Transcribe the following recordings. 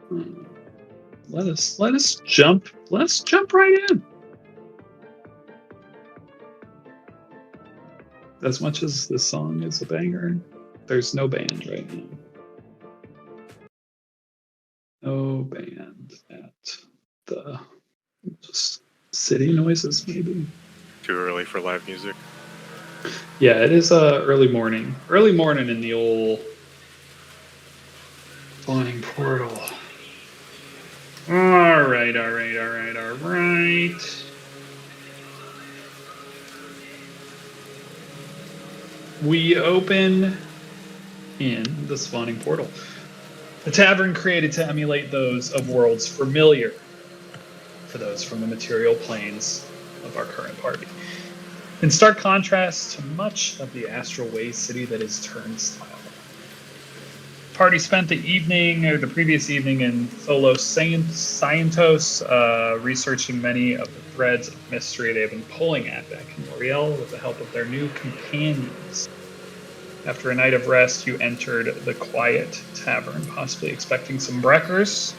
Hmm. Let us jump right in. As much as this song is a banger, there's no band right now. No band at the just city noises, maybe. Too early for live music. Yeah, it is early morning. Early morning in the old flying portal. All right. We open in the spawning portal. A tavern created to emulate those of worlds familiar to those from the material planes of our current party. In stark contrast to much of the astral waste city that is turnstile. Party spent the previous evening in Tholos Scientos, researching many of the threads of mystery they've been pulling at back in L'Oreal with the help of their new companions. After a night of rest, you entered the quiet tavern, possibly expecting some breakers,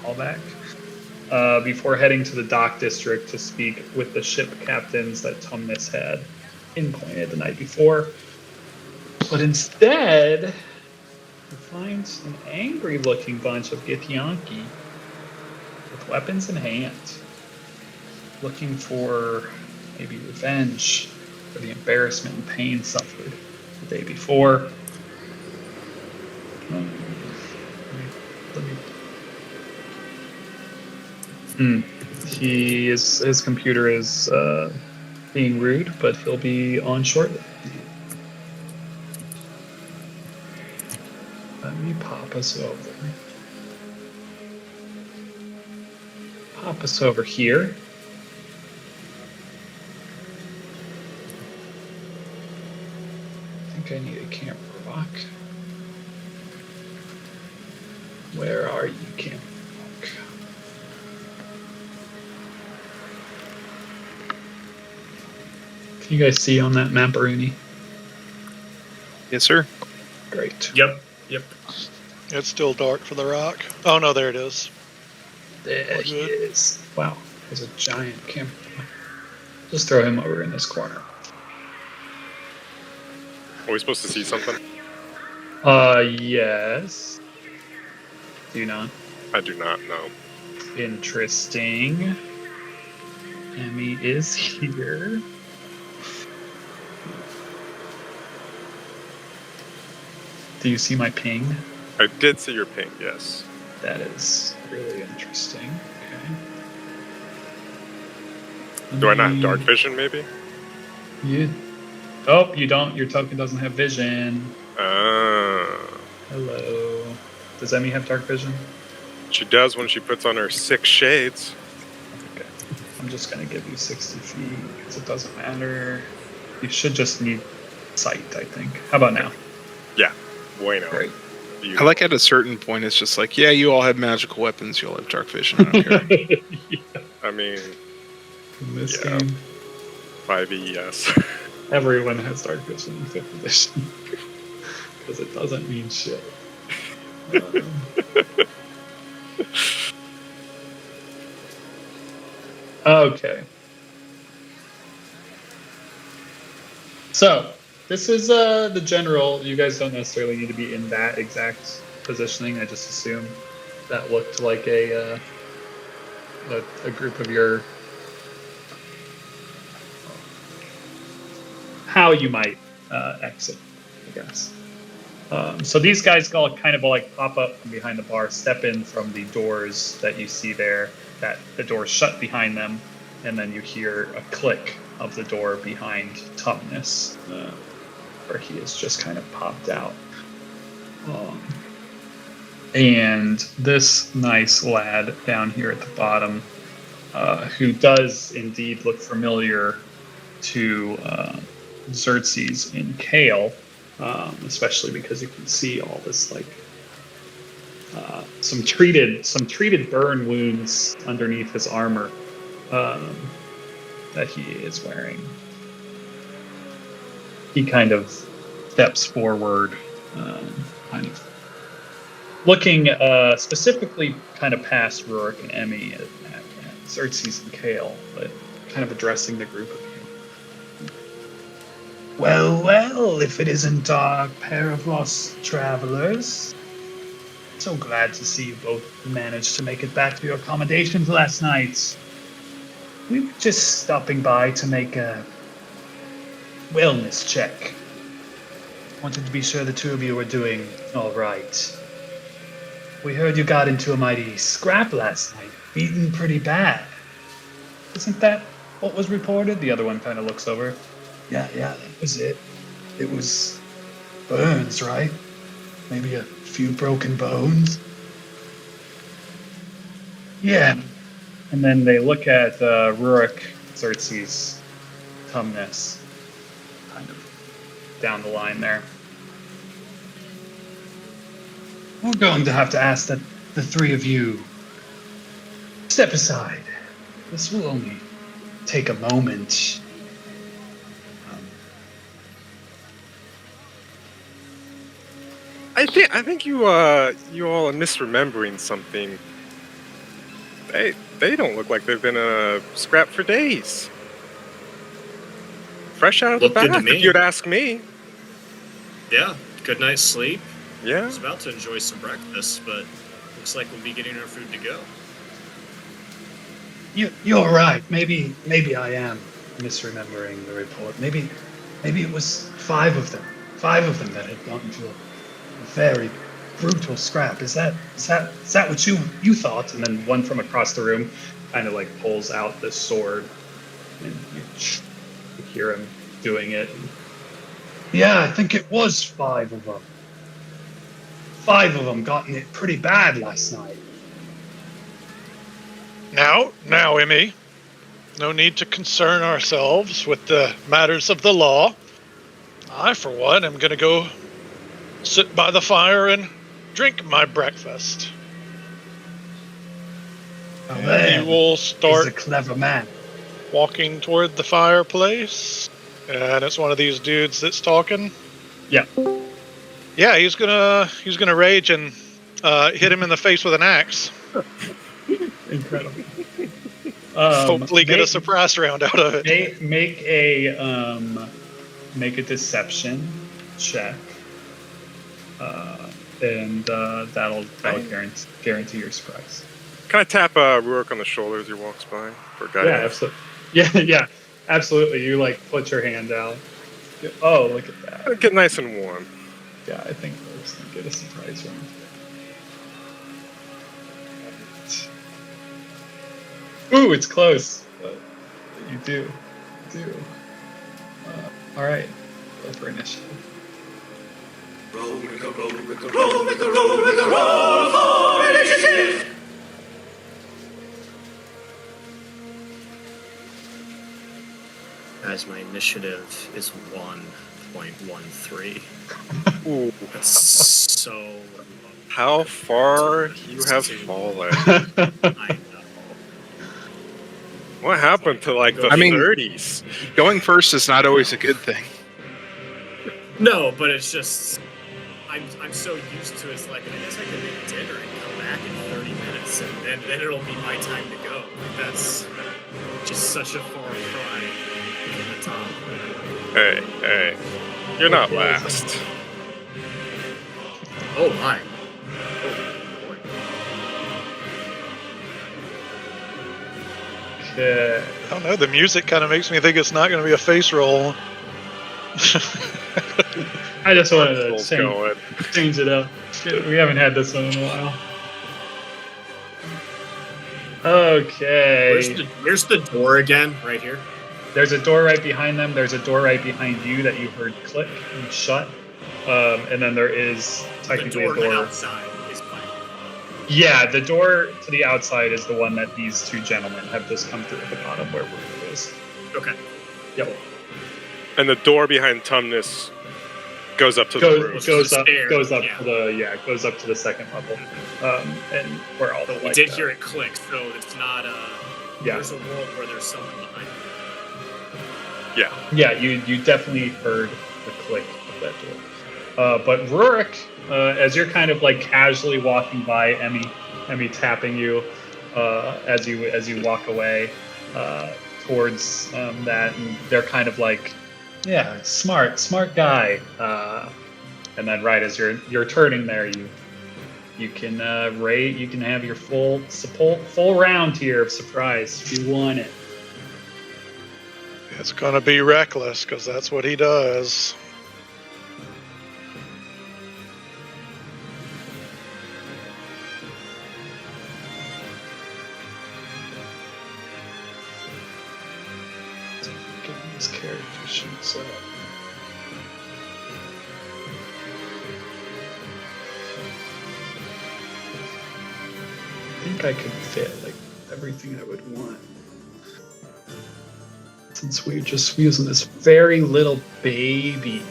all back, before heading to the dock district to speak with the ship captains that Tumnus had pinpointed the night before. But instead, you find an angry-looking bunch of Githyanki with weapons in hand, looking for maybe revenge for the embarrassment and pain suffered the day before. His computer is being rude, but he'll be on shortly. Let me pop us over. Pop us over here. I think I need a camera lock. Where are you, camera lock? Can you guys see on that map, Rooney? Yes, sir. Great. Yep. It's still dark for the rock. Oh no, there it is. There he is. Wow, there's a giant camera. Just throw him over in this corner. Are we supposed to see something? Yes. Do you not? I do not know. Interesting. Emmy is here. Do you see my ping? I did see your ping, yes. That is really interesting. Okay. Do I not have dark vision, maybe? Oh, you don't. Your token doesn't have vision. Oh. Hello. Does Emmy have dark vision? She does when she puts on her 6 shades. Okay. I'm just going to give you 60 feet because it doesn't matter. You should just need sight, I think. How about now? Yeah. Bueno. Great. I like at a certain point, it's just like, yeah, you all have magical weapons, you all have dark vision. I don't care. Yeah. I mean, In this game, 5e, yes. everyone has dark vision in 5th edition. Because it doesn't mean shit. Okay. So, this is the general. You guys don't necessarily need to be in that exact positioning. I just assume that looked like a group of your... how you might exit, I guess. So these guys all kind of like pop up from behind the bar, step in from the doors that you see there, that the doors shut behind them, and then you hear a click of the door behind Tumnus, where he has just kind of popped out. And this nice lad down here at the bottom, who does indeed look familiar to Xerxes in Kale, especially because you can see all this like some treated burn wounds underneath his armor that he is wearing. He kind of steps forward, kind of looking specifically kind of past Rourke and Emmy at Xerxes and Kale, but kind of addressing the group of you. Well, well, if it isn't our pair of lost travelers. So glad to see you both managed to make it back to your accommodations last night. We were just stopping by to make a wellness check. Wanted to be sure the two of you were doing all right. We heard you got into a mighty scrap last night, beaten pretty bad. Isn't that what was reported? The other one kind of looks over. Yeah, that was it. It was burns, right? Maybe a few broken bones. Yeah. And then they look at Rurik, Xerxes, Tumnus, kind of down the line there. We're going to have to ask that the three of you step aside. This will only take a moment. I think you all are misremembering something. They don't look like they've been in a scrap for days. Fresh out of Looked the good to bath, me. if you'd ask me. Yeah, good night's sleep. I Yeah. was about to enjoy some breakfast, but looks like we'll be getting our food to go. You're right. Maybe I am misremembering the report. Maybe it was five of them that had gotten into a very brutal scrap. Is that what you thought? And then one from across the room kind of like pulls out the sword, and you hear him doing it. Yeah, I think it was five of them. Five of them got in it pretty bad last night. Now, Emmy, no need to concern ourselves with the matters of the law. I, for one, am going to go sit by the fire and drink my breakfast. And you will He's a start clever man. walking toward the fireplace, and it's one of these dudes that's talking. Yeah. Yeah, he's gonna rage and hit him in the face with an axe. Incredible. Hopefully, get a surprise round out of it. Make a deception check, and that'll guarantee your surprise. Can I tap Rurik on the shoulder as he walks by? For guidance? Yeah, absolutely. Yeah, absolutely. You like put your hand out. Oh, look at that. Get nice and warm. Yeah, I think Rogue's gonna get a surprise round. Ooh, it's close, but you do. All right, roll for initiative. Roll, make a roll, make a roll, make a roll, make a roll for initiative! Guys, my initiative is 1.13. Ooh, That's so... how far you have fallen. I know. What happened to like the I mean- 30s? Going first is not always a good thing. No, but it's just... I'm so used to it. It's like, I guess I could make dinner and come back in 30 minutes, and then it'll be my time to go. That's just such a far cry from the top. Hey, you're not last. Oh my. Oh, boy. Okay. I don't know. The music kind of makes me think it's not going to be a face roll. I just wanted to Pencil's going. change it up. We haven't had this one in a while. Okay. Where's the door again? Right here? There's a door right behind them. There's a door right behind you that you heard click and shut. And then there is technically the door a door. outside is fine. Yeah, the door to the outside is the one that these two gentlemen have just come through at the bottom where Rurik is. Okay. Yep. And the door behind Tumnus goes up to the roof. Goes up Stairs, yeah. goes up to the second level. And where all the But we like, did hear it click, so it's not Yeah. there's a world where there's someone behind it. Yeah. Yeah, you definitely heard the click of that door. But Rurik as you're kind of like casually walking by, Emmy tapping you as you walk away towards that, and they're kind of like, yeah, smart guy. And then right as you're turning there, you can you can have your full round here of surprise if you want it. It's gonna be reckless, because that's what he does. Get these character sheets up. I think I could fit like everything I would want. Since we're just using this very little baby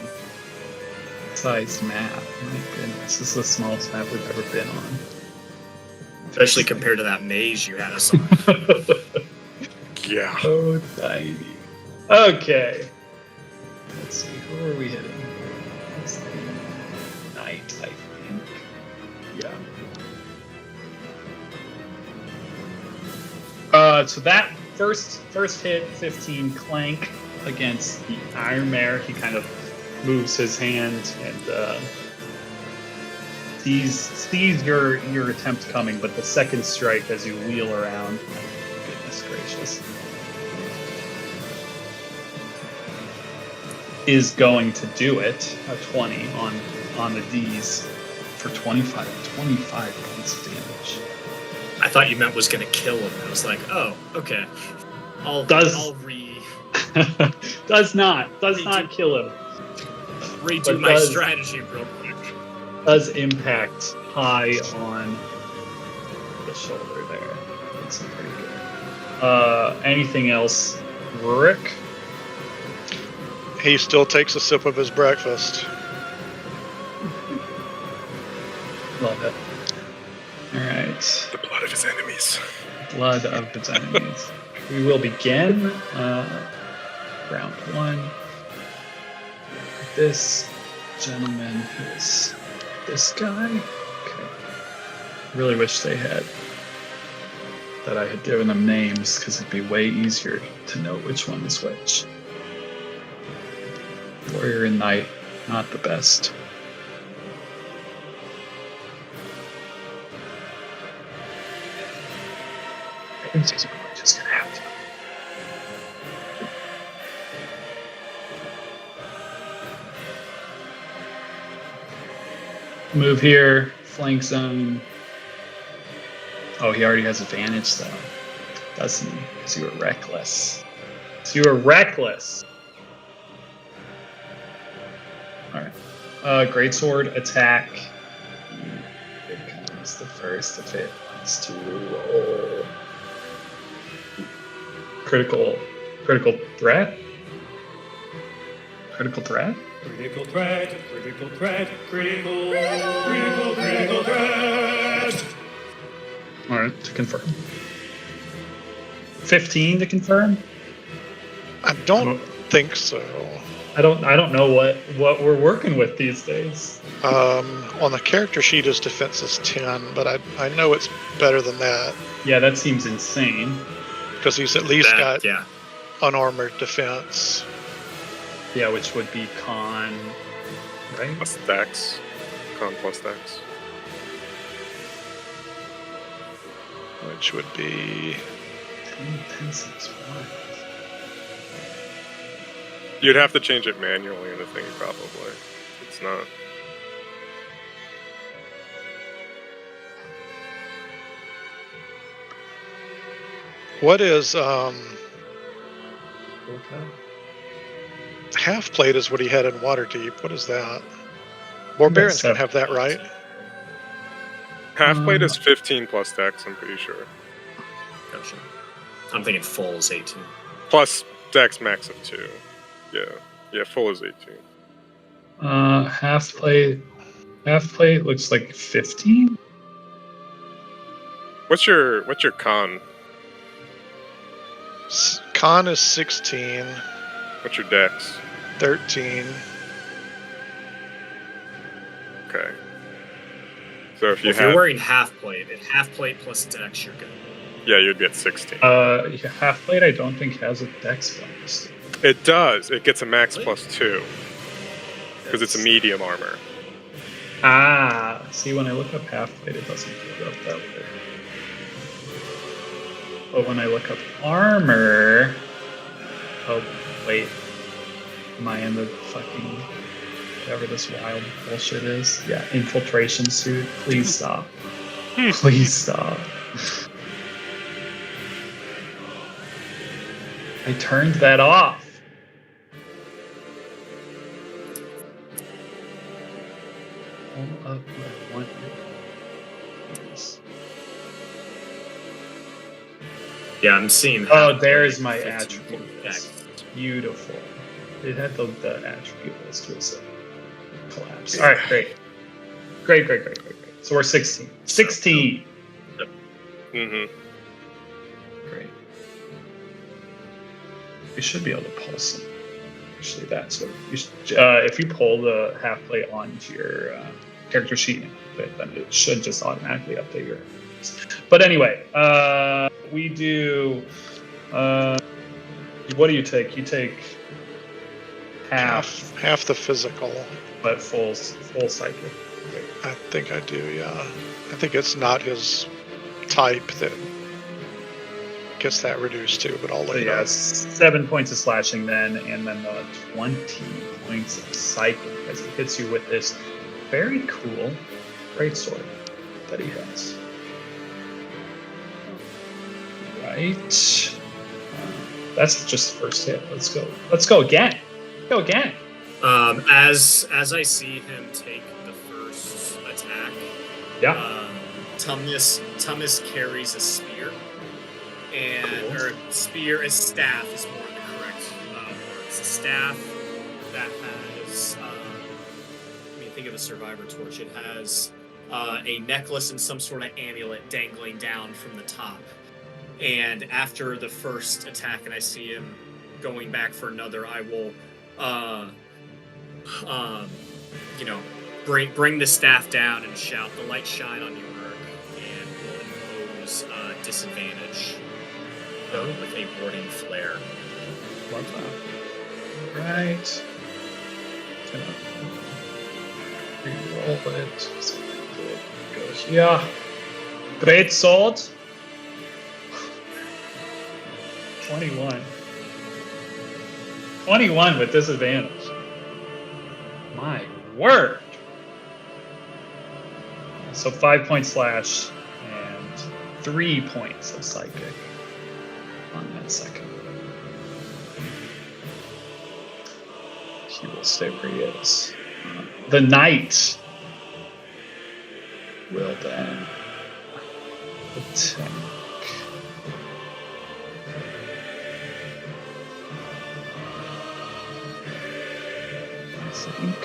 sized map. My goodness, this is the smallest map we've ever been on. Especially compared to that maze you had us on. Yeah. Oh, tiny. Okay. Let's see, who are we hitting? It's the knight, I think. Yeah. So that first hit, 15 clank against the Iron Mare. He kind of moves his hand and sees your attempt coming, but the second strike as you wheel around, goodness gracious, is going to do it. A 20 on the D's for 25 points of damage. I thought you meant was going to kill him. I was like, oh, okay. I'll Does not kill him. Redo But my does- strategy real quick. Does impact high on the shoulder there. That's pretty good. Anything else, Rick? He still takes a sip of his breakfast. Love it. All right. The blood of his enemies. Blood of his enemies. We will begin round one. This gentleman is this guy. Okay. Really wish they had that I had given them names, because it'd be way easier to know which one is which. Warrior and Knight, not the best. Just gonna have to. Move here, flank zone. Oh, he already has advantage though, doesn't he? Because you were reckless. Alright. Greatsword attack. Here comes the first if it wants to roll. Critical threat? Critical threat? Critical threat, critical threat, critical threat. Alright, to confirm. 15 to confirm? I don't think so. I don't know what we're working with these days. On the character sheet, his defense is 10, but I know it's better than that, Yeah, that seems insane. because he's at least got Yeah. unarmored defense. Yeah, which would be con, right? Plus dex. Con plus dex. Which would be 10, 6, 1. You'd have to change it manually in the thing, probably. It's not. what is half plate is what he had in Waterdeep. What is that? Barbarians don't have that, right? Half plate is 15 plus dex, I'm pretty sure. Gotcha. I'm thinking full is 18. Plus dex max of 2. Yeah, full is 18. Half plate looks like 15. What's your con? Con is 16, What's your dex? 13. Okay. So if you If you're have, wearing half plate, at half plate plus dex, you're good. yeah, you'd be at 16. Half plate I don't think has a dex bonus. It does. It gets a max Really? +2 because it's a medium armor. See, when I look up half plate, it doesn't put it up that way. But when I look up armor, oh wait, am I in the fucking whatever this wild bullshit is? Yeah, infiltration suit. Please stop. Please stop. I turned that off. Pull up my one. Yeah, I'm seeing. Oh, half there's plate, my 15 attribute dex. list. Beautiful. It had the attribute list was collapse. All right, great. Great. So we're 16. 16. Mm-hmm. Great. We should be able to pull some. Actually, that's what you should, if you pull the half plate onto your character sheet, then it should just automatically update your. But anyway, we do. What do you take? You take Half the physical. but full psychic. I think I do, yeah. I think it's not his type that gets that reduced to, but I'll So look it yeah, up. 7 points of slashing then, and then 20 points of psychic as he hits you with this very cool greatsword that he has. Right. That's just the first hit. Let's go. Let's go again. Go again. As I see him take the first attack, Tumnus carries a spear, and or a staff is more the correct word. It's a staff that has. I mean, think of a survivor torch. It has a necklace and some sort of amulet dangling down from the top. And after the first attack, and I see him going back for another, I will, bring the staff down and shout, "The light shine on you, Merc," and will impose disadvantage with a warding flare. Love that. Right. Gonna re-roll it. Go here. Great sword. 21. 21 with disadvantage. My word. So 5 points slash and 3 points of psychic on that second. He will stay where he is. The knight will then attack. I think.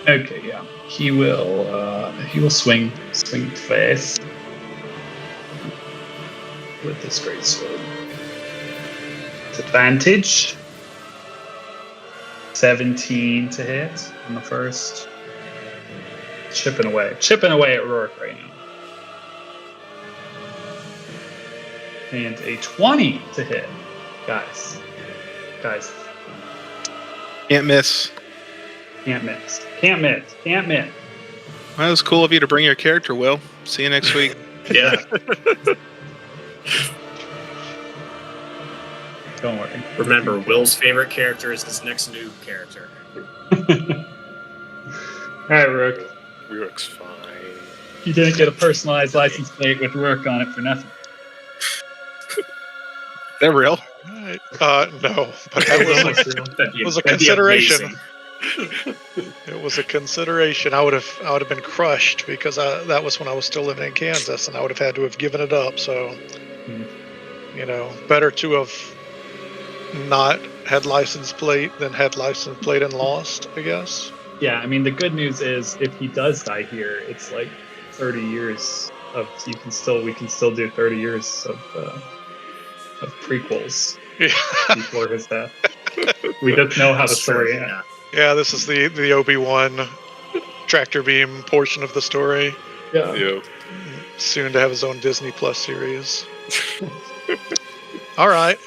Okay, yeah. He will swing face with this great sword. It's advantage. 17 to hit on the first. Chipping away at Rourke right now. And a 20 to hit. Guys. Can't miss. Can't miss. Well, that was cool of you to bring your character, Will. See you next week. Yeah. Don't worry. Remember, Will's favorite character is his next new character. Alright, Rourke. Rourke's fine. You didn't get a personalized license plate with Rourke on it for nothing. Is that real? Right. No, but that was a consideration. It was a consideration. I would have been crushed because that was when I was still living in Kansas, and I would have had to have given it up. So, better to have not had license plate, then had license plate and lost, I guess. Yeah, I mean the good news is if he does die here, it's like 30 years of we can still do 30 years of prequels Yeah, before his death. We just know how the That's story true, ends. yeah. yeah. This is the Obi-Wan tractor beam portion of the story. Yeah. Yeah. Soon to have his own Disney Plus series. All right.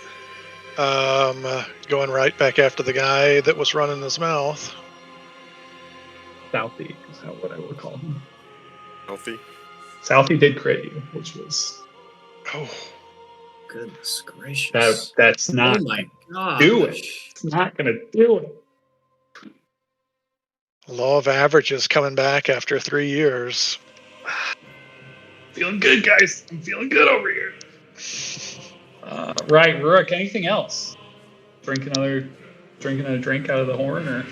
Going right back after the guy that was running his mouth. Southie is what I would call him. Healthy. Southie did crit you, which was Oh, Goodness gracious. that's not Oh my god. do it. It's not gonna do it. law of averages coming back after 3 years. Feeling good, guys. I'm feeling good over here. Right, Rook. Anything else? Drinking a drink out of the horn, or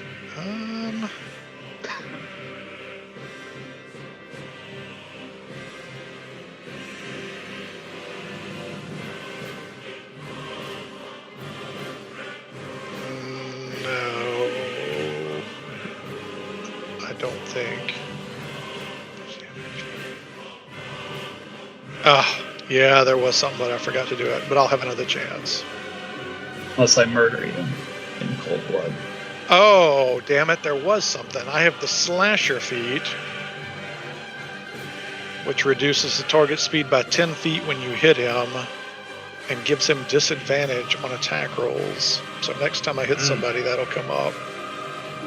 No, I don't think. Yeah, there was something, but I forgot to do it. But I'll have another chance. unless I murder you in cold blood. Oh, damn it, there was something. I have the slasher feat, which reduces the target speed by 10 feet when you hit him and gives him disadvantage on attack rolls. So next time I hit somebody, that'll come up.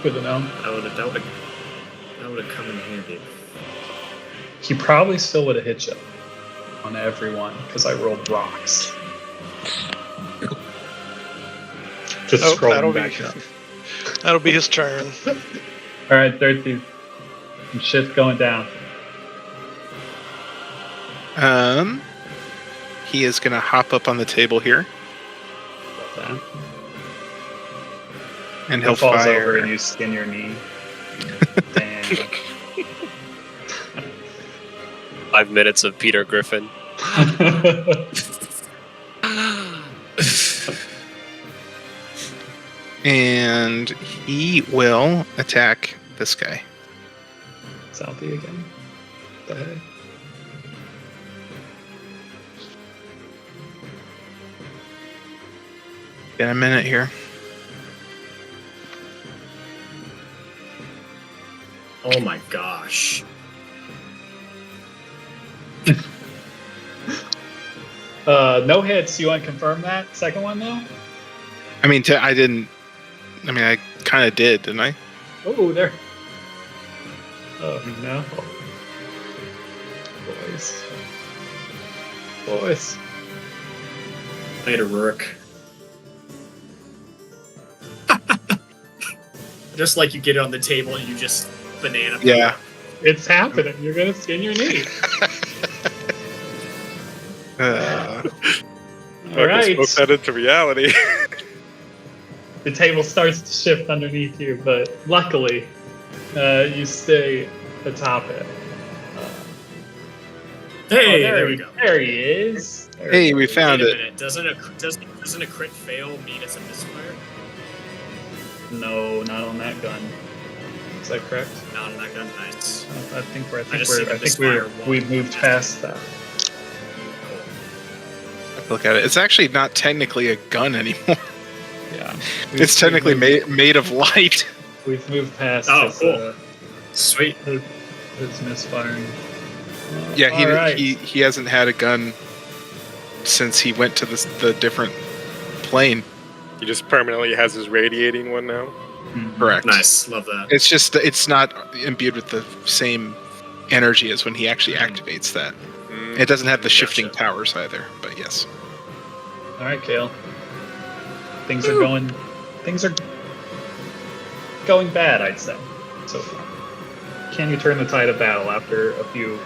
Good to know. That would have come in handy. He probably still would have hit you on everyone because I rolled rocks. Just Oh, scrolling back up. That'll be his turn. All right, 13. Some shit's going down. He is gonna hop up on the table here, What's that? and He he'll falls fire. over and you skin your knee. Damn. 5 minutes of Peter Griffin. And he will attack this guy. Southie again. What the heck? In a minute here. Oh my gosh. No hits. You want to confirm that second one though? I mean, I kind of did, didn't I? Oh, there. Oh no. Boys. Later, Rook. Just like you get it on the table and you just banana. Yeah. It's happening. You're gonna skin your knee. All right. Spoke that into reality. The table starts to shift underneath you, but luckily, you stay atop it. Hey, Oh, there we go. There he is. There Hey, he we is. found Wait a it. minute. Doesn't a crit fail mean it's a misfire? No, not on that gun. Is that correct? Not on that gun. Nice. I think misfire we moved past that. Look at it. It's actually not technically a gun anymore. Yeah. It's technically made of light. We've moved past Oh, his, cool. Sweet. his misfiring. Yeah, all right. he hasn't had a gun since he went to the different plane. He just permanently has his radiating one now. Mhm. Correct. Nice. Love that. It's just it's not imbued with the same energy as when he actually activates that. It doesn't have the shifting Gotcha. powers either. But yes. All right, Kale. Things are going bad, I'd say, so far. Can you turn the tide of battle after a few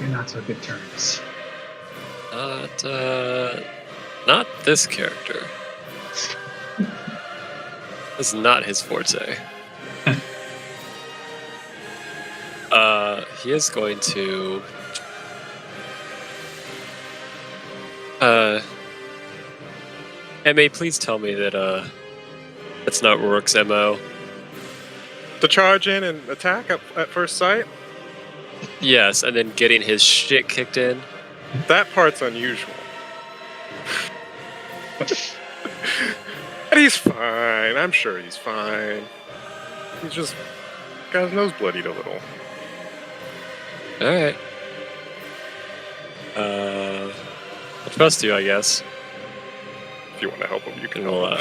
not so good turns? Not this character. That's not his forte. He is going to MA, please tell me that that's not Rourke's MO. To charge in and attack at first sight? Yes, and then getting his shit kicked in. That part's unusual. But he's fine. I'm sure he's fine. He's just got his nose bloodied a little. Alright. I'll trust you, I guess. If you want to help him, you can. We'll,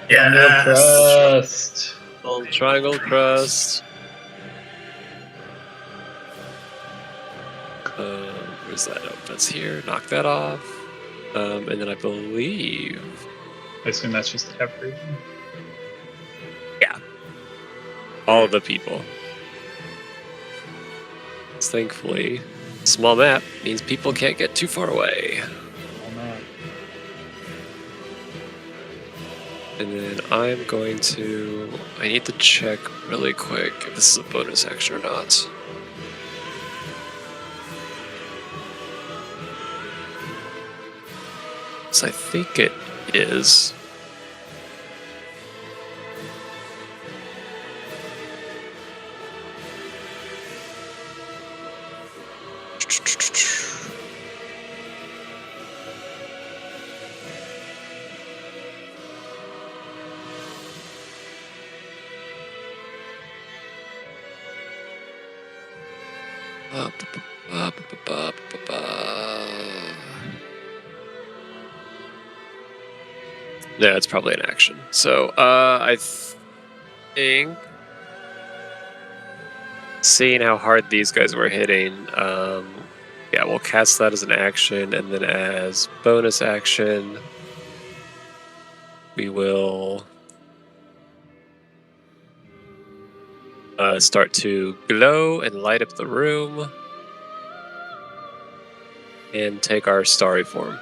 Triangle crust. Old triangle crust. Where's that? Oh, that's here. Knock that off. And then I believe. I assume that's just everything. Yeah. All the people. Thankfully, small map means people can't get too far away. Oh, no. And then I'm going to. I need to check really quick if this is a bonus action or not. So I think it is. Yeah, it's probably an action. So, I think, seeing how hard these guys were hitting, yeah, we'll cast that as an action, and then as bonus action, we will start to glow and light up the room, and take our starry form.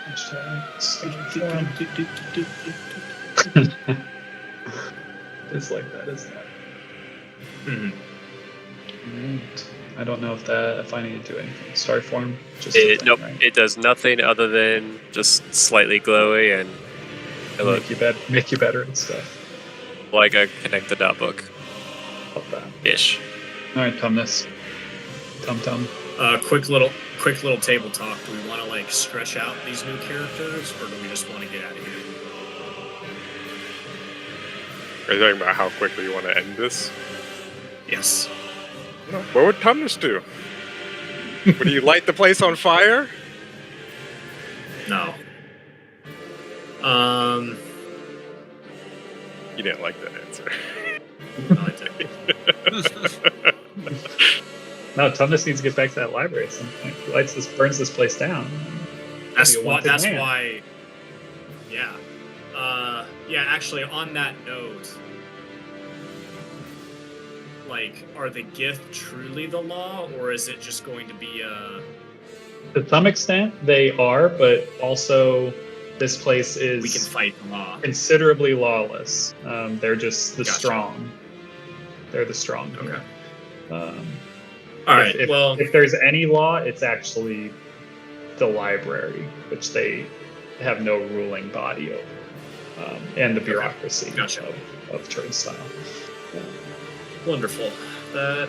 It's like that, isn't it? Mhm. Right. I don't know if I need to do anything. Star form, just Nope, right? it does nothing other than just slightly glowy and look Make you better and stuff. like a connect the dot book Love that. ish. All right, Tumnus. Tum. Quick little table talk. Do we want to like stretch out these new characters, or do we just want to get out of here? Are you talking about how quickly you want to end this? Yes. What would Tumnus do? Would you light the place on fire? No. You didn't like that answer. No, I didn't. No, Tumnus needs to get back to that library at some point. He burns this place down. That's Be a why. wanted That's man. why. Yeah. Yeah. Actually, on that note, like, are the gift truly the law, or is it just going to be To some extent, they are, but also this place we can is fight the law? considerably lawless. They're just the Gotcha. strong. They're the strong. here. Okay. All right. If there's any law, it's actually the library, which they have no ruling body over, and the bureaucracy Gotcha. of turnstile. Wonderful. That.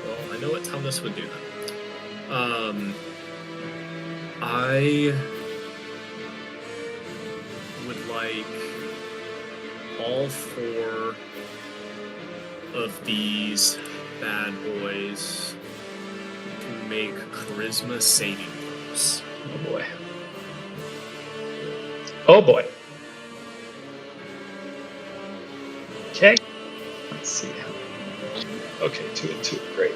Well, I know what Tumnus would do then. I would like all 4 of these bad boys to make charisma saving throws. Oh boy. Oh boy. Okay. Let's see. Okay, 2 and 2. Great.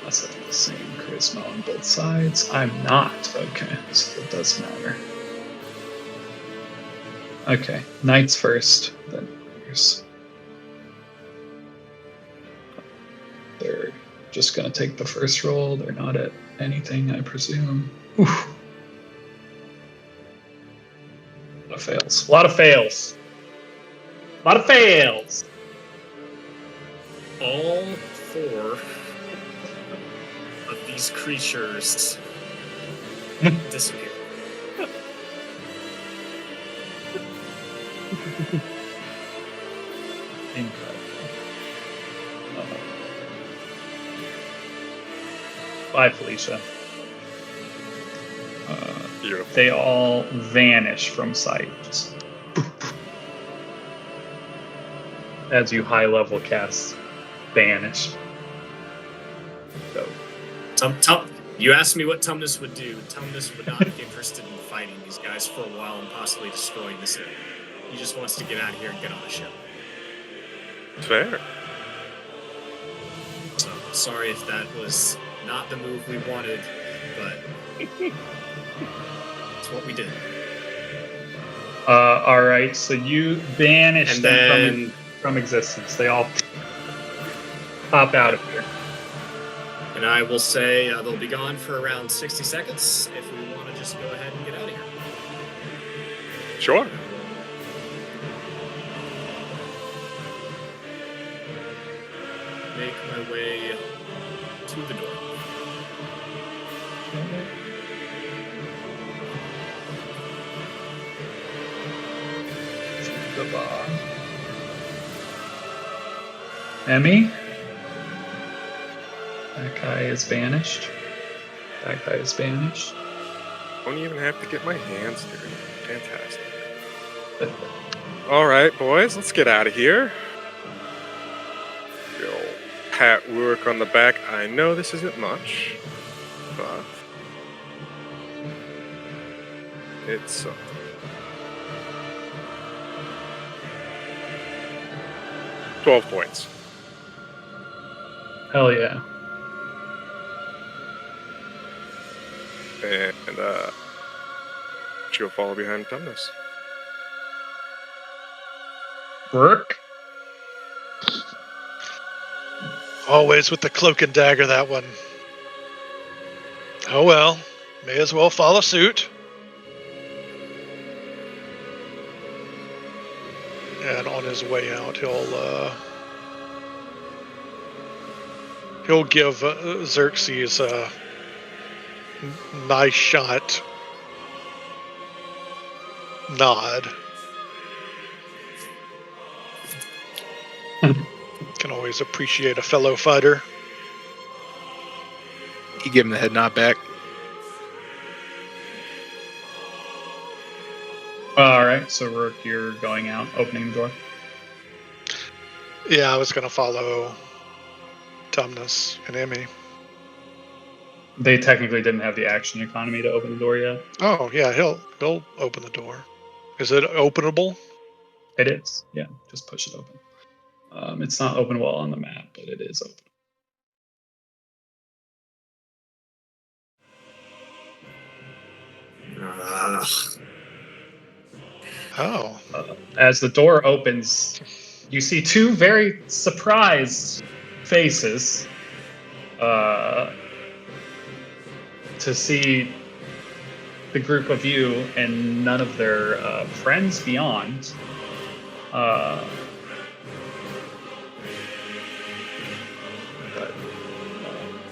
Must have the same charisma on both sides. I'm not. Okay, so that does matter. Okay, knights first, then warriors. They're just gonna take the first roll. They're not at anything, I presume. Oof. A lot of fails. A lot of fails. A lot of fails. All 4 of these creatures disappear. Incredible. Bye, Felicia. Beautiful. They all vanish from sight. Just as you high level cast Banish. So, You asked me what Tumnus would do. Tumnus would not be interested in fighting these guys for a while and possibly destroying the city. He just wants to get out of here and get on the ship. Fair. So, sorry if that was not the move we wanted, but it's what we did. all right. So you banish And them then, from existence. They all pop out of here. and I will say they'll be gone for around 60 seconds if we want to just go ahead and get out of here. Sure. Make my way to the door. Emmy? That guy is banished. That guy is banished. Don't even have to get my hands dirty. Fantastic. All right, boys, let's get out of here. The old pat Rurik on the back. I know this isn't much, but it's something. $12 points. Hell yeah. And she'll follow behind Tumnus. Brooke? Always with the cloak and dagger, that one. Oh well, may as well follow suit. And on his way out, he'll give Xerxes a nice shot nod. Can always appreciate a fellow fighter. You give him the head nod back. All right. So, Rook, you're going out, opening the door. Yeah, I was gonna follow Tumnus and Emmy. They technically didn't have the action economy to open the door yet. Oh yeah, he'll open the door. Is it openable? It is. Yeah, just push it open. It's not openable on the map, but it is open. Oh. As the door opens, you see two very surprised faces to see the group of you and none of their friends beyond. But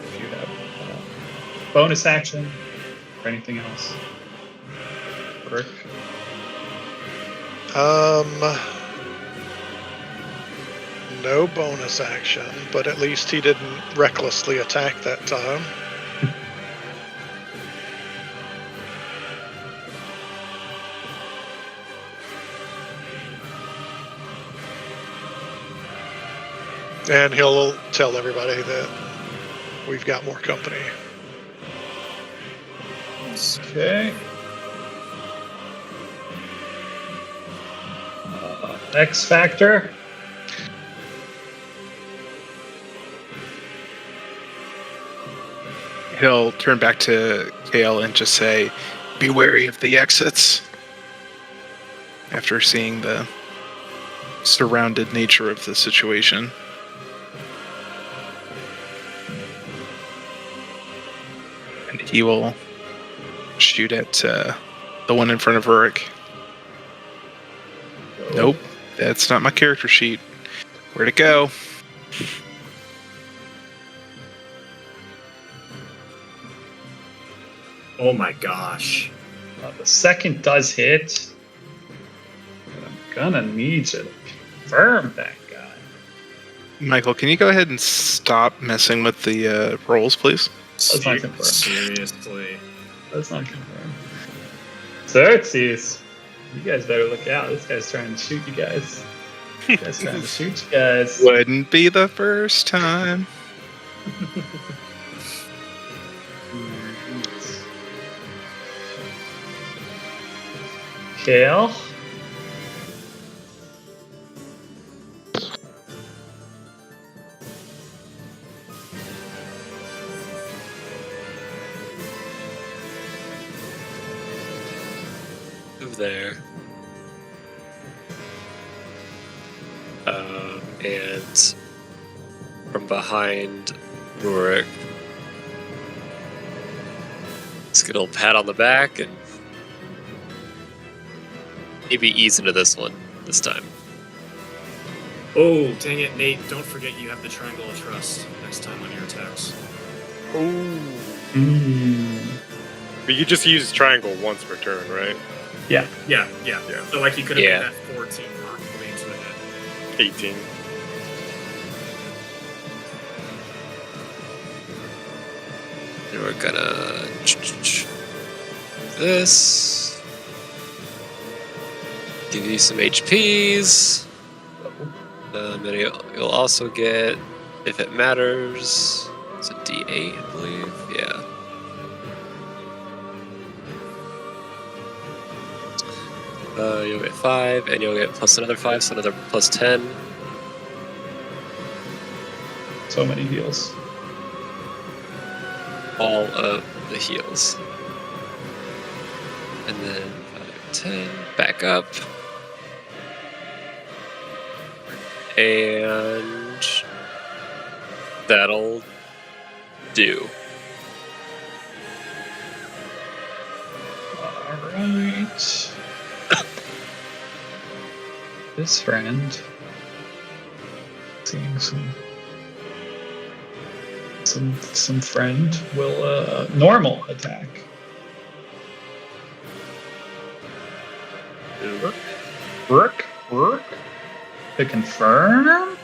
if you have bonus action or anything else, Rick? No bonus action, but at least he didn't recklessly attack that time. And he'll tell everybody that we've got more company. Okay. X Factor. He'll turn back to Kale and just say, "Be wary of the exits." After seeing the surrounded nature of the situation. And he will shoot at the one in front of Rurik. Nope, that's not my character sheet. Where'd it go? Oh my gosh. The second does hit. But I'm gonna need you to confirm that guy. Michael, can you go ahead and stop messing with the rolls, please? That's not confirmed. Seriously. That's not confirmed. Xerxes, you guys better look out. This guy's trying to shoot you guys. This guy's trying to shoot you guys. Wouldn't be the first time. Kale. Move there. And from behind Rurik, just get a little pat on the back and maybe ease into this one this time. Oh, dang it, Nate. Don't forget you have the Triangle of Trust next time on your attacks. But you just use triangle once per turn, right? Yeah. Yeah. So, like, you could have Yeah. made that 14 mark way into a hit. 18. And we're gonna this. Give you some HPs. And you'll also get, if it matters, it's a D8, I believe. Yeah. You'll get 5, and you'll get plus another 5, so another plus 10. So many heals. All of the heals. And then 5, 10, back up. And that'll do. Alright. This friend seeing some friend will normal attack. Rook. To confirm.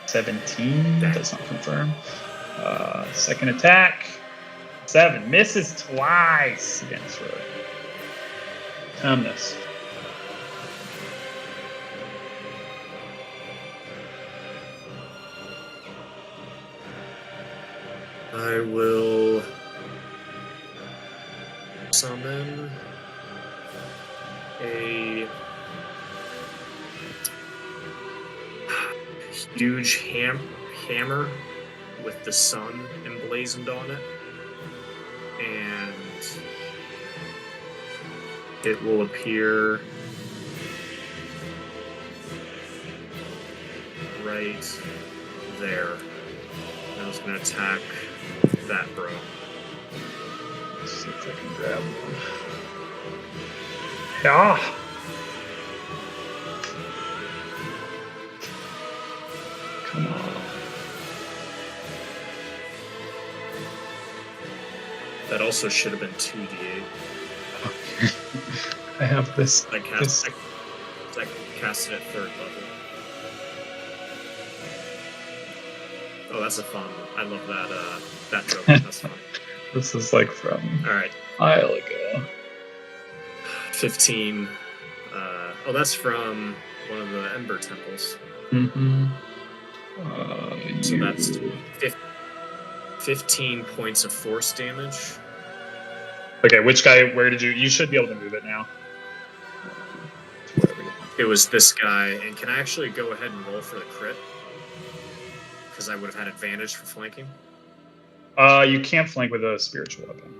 17 does not confirm. Second attack. 7 misses twice against Rook. Tumnus. I will summon a huge hammer with the sun emblazoned on it, and it will appear right there. I was going to attack that bro. Let's see if I can grab one. Yeah. Come on. That also should have been 2d8. I have this. I casted at 3rd level. Oh, that's a fun one. I love that joke. That's fun. This is like from All right, a while ago. 15. That's from one of the Ember Temples. Mm-hmm. So that's 15 points of force damage. Okay, which guy? Where did you? You should be able to move it now. It was this guy, and can I actually go ahead and roll for the crit? Because I would have had advantage for flanking. You can't flank with a spiritual weapon.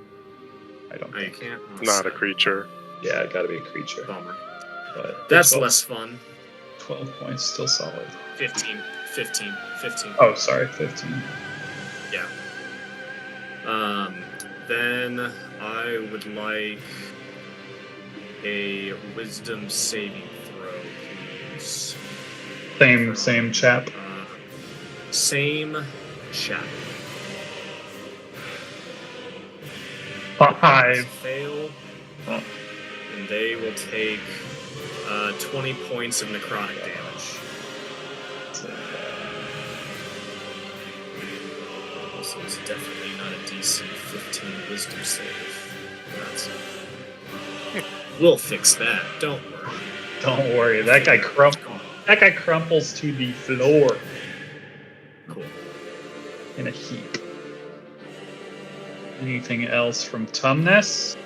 I don't. Oh, you think. can't? Oh, Not a sad. creature. Yeah, it got to be a creature. Bummer. But That's 12 less fun. 12 points, still solid. 15. Oh, sorry, 15. Yeah. Then I would like a wisdom saving throw, please. Same chap. Same chap. 5. Fail. And they will take 20 points of necrotic damage. Also, it's definitely not a DC 15 wisdom save. That's... We'll fix that. Don't worry. Don't worry, that guy crumples to the floor Cool. in a heap. Anything else from Tumnus?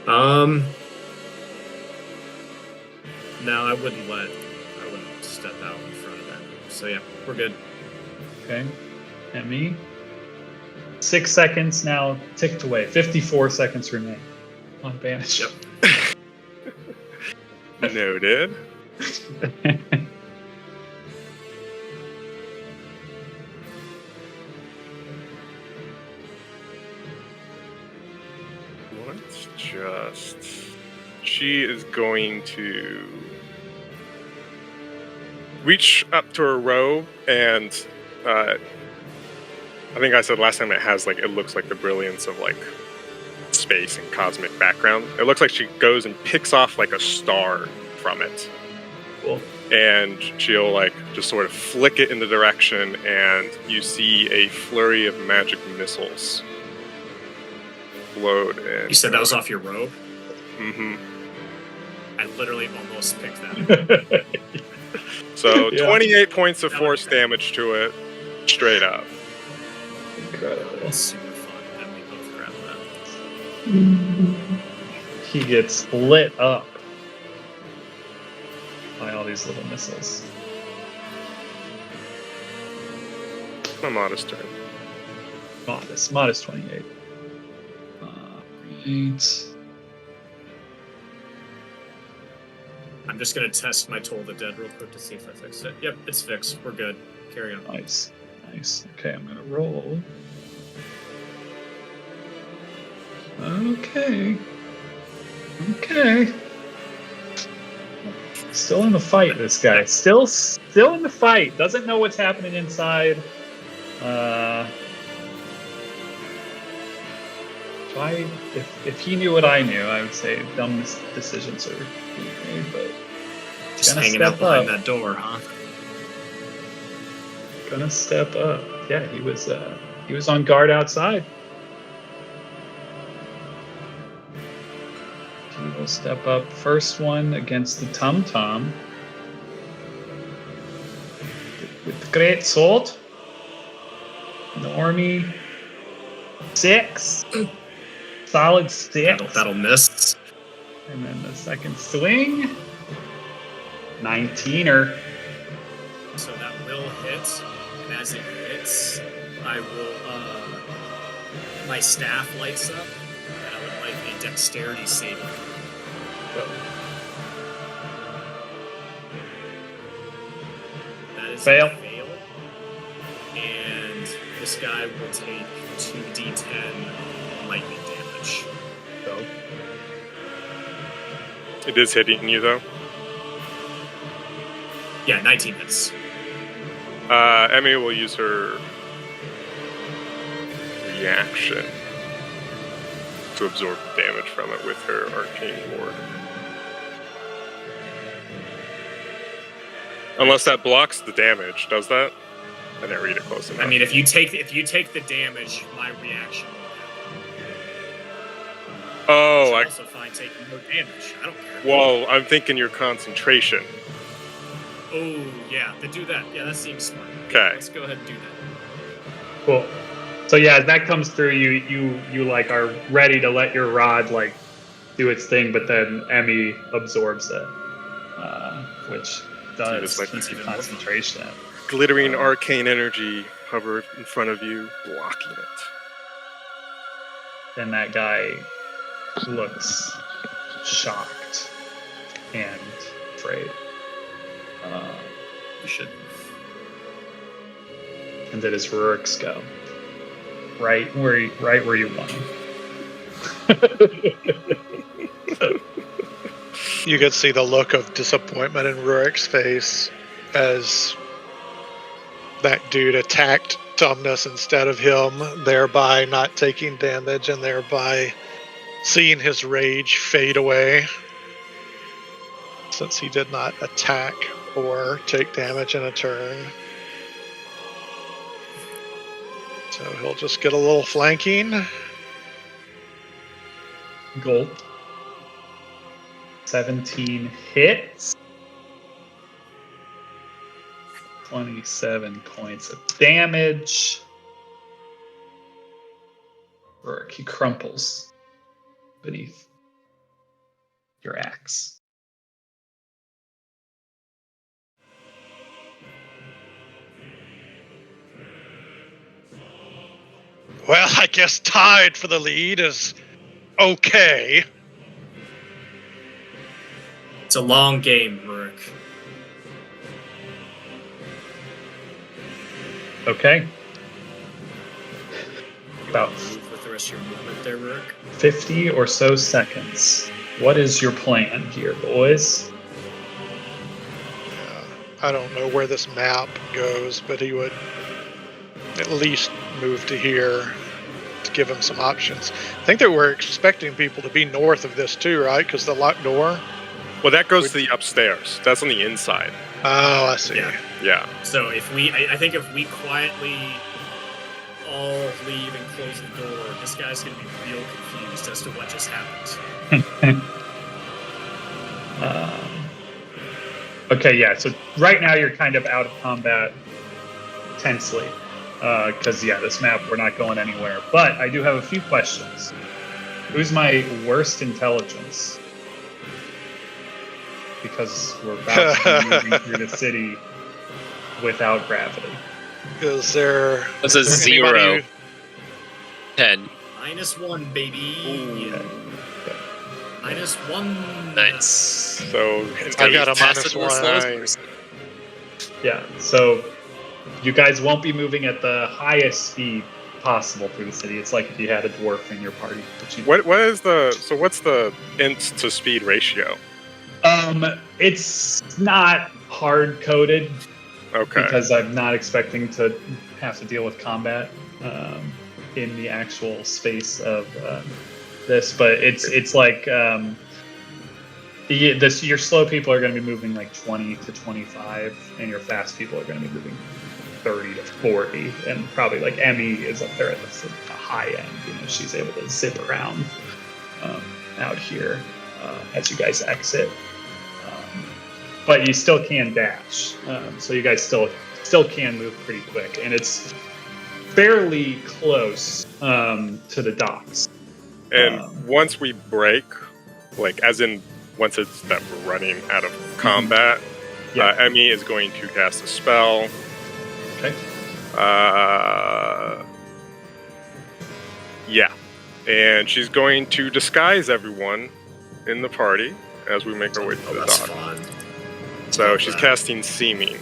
No, I wouldn't step out in front of that. So yeah, we're good. Okay. And me? 6 seconds now ticked away. 54 seconds remain on Banish. Yep. Noted. Let's just... She is going to reach up to her robe, and I think I said last time it looks like the brilliance of like space and cosmic background. It looks like she goes and picks off like a star from it. Cool. And she'll like just sort of flick it in the direction, and you see a flurry of magic missiles explode. And You said that was off your robe? Mm-hmm. I literally almost picked that. So Yeah. 28 points of force damage to it, straight up. Incredible. That's super fun. And we both grab that. He gets lit up by all these little missiles. My modest turn. Modest 28. Right. I'm just gonna test my Toll of the Dead real quick to see if I fixed it. Yep, it's fixed. We're good. Carry on. Nice. Okay, I'm gonna roll. Okay. Still in the fight, this guy. Still in the fight. Doesn't know what's happening inside. If he knew what I knew, I would say dumb decisions are being made, but Just gonna hanging out step behind up. that door, huh? Gonna step up. Yeah, he was on guard outside. He will step up. First one against the Tum Tum with the great sword. Normie 6. Solid 6. That'll miss. And then the second swing. 19er. So that will hit. And as it hits, I will my staff lights up, and I would like a dexterity saving throw. That is Fail. a fail. And this guy will take 2d10 lightning damage. So, It is hitting you though. Yeah, 19 hits. Emmy will use her reaction to absorb damage from it with her arcane ward. Unless that blocks the damage, does that? I didn't read it close enough. I mean, if you take the damage, my reaction will happen. oh, It's also fine taking no damage. I don't care. well, I'm thinking your concentration. Oh yeah, then do that. Yeah, that seems smart. Okay. Let's go ahead and do that. cool. So yeah, as that comes through, you like are ready to let your rod like do its thing, but then Emmy absorbs it, which does just, like, keep your concentration. Glittering arcane energy hovered in front of you, blocking it. And that guy looks shocked and afraid. You should. And did his Rurik's go? Right where you want him. You could see the look of disappointment in Rurik's face as that dude attacked Tumnus instead of him, thereby not taking damage and thereby seeing his rage fade away. Since he did not attack or take damage in a turn. So he'll just get a little flanking. Gold. 17 hits. 27 points of damage. Rourke, he crumples beneath your axe. Well, I guess tied for the lead is okay. It's a long game, Rourke. Okay. About Move with the rest of your movement there, Rourke. 50 or so seconds. What is your plan here, boys? I don't know where this map goes, but he would at least move to here to give him some options. I think that we're expecting people to be north of this too, right? Because the locked door. Well, that goes to the upstairs. That's on the inside. Oh, I see. Yeah. Yeah. So if I think if we quietly all leave and close the door, this guy's going to be real confused as to what just happened. Okay, yeah, so right now you're kind of out of combat tensely. Because, yeah, this map, we're not going anywhere. But I do have a few questions. Who's my worst intelligence? Because we're about to be moving through the city without gravity. Is there... That's a is there anybody 0. 10. -1, baby. Yeah. -1. Nice. So it's I got a Faster minus than the slowest 1. person. Yeah, so you guys won't be moving at the highest speed possible through the city. It's like if you had a dwarf in your party. But you what's the int to speed ratio? It's not hard coded Okay. because I'm not expecting to have to deal with combat in the actual space of this, but it's like your slow people are going to be moving like 20 to 25, and your fast people are going to be moving 30 to 40, and probably like Emmy is up there at the high end. You know, she's able to zip around out here as you guys exit. But you still can dash, so you guys still can move pretty quick, and it's fairly close to the docks. And once we break, like as in once it's that we're running out of combat, Yeah. Emmy is going to cast a spell. Okay. Yeah, and she's going to disguise everyone in the party as we make our way to Oh, the that's dock. fun. So she's casting Seeming.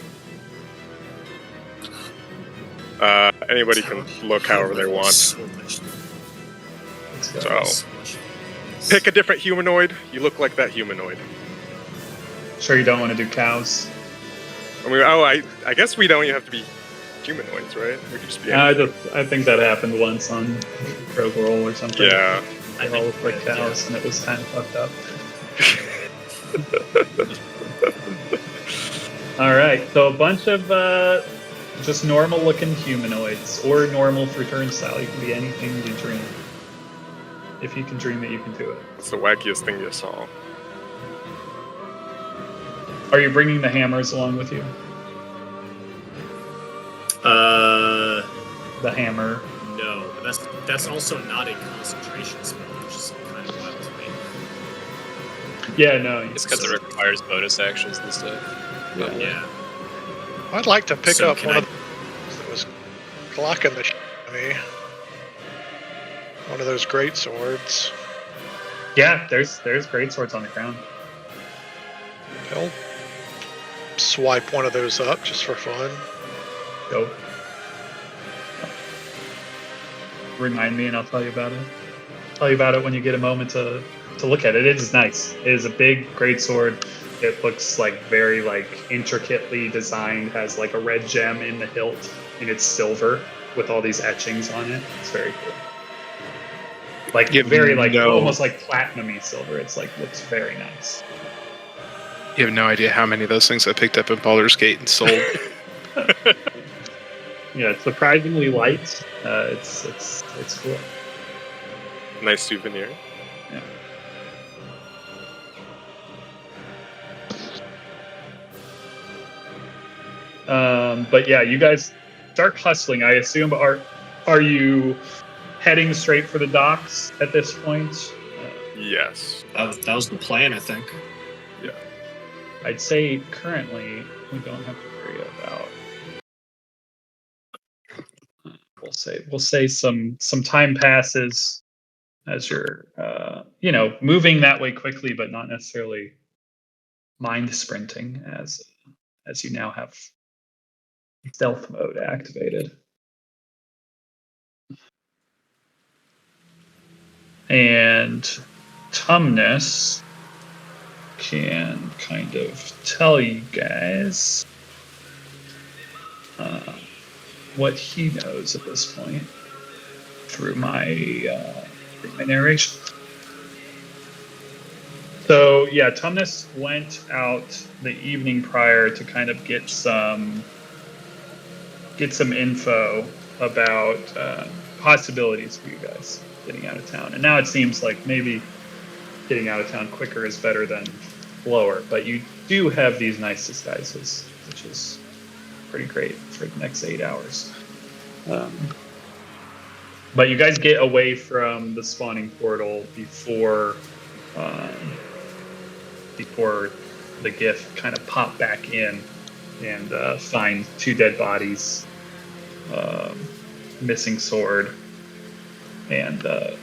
Anybody can look however they want. So much. So pick a different humanoid. You look like that humanoid. Sure, you don't want to do cows. I mean, I guess we don't even have to be humanoids, right? We could just be. I think that happened once on Rogue Roll or something. Yeah. They all looked like cows, and it was kind of fucked up. All right, so a bunch of just normal-looking humanoids, or normal for turnstile. You can be anything you dream. If you can dream it, you can do it. It's the wackiest thing you saw. Are you bringing the hammers along with you? The hammer. No, but that's also not a concentration spell, which is kind of wild to me. Yeah, no. It's because it requires bonus actions and stuff. Yeah. I'd like to pick So up can one I- of those that was clocking the shit out of me. One of those great swords. Yeah, there's great swords on the ground. I'll swipe one of those up just for fun. Go. Remind me, and I'll tell you about it. Tell you about it when you get a moment to look at it. It is nice. It is a big, great sword. It looks like very like intricately designed. Has like a red gem in the hilt, and it's silver. with all these etchings on it. It's very cool. Like You have very like no- almost like platinum-y silver. It's like looks very nice. You have no idea how many of those things I picked up in Baldur's Gate and sold. Yeah, it's surprisingly light. It's cool. Nice souvenir. But yeah, you guys start hustling. I assume are you heading straight for the docks at this point? Yes. That was the plan, I think. I'd say currently we don't have to worry about. We'll say some time passes as you're moving that way quickly, but not necessarily mind sprinting as you now have stealth mode activated. And Tumnus can kind of tell you guys what he knows at this point through my narration. So yeah, Tumnus went out the evening prior to kind of get some info about possibilities for you guys getting out of town. And now it seems like maybe getting out of town quicker is better than slower. But you do have these nice disguises, which is pretty great for the next 8 hours. But you guys get away from the spawning portal before the gift kind of pop back in and find 2 dead bodies, missing sword, and a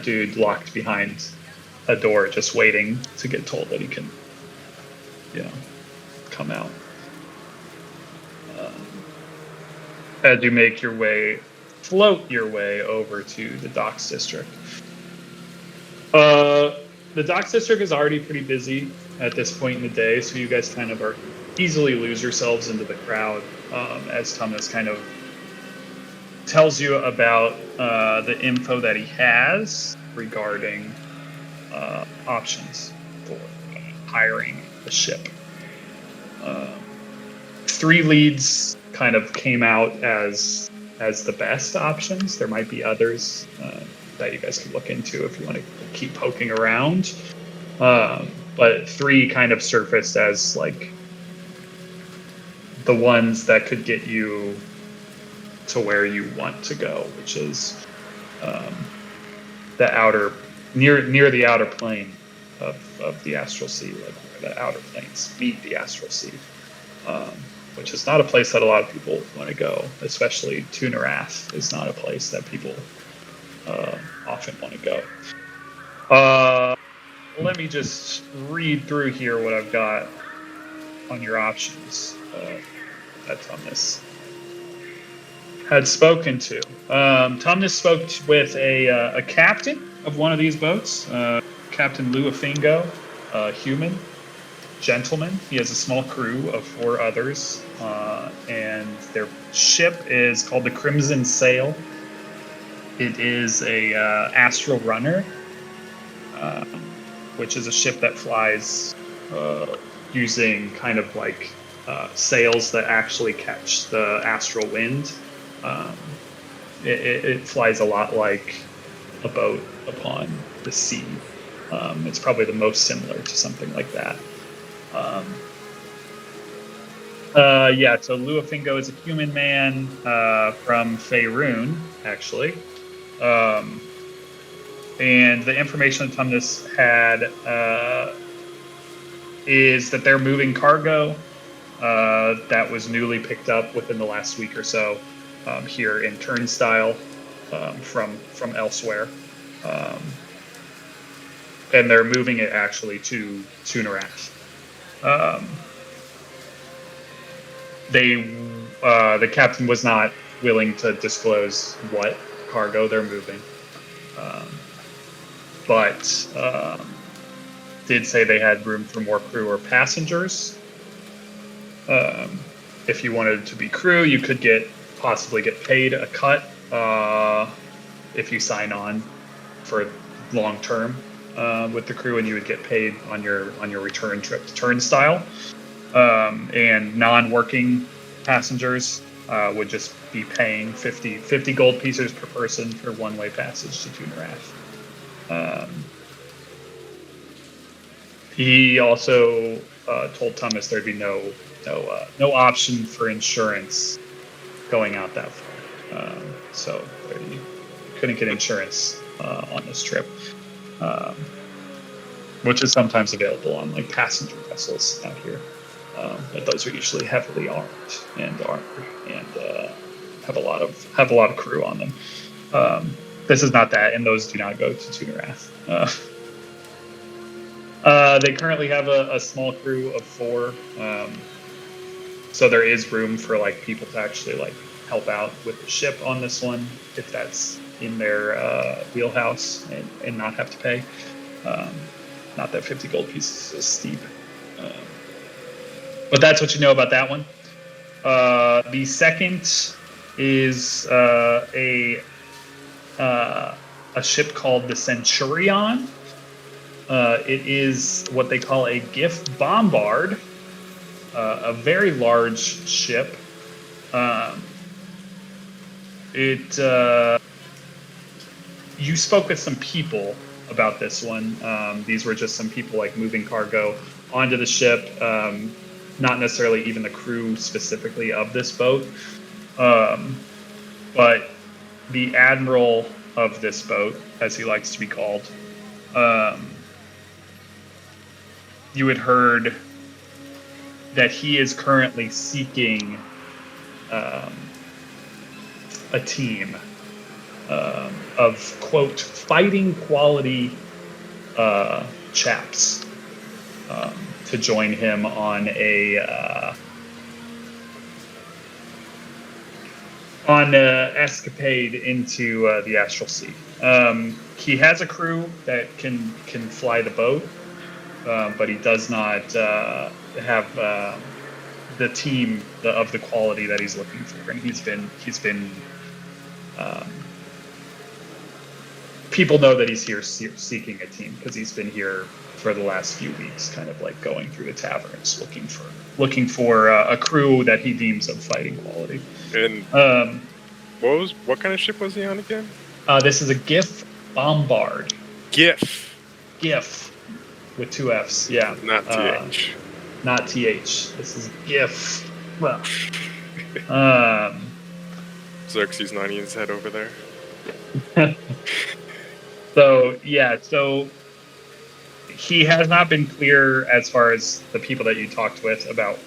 dude locked behind a door just waiting to get told that he can come out. As you float your way over to the docks district. The docks district is already pretty busy at this point in the day, so you guys kind of are easily lose yourselves into the crowd as Thomas kind of tells you about the info that he has regarding options for hiring a ship. 3 leads kind of came out as the best options. There might be others that you guys can look into if you want to keep poking around. But 3 kind of surfaced as like the ones that could get you to where you want to go, which is near the outer plane of the astral sea, like where the outer planes meet the astral sea, which is not a place that a lot of people want to go, especially Tunarath is not a place that people often want to go. Let me just read through here what I've got on your options that Tumnus had spoken to. Tumnus spoke with a captain of one of these boats, Captain Luafingo, a human gentleman. He has a small crew of 4 others, and their ship is called the Crimson Sail. It is a astral runner, which is a ship that flies using kind of like sails that actually catch the astral wind. It flies a lot like a boat upon the sea. It's probably the most similar to something like that. So Luafingo is a human man from Faerun, actually. And the information that Tumnus had is that they're moving cargo that was newly picked up within the last week or so here in Turnstile from elsewhere. And they're moving it actually to Tunarath. The captain was not willing to disclose what cargo they're moving, but did say they had room for more crew or passengers. If you wanted to be crew, you could get possibly get paid a cut if you sign on for long term with the crew, and you would get paid on your return trip to Turnstile. And non-working passengers would just be paying 50 gold pieces per person for one-way passage to Tunarath. He also told Thomas there'd be no option for insurance going out that far. So you couldn't get insurance on this trip, which is sometimes available on like passenger vessels out here. But those are usually heavily armed and have a lot of crew on them. This is not that, and those do not go to Tunarath. They currently have a small crew of 4, so there is room for like people to actually like help out with the ship on this one if that's in their wheelhouse and not have to pay. Not that 50 gold pieces is steep. But that's what you know about that one. The second is a ship called the Centurion. It is what they call a gift bombard, a very large ship. You spoke with some people about this one. These were just some people like moving cargo onto the ship. Not necessarily even the crew specifically of this boat, but the admiral of this boat, as he likes to be called, you had heard that he is currently seeking a team of, quote, fighting quality chaps to join him on a escapade into the Astral Sea. He has a crew that can fly the boat, but he does not have the team of the quality that he's looking for. And he's been people know that he's here seeking a team because he's been here for the last few weeks, kind of like going through the taverns looking for a crew that he deems of fighting quality. And what kind of ship was he on again? This is a GIF bombard. GIF with 2 F's. Yeah. Not TH. Not TH. This is GIF. Well. Xerxes nodding his head over there. So he has not been clear as far as the people that you talked with about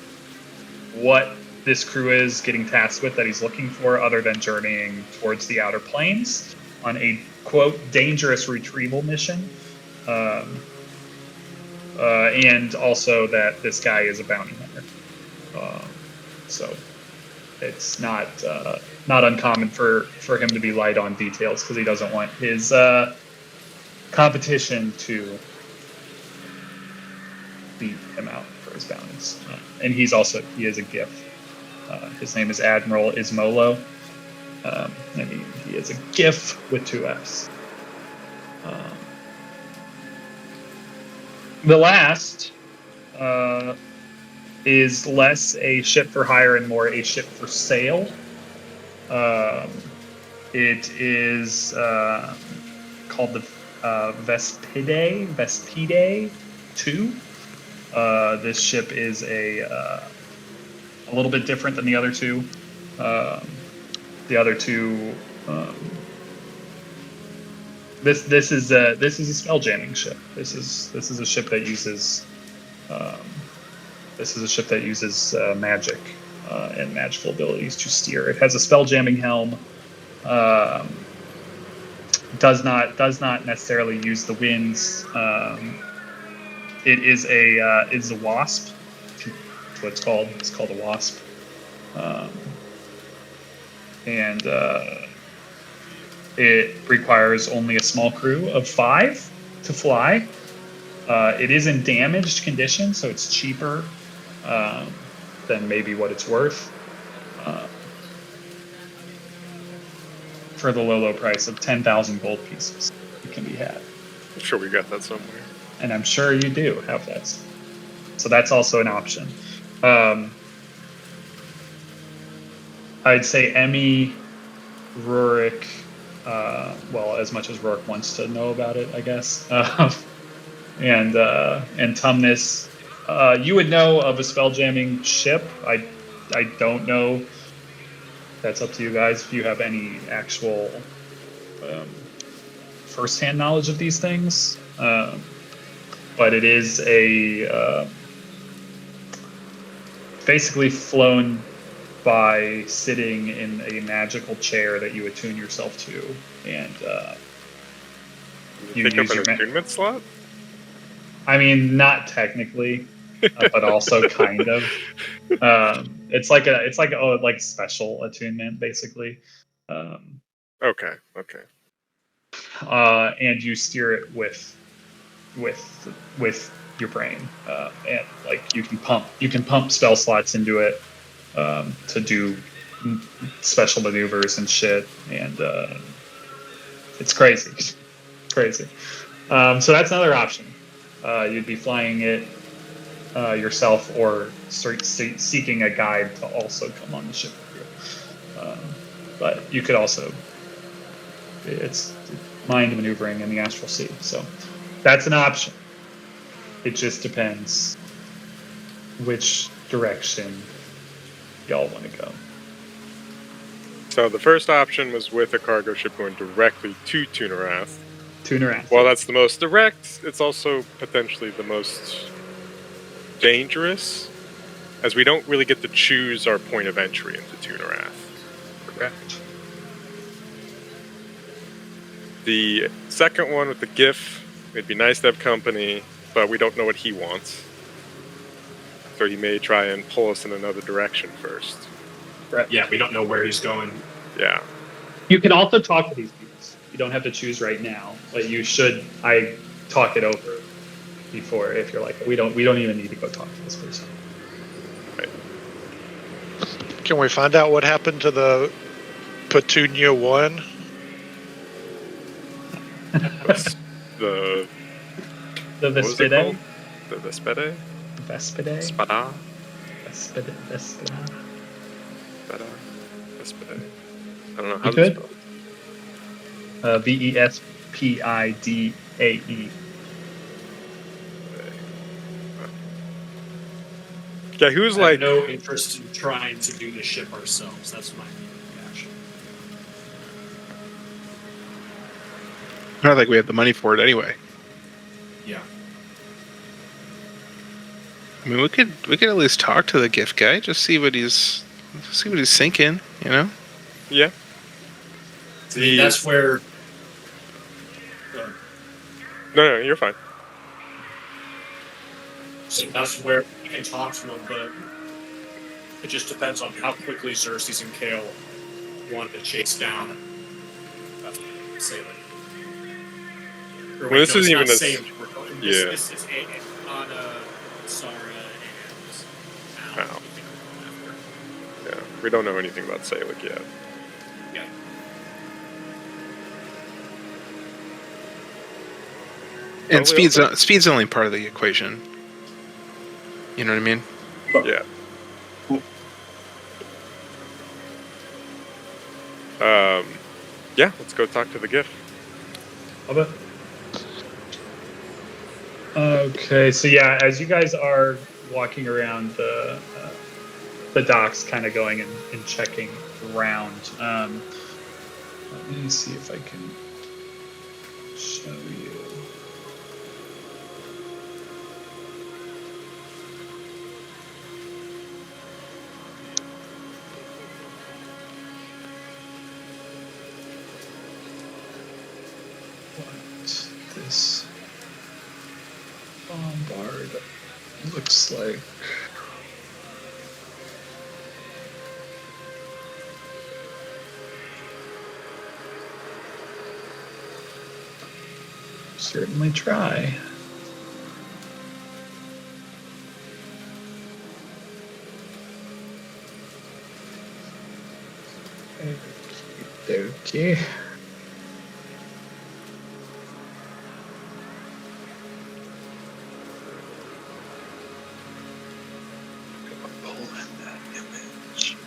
what this crew is getting tasked with that he's looking for, other than journeying towards the outer planes on a, quote, dangerous retrieval mission. And also that this guy is a bounty hunter. So it's not uncommon for him to be light on details because he doesn't want his competition to beat him out for his bounties. And he is a GIF. His name is Admiral Ismolo. And he is a GIF with 2 F's. The last is less a ship for hire and more a ship for sale. It is called the Vespide 2. This ship is a little bit different than the other two. The other two. This is a spell jamming ship. This is a ship that uses. This is a ship that uses magic and magical abilities to steer. It has a spell jamming helm. Does not necessarily use the winds. It is a wasp. That's what it's called. It's called a wasp. And it requires only a small crew of 5 to fly. It is in damaged condition, so it's cheaper than maybe what it's worth. for the low price of 10,000 gold pieces. It can be had. I'm sure we got that somewhere. And I'm sure you do have that. So that's also an option. I'd say Emmy, Rurik, well, as much as Rurik wants to know about it, I guess, and Tumnus. You would know of a spell jamming ship. I don't know. That's up to you guys if you have any actual firsthand knowledge of these things. But it is a basically flown by sitting in a magical chair that you attune yourself to, and You pick up an attunement slot? I mean, not technically, but also kind of. It's like a special attunement, basically. Okay. And you steer it with your brain, and like you can pump spell slots into it to do special maneuvers and shit, and it's crazy. So that's another option. You'd be flying it yourself, or seeking a guide to also come on the ship with you. But you could also, it's mind maneuvering in the astral sea. So that's an option. It just depends which direction y'all want to go. So the first option was with a cargo ship going directly to Tunarath. While that's the most direct, it's also potentially the most dangerous, as we don't really get to choose our point of entry into Tunarath. Correct. The second one with the GIF, it'd be nice to have company, but we don't know what he wants. So he may try and pull us in another direction first. Correct. Yeah, we don't know where he's going. Yeah. You can also talk to these people. You don't have to choose right now, but you should. I talk it over before, if you're like, we don't even need to go talk to this person. Right. Can we find out what happened to the Petunia 1? The Vespidae? The Vespidae? Vespidae? Spada? Vespidae. Spada? Vespidae. I don't know how You to could? spell it. Vespidae. Yeah, who's I like... have no interest in trying to do the ship ourselves. That's my reaction. I don't think we have the money for it anyway. Yeah. I mean, we could at least talk to the gift guy, just see what he's thinking, you know? Yeah. I mean, that's where... No, you're fine. So that's where we can talk to him, but it just depends on how quickly Xerxes and Kale want to chase down Sailing. Well, this isn't even Sailing. Yeah. This is Anna, Sara, and Al. Al. Yeah, we don't know anything about Salic yet. Yeah. And speed's only part of the equation. You know what I mean? Yeah. Yeah, let's go talk to the GIF. Okay, so yeah, as you guys are walking around the docks, kind of going and checking around, let me see if I can show you. This bombard looks like. Certainly try. There. Okay. Pull in that image.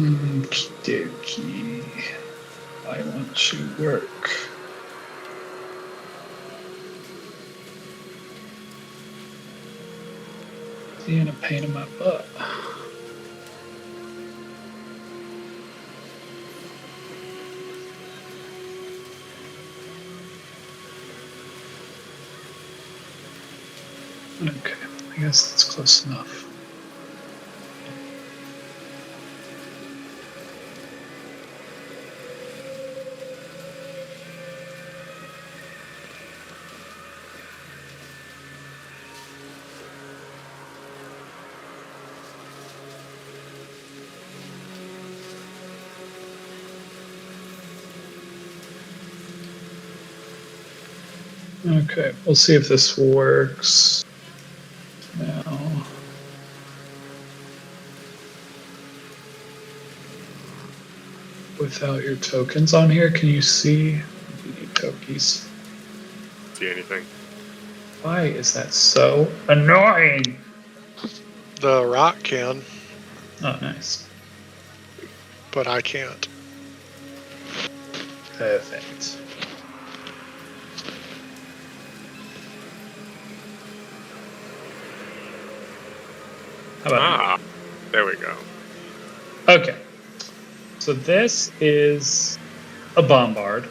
Okey-dokey. I want to work. Seeing a pain in my butt. Okay, I guess that's close enough. Okay, we'll see if this works now. Without your tokens on here, can you see? You need tokies. See anything? Why is that so annoying? The rock can, Oh, nice. but I can't. Perfect. How about There we go. Okay. So this is a bombard.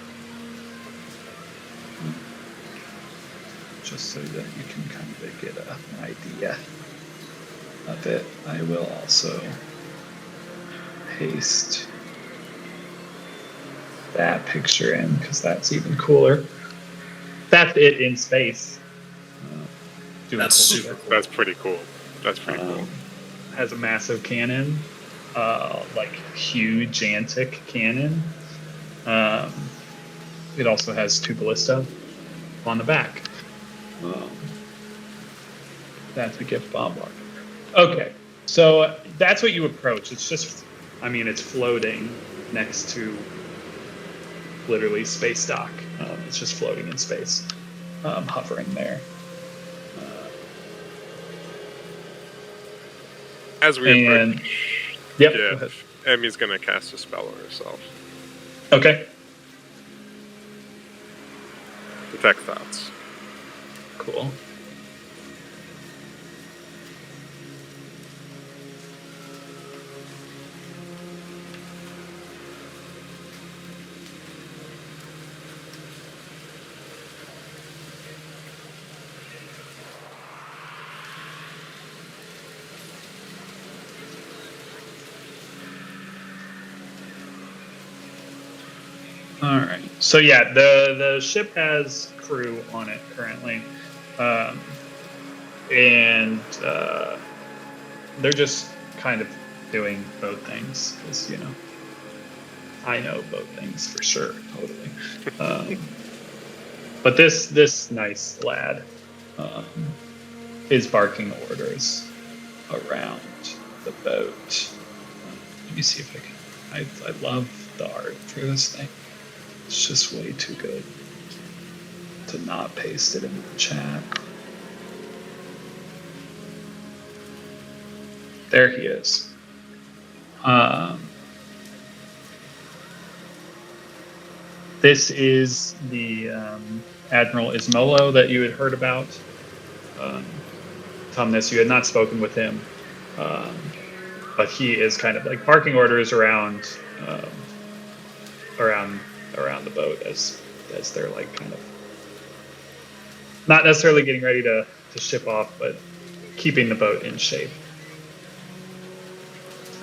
Just so that you can kind of get an idea of it. I will also paste that picture in because that's even cooler. That's it in space. Doing That's cool super shit. cool. That's pretty cool. That's pretty cool. Has a massive cannon, like huge-antic cannon. It also has 2 ballista on the back. That's a gift bombard. Okay, so that's what you approach. It's just, I mean, it's floating next to literally space dock. It's just floating in space, hovering there. As we And approach, yep, go ahead. Emmy's gonna cast a spell on herself. Okay, Detect thoughts. cool. All right. So yeah, the ship has crew on it currently, and they're just kind of doing boat things because I know boat things for sure, totally. But this nice lad is barking orders around the boat. Let me see if I can. I love the art for this thing. It's just way too good to not paste it in the chat. There he is. This is the Admiral Ismolo that you had heard about. Tumnus, you had not spoken with him, but he is kind of like barking orders around the boat as they're like kind of not necessarily getting ready to ship off, but keeping the boat in shape.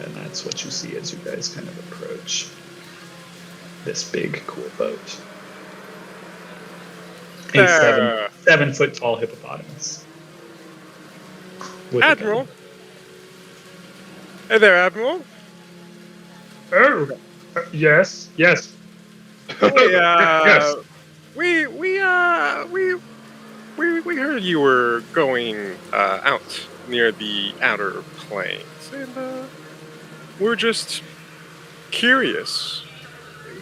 And that's what you see as you guys kind of approach this big, cool boat. Hey a there, 7 foot tall hippopotamus. With a gun. Admiral. Hey there, Admiral. Oh, yes, yes. Hey, Yes. we heard you were going out near the outer plains, and we're just curious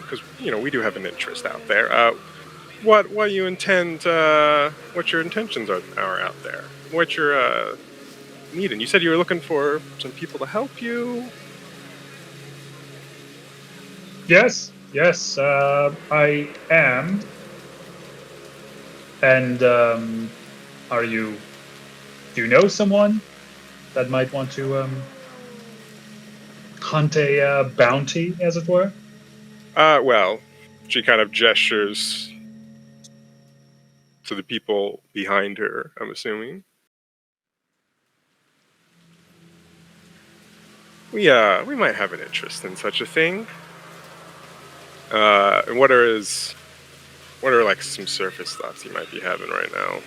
because we do have an interest out there. What you intend? What your intentions are out there? What you're needing? You said you were looking for some people to help you. Yes, yes, I am. And do you know someone that might want to hunt a bounty, as it were? Well, she kind of gestures to the people behind her, I'm assuming. We might have an interest in such a thing. And what are like some surface thoughts you might be having right now?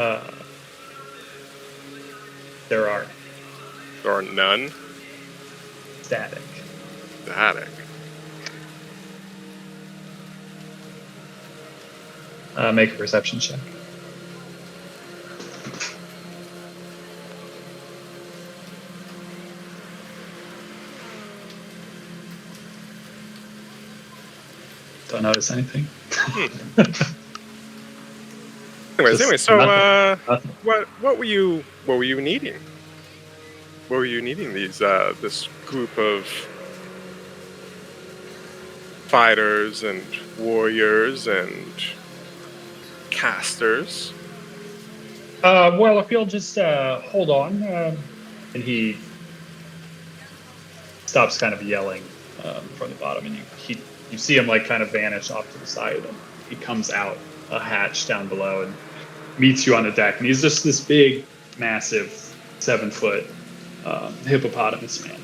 Uh, there are There are none. static. Static. Make a perception check. Don't notice anything. Anyways, Just so nothing. what were you needing? What were you needing these this group of fighters and warriors and casters? Well, if you'll just hold on, and he stops kind of yelling from the bottom, and you see him like kind of vanish off to the side, and he comes out a hatch down below and meets you on the deck, and he's just this big, massive 7 foot hippopotamus man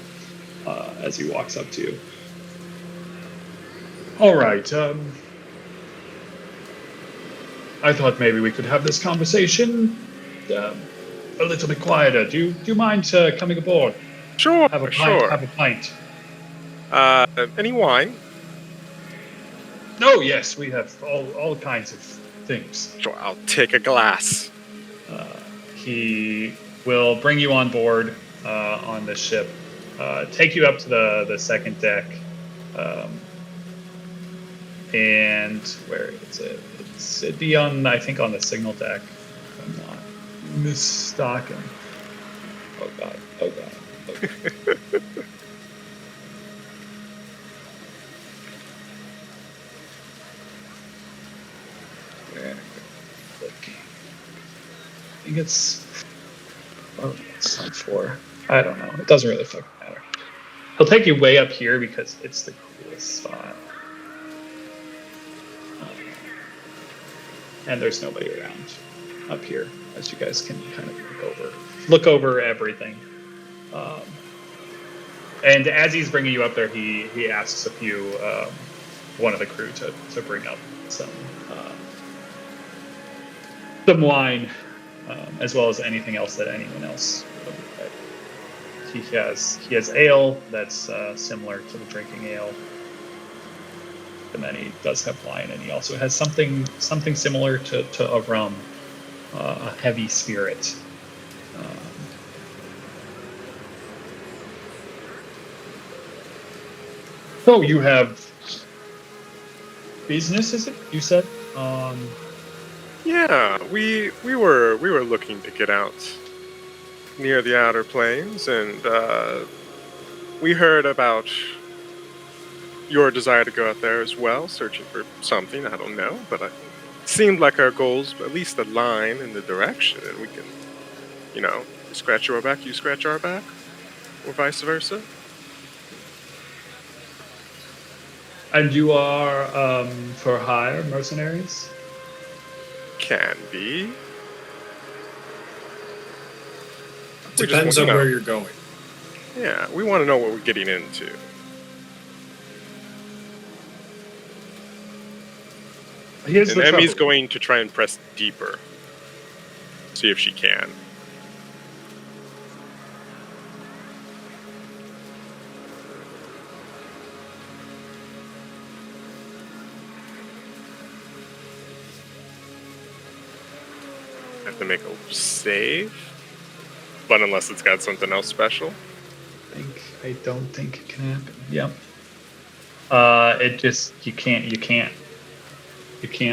as he walks up to you. All right. I thought maybe we could have this conversation a little bit quieter. Do you mind coming aboard? Sure, Have a pint. sure. Have a pint. Any wine? Oh yes, we have all kinds of things. Sure, I'll take a glass. He will bring you on board on the ship, take you up to the second deck, and where is it? It'd be on, I think, on the signal deck. If I'm not mistaken. Oh god. Oh god. Oh god. I think it's. Oh, it's not 4. I don't know. It doesn't really fucking matter. He'll take you way up here because it's the coolest spot. And there's nobody around up here, as you guys can kind of look over everything. And as he's bringing you up there, he asks one of the crew to bring up some wine, as well as anything else that anyone else would like. He has ale that's similar to the drinking ale. And then he does have wine, and he also has something similar to a rum, a heavy spirit. So you have business, is it? You said. Yeah, we were looking to get out near the outer plains, and we heard about your desire to go out there as well, searching for something. I don't know, but it seemed like our goals at least align in the direction, and we can, you scratch your back, you scratch our back, or vice versa. And you are for hire mercenaries? Can be. Depends on where you're going. Yeah, we want to know what we're getting into. Here's And the Emmy's trouble. going to try and press deeper. See if she can. Have to make a save. But unless it's got something else special. I don't think it can happen. Yep. It just you can't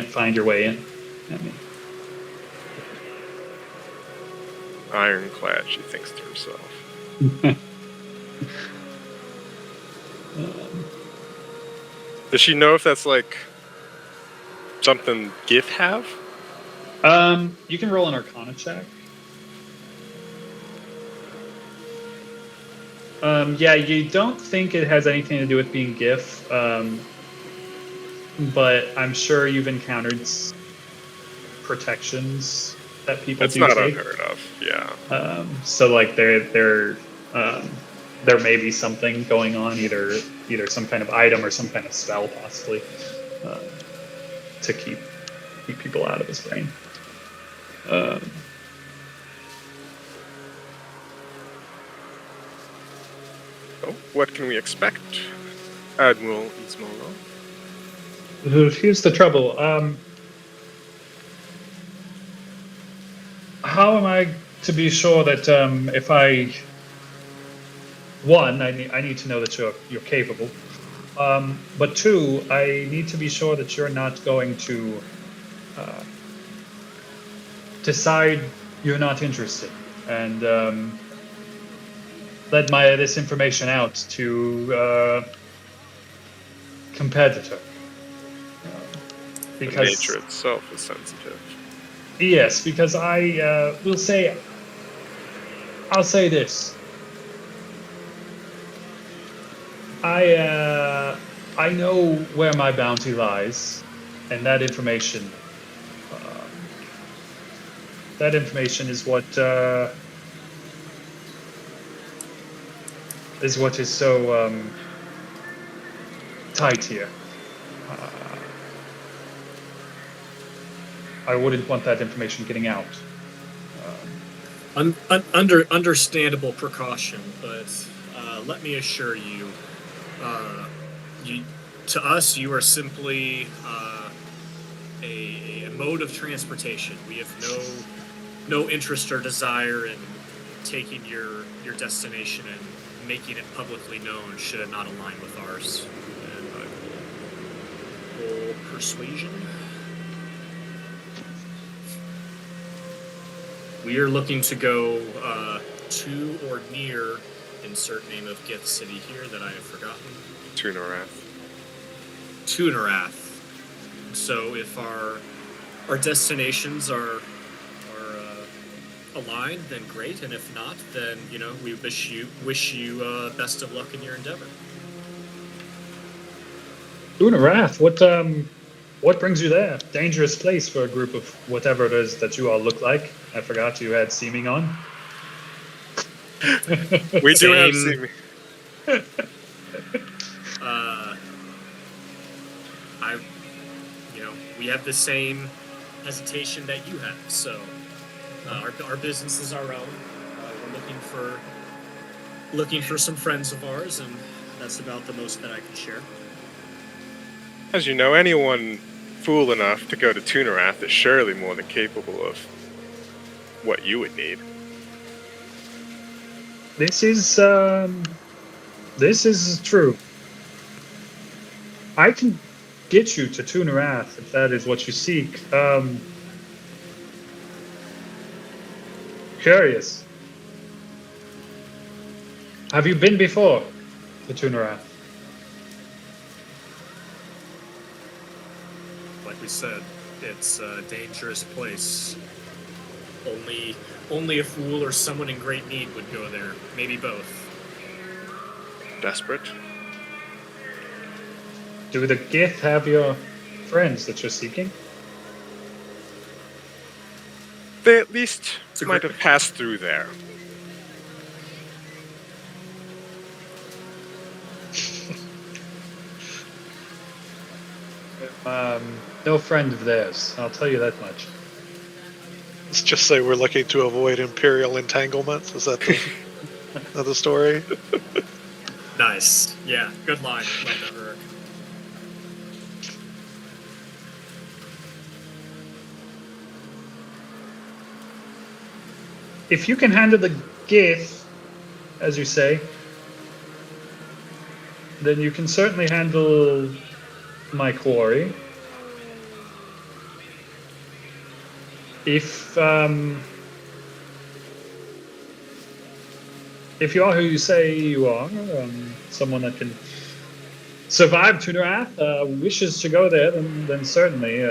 find your way in. I mean, Ironclad, she thinks to herself. Does she know if that's like something Gith have? you can roll an Arcana check. Yeah, you don't think it has anything to do with being GIF, but I'm sure you've encountered protections that people That's do not take. unheard of, yeah. So like there may be something going on, either some kind of item or some kind of spell, possibly, to keep people out of his brain. Oh, what can we expect, Admiral Ismolo? Here's the trouble. How am I to be sure that if I I need to know that you're capable, but two, I need to be sure that you're not going to decide you're not interested and let this information out to competitor. The Because nature itself is sensitive. yes, because I'll say this. I know where my bounty lies, and that information is what is so tight here. I wouldn't want that information getting out. Understandable precaution, but let me assure you, to us, you are simply a mode of transportation. We have no interest or desire in taking your destination and making it publicly known should it not align with ours. And roll persuasion. We are looking to go to or near insert name of gift city here that I have forgotten. Tunarath. So if our destinations are aligned, then great, and if not, then we wish you best of luck in your endeavor. Tunarath, what brings you there? Dangerous place for a group of whatever it is that you all look like. I forgot you had seeming on. We do have seeming. We have the same hesitation that you have. So our business is our own. We're looking for some friends of ours, and that's about the most that I can share. As you know, anyone fool enough to go to Tunarath is surely more than capable of what you would need. This is true. I can get you to Tunarath if that is what you seek. Curious. Have you been before to Tunarath? Like we said, it's a dangerous place. Only a fool or someone in great need would go there. Maybe both. Desperate? Do the Gith have your friends that you're seeking? They at least might have passed through there. No friend of theirs. I'll tell you that much. Let's just say we're looking to avoid Imperial entanglements. Is that the story? Nice. Yeah, good line. Love that, Urk. If you can handle the Gith, as you say, then you can certainly handle my quarry. If you are who you say you are, someone that can survive Tuderath, wishes to go there, then certainly,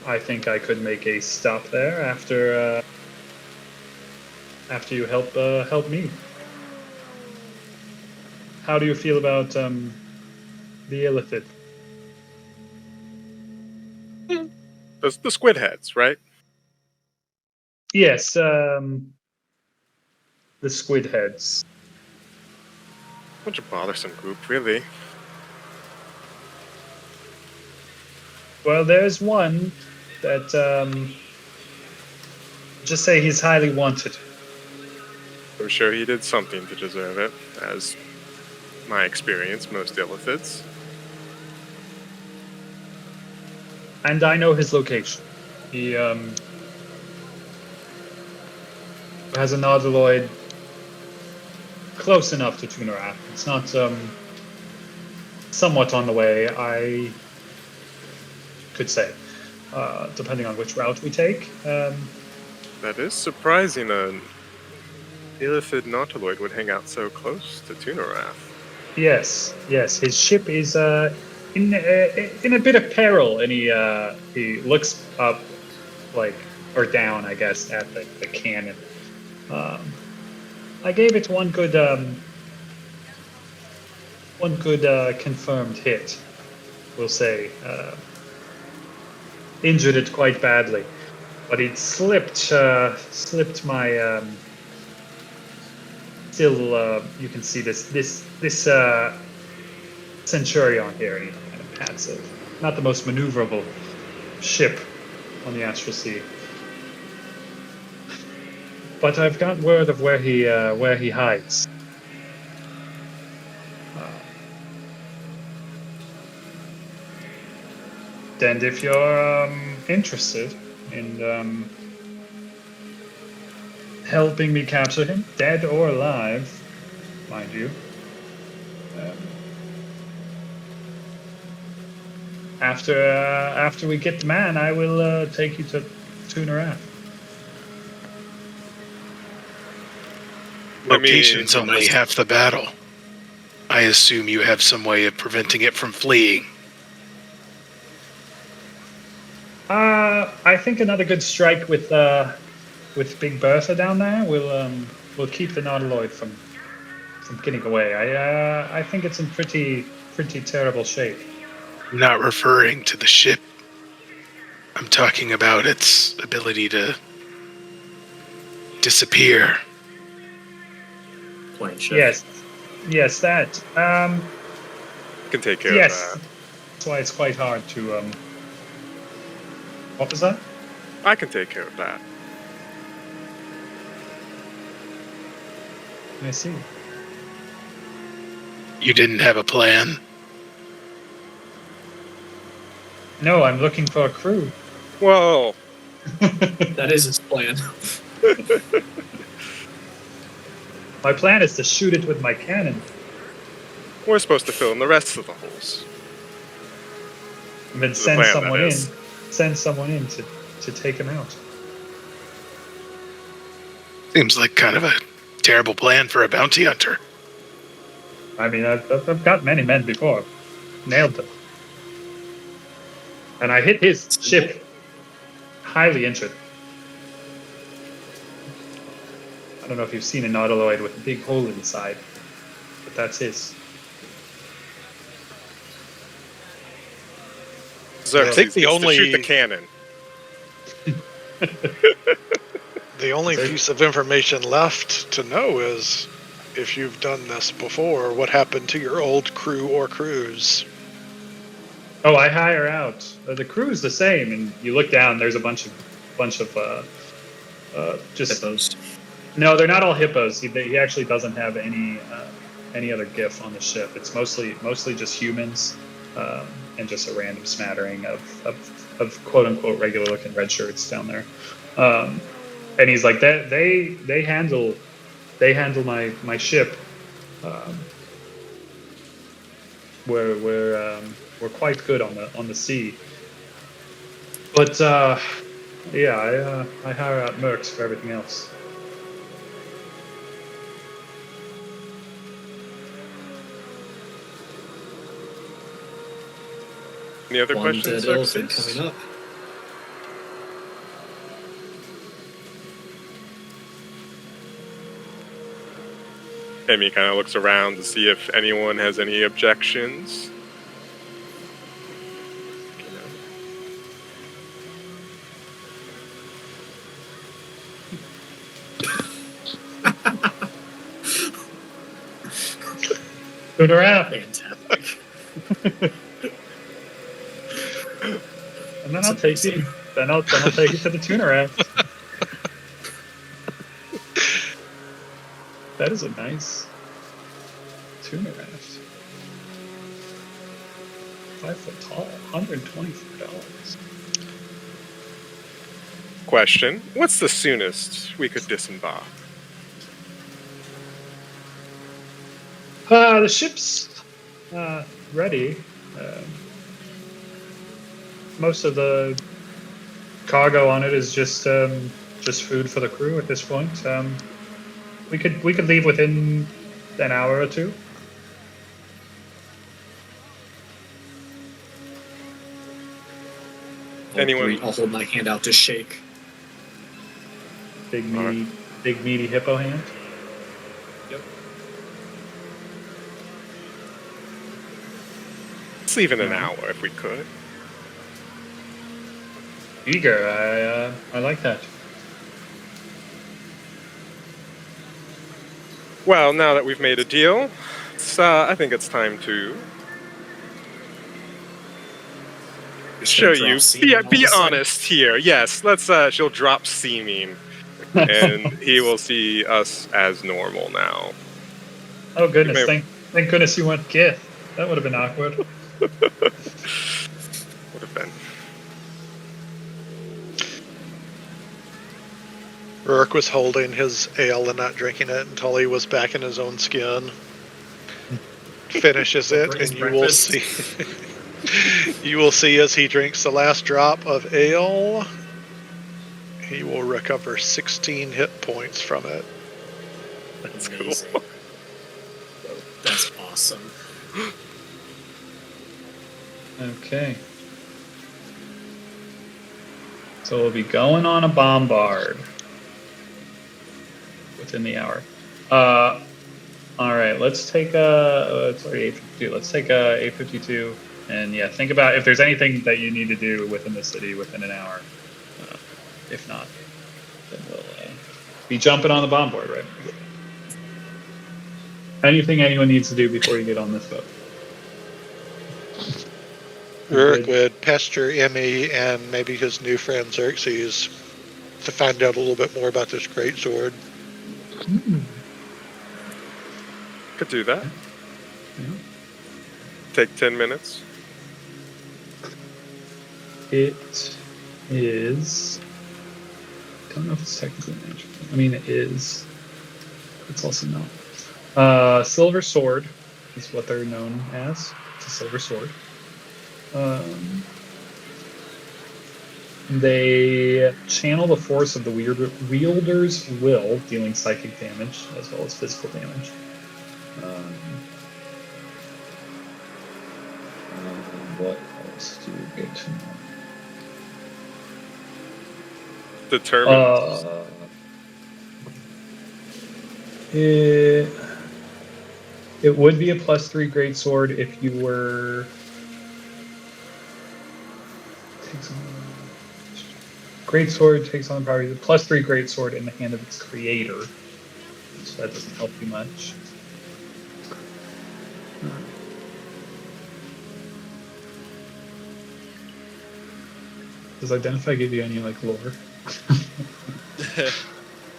I think I could make a stop there after you help me. How do you feel about the Illithid? Those the squid heads, right? Yes, the squid heads. Such a bothersome group, really. Well, there's one that just say he's highly wanted. I'm sure he did something to deserve it, as my experience, most illithids. And I know his location. He has a Nautiloid close enough to Tunerath. It's not somewhat on the way, I could say, depending on which route we take. That is surprising. An illithid nautiloid would hang out so close to Tunerath. Yes. His ship is in a bit of peril, and he looks up, or down, I guess, at the cannon. I gave it one good confirmed hit, we'll say. Injured it quite badly, but it slipped my. Still, you can see this Centurion here. He kind of has not the most maneuverable ship on the Astral Sea. But I've got word of where he hides. And if you're interested in helping me capture him, dead or alive, mind you, after we get the man, I will take you to Tunerath. Location's I mean, only half the battle. I assume you have some way of preventing it from fleeing. I think another good strike with Big Bertha down there will keep the Nautiloid from getting away. I think it's in pretty terrible shape. I'm not referring to the ship. I'm talking about its ability to disappear. Plane shift. Yes, that. can take care Yes, of that. that's why it's quite hard to. What was that? I can take care of that. I see. You didn't have a plan? No, I'm looking for a crew. Whoa! That is his plan. My plan is to shoot it with my cannon We're supposed to fill in the rest of the holes. and then The send plan, someone that in. is. Send someone in to take him out. Seems like kind of a terrible plan for a bounty hunter. I mean, I've got many men before. Nailed them. And I hit his ship highly injured. I don't know if you've seen a Nautiloid with a big hole inside, but that's his. Xerxes think the gets to only- shoot the cannon. The only piece of information left to know is if you've done this before, what happened to your old crew or crews? Oh, I hire out. The crew's the same, and you look down. There's a bunch of just Hippos. no. They're not all hippos. He actually doesn't have any other GIF on the ship. It's mostly just humans, and just a random smattering of quote unquote regular looking red shirts down there. And he's like that. They handle my ship. We're quite good on the sea. But yeah, I hire out mercs for everything else. Any other One questions, dead elephant Xerxes? coming up. Amy kind of looks around to see if anyone has any objections. Tune around, Fantastic. and then I'll take you. Then I'll take you to the tuna raft. That is a nice tuna raft. 5 foot tall, $124. Question: what's the soonest we could disembark? The ship's ready. Most of the cargo on it is just food for the crew at this point. We could leave within an hour or two. Anyone- I'll hold my hand out to shake. Big meaty hippo hand. Let's leave in an hour if we could. Eager. I like that. Well, now that we've made a deal, I think it's time to show you. Be honest here. Yes, let's. She'll drop seeming, and he will see us as normal now. Oh goodness! may- Thank goodness you went GIF. That would have been awkward. Would have been. Rourke was holding his ale and not drinking it until he was back in his own skin. Finishes it, For his and you will breakfast. see. You will see as he drinks the last drop of ale, he will recover 16 hit points from it. That's cool. Amazing. That's awesome. Okay. So we'll be going on a bombard within the hour. All right, let's take it's already 8:52. Let's take 8:52, and yeah, think about if there's anything that you need to do within the city within an hour. If not, then we'll be jumping on the bombard, right? Anything anyone needs to do before you get on this boat? Rourke would pester Emmy and maybe his new friend Xerxes to find out a little bit more about this greatsword. Could do that. Yeah. Take 10 minutes. It is. I don't know if it's technically magical. I mean, it is. It's also not. Silver sword is what they're known as. It's a silver sword. They channel the force of the wielder's will, dealing psychic damage as well as physical damage. What else do we get to know? Determined. It would be a +3 greatsword if you were. Greatsword takes on the property of +3 greatsword in the hand of its creator, so that doesn't help you much. Does identify give you any like lore?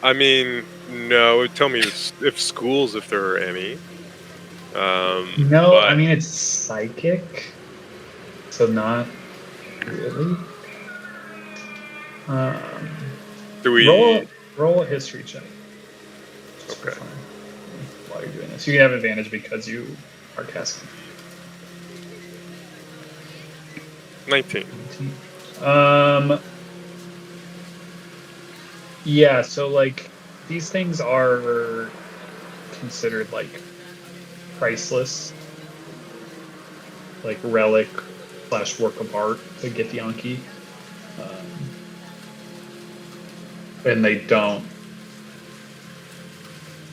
I mean, no. Tell me if schools, if there are any. No, But I mean it's psychic, so not really. Um, do we? roll a history check. Just for Okay. fun. While you're doing this, you have advantage because you are casting. 19. Yeah, so like these things are considered like priceless, like relic / work of art, the Githyanki. And they don't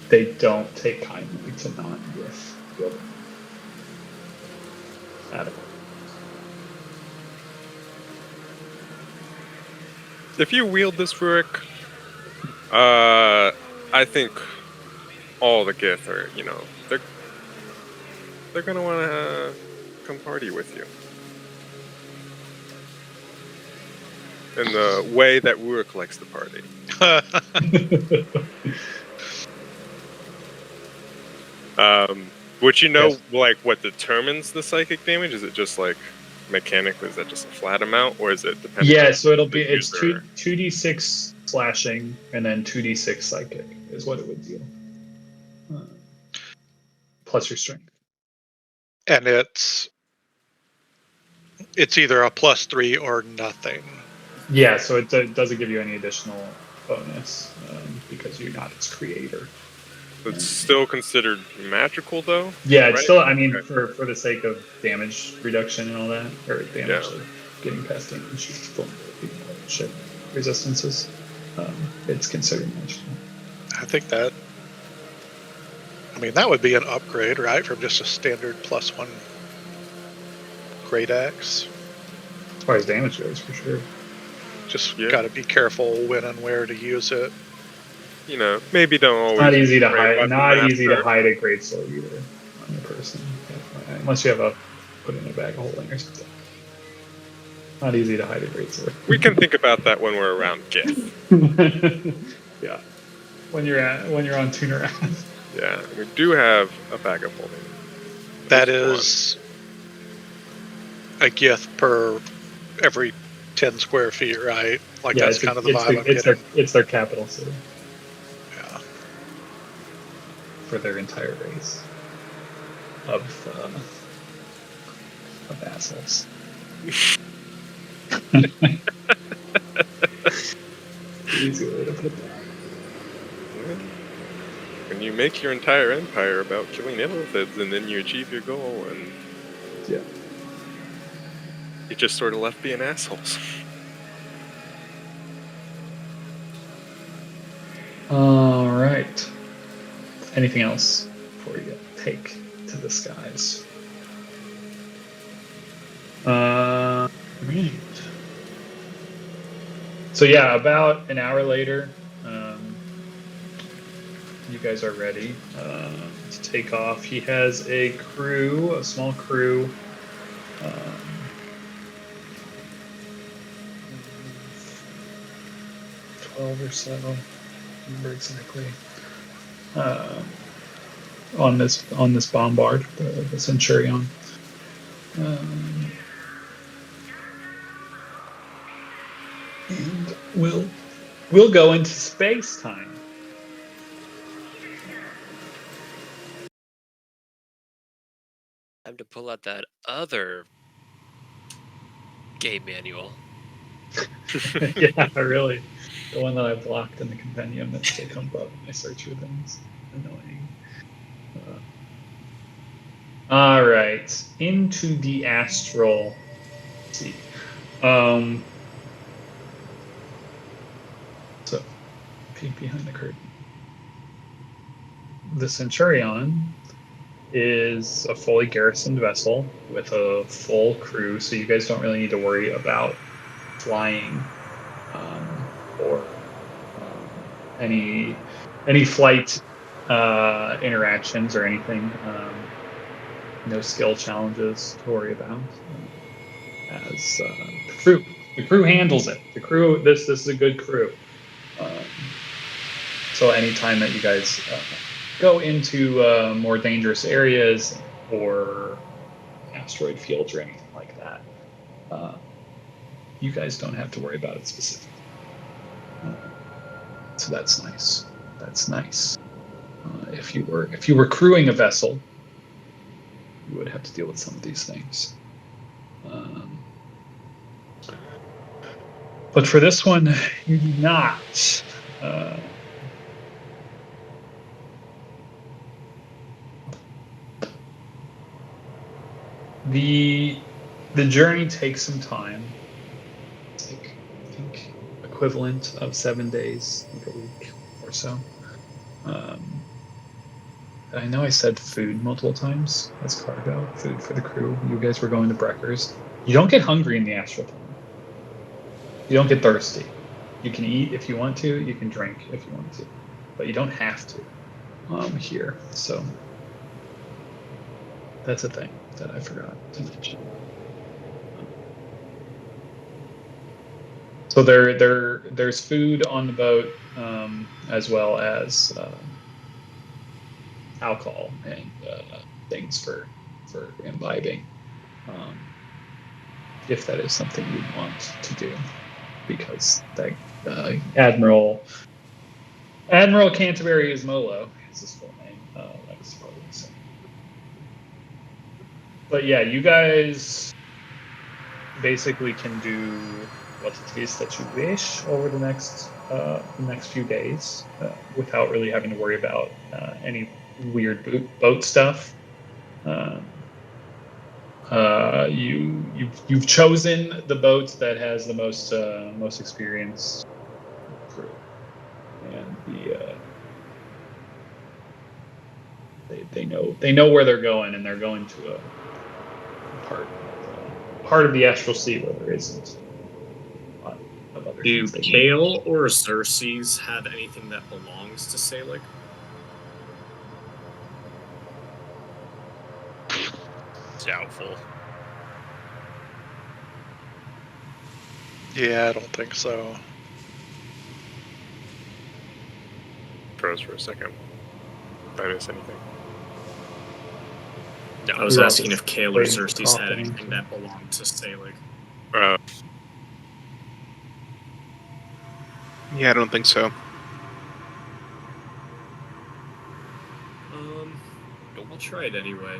take kindly to non-gift wielding at all. If you wield this Rurik, I think all the Gith are, they're gonna want to come party with you. In the way that Rurik likes to party. Would you know, Yes. like, what determines the psychic damage? Is it just, like, mechanically, is that just a flat amount? Or is it dependent Yeah, on so it'll the be it's user? 2d6 slashing and then 2d6 psychic is what it would deal. Plus your strength. And it's either a +3 or nothing. Yeah, so it doesn't give you any additional bonus because you're not its creator. It's still considered magical, though? Yeah, it's right? still. I mean, Okay. for the sake of damage reduction and all that, or damage, Yeah. like getting past damage, vulnerability, all that shit, resistances, it's considered magical. I think that. I mean, that would be an upgrade, right, from just a standard +1 great axe. As far as damage goes, for sure. Just Yeah. got to be careful when and where to use it. Maybe don't always. Not easy to great hide. weapon Not easy to master. hide a great sword either on your person, unless you have a put in a bag of holding or something. Not easy to hide a great sword. We can think about that when we're around Gith. Yeah, when you're on tuner. Yeah, we do have a bag of holding. That is a Gith per every 10 square feet, right? Like Yeah, that's kind of the vibe I'm getting. it's their capital city Yeah. for their entire race of assholes. Easy way to put that. When you make your entire empire about killing illithids and then you achieve your goal and Yeah. you just sort of left being assholes. All right. Anything else before you take to the skies? Right. So yeah, about an hour later, you guys are ready to take off. He has a small crew. 12 or so, I don't remember exactly. On this bombard, the Centurion. And we'll go into space time. Time to pull out that other game manual. Yeah, really. The one that I blocked in the compendium that still comes up when I search for things. Annoying. All right, into the astral. Let's see. So, peek behind the curtain. The Centurion is a fully garrisoned vessel with a full crew, so you guys don't really need to worry about flying or any flight interactions or anything. No skill challenges to worry about as the crew. The crew handles it. The crew. This is a good crew. So anytime that you guys go into more dangerous areas or asteroid fields or anything like that, you guys don't have to worry about it specifically. So that's nice. That's nice. If you were crewing a vessel, you would have to deal with some of these things. But for this one, you do not. The journey takes some time. It's like, I think, equivalent of 7 days, like a week or so. I know I said food multiple times as cargo, food for the crew. You guys were going to Breckers. You don't get hungry in the astral plane. You don't get thirsty. You can eat if you want to. You can drink if you want to, but you don't have to here. So that's a thing that I forgot to mention. So there's food on the boat, as well as alcohol and things for imbibing, if that is something you want to do, because that Admiral Canterbury is Molo is his full name. That's probably the same. But yeah, you guys basically can do what it is that you wish over the next few days, without really having to worry about any weird boat stuff. You've chosen the boat that has the most experience crew, and they know where they're going, and they're going to a part of the astral sea where there isn't a lot of other Do things they need. Kale or Xerxes have anything that belongs to Selig? Doubtful. Yeah, I don't think so. Froze for a second. Did I miss anything? No, I was You're asking also if Kale or waiting for Xerxes had coughing. anything that belonged to Selig. Yeah, I don't think so. I'll try it anyway.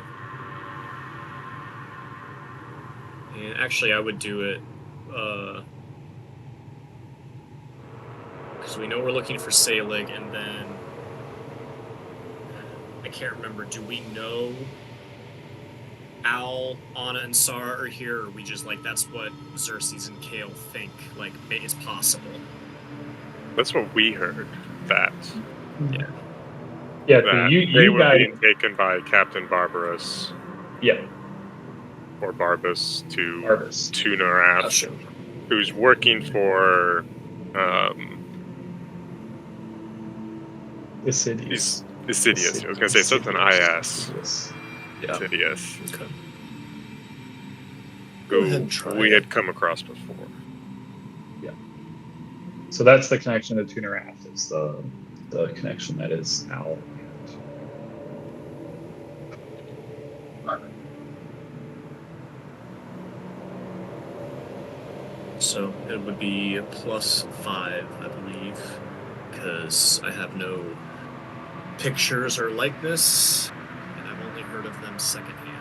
And actually, I would do it, because we know we're looking for Selig, and then I can't remember. Do we know Al, Anna, and Sar are here, or are we just like that's what Xerxes and Kale think like is possible? That's what we heard. That Yeah, that you they were guys. being taken by Captain Barbaros Yeah, or Barbas to Barbas. Tunarath, who's working for Isidious. Isidious. I was gonna say something IS. Yeah. Isidious. Okay. Who ahead and try we it. had come across before. So that's the connection to Tunarath. Is the connection that is Al and Marvin. So it would be +5, I believe, because I have no pictures or likeness, and I've only heard of them secondhand.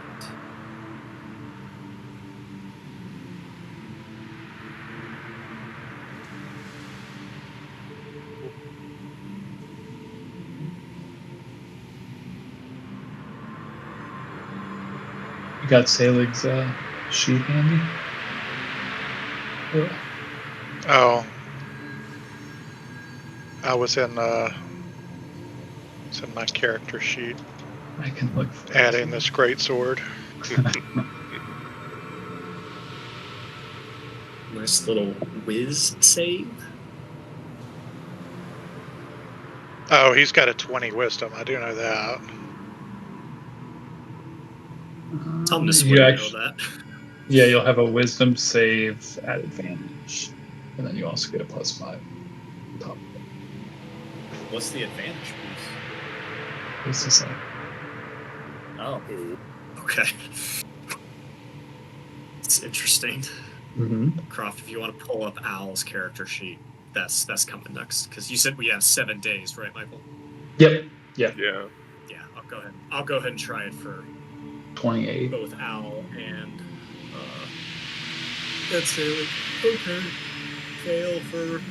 You got Selig's sheet handy? Yeah. Oh. I was in it's in my character sheet. I can look for it. Adding this great sword. Nice little whiz save. Oh, he's got a 20 wisdom. I do know that. Thomas You wouldn't actu- know that. Yeah, you'll have a wisdom save at advantage. And then you also get a +5 on top of it. What's the advantage piece? What's to say? Oh, okay. It's interesting. Mm-hmm. Croft, if you want to pull up Owl's character sheet, that's coming next. Because you said we have 7 days, right, Michael? Yep. Yeah. Yeah. Yeah, I'll go ahead and try it for 28. both Owl and Selig. Okay. Fail for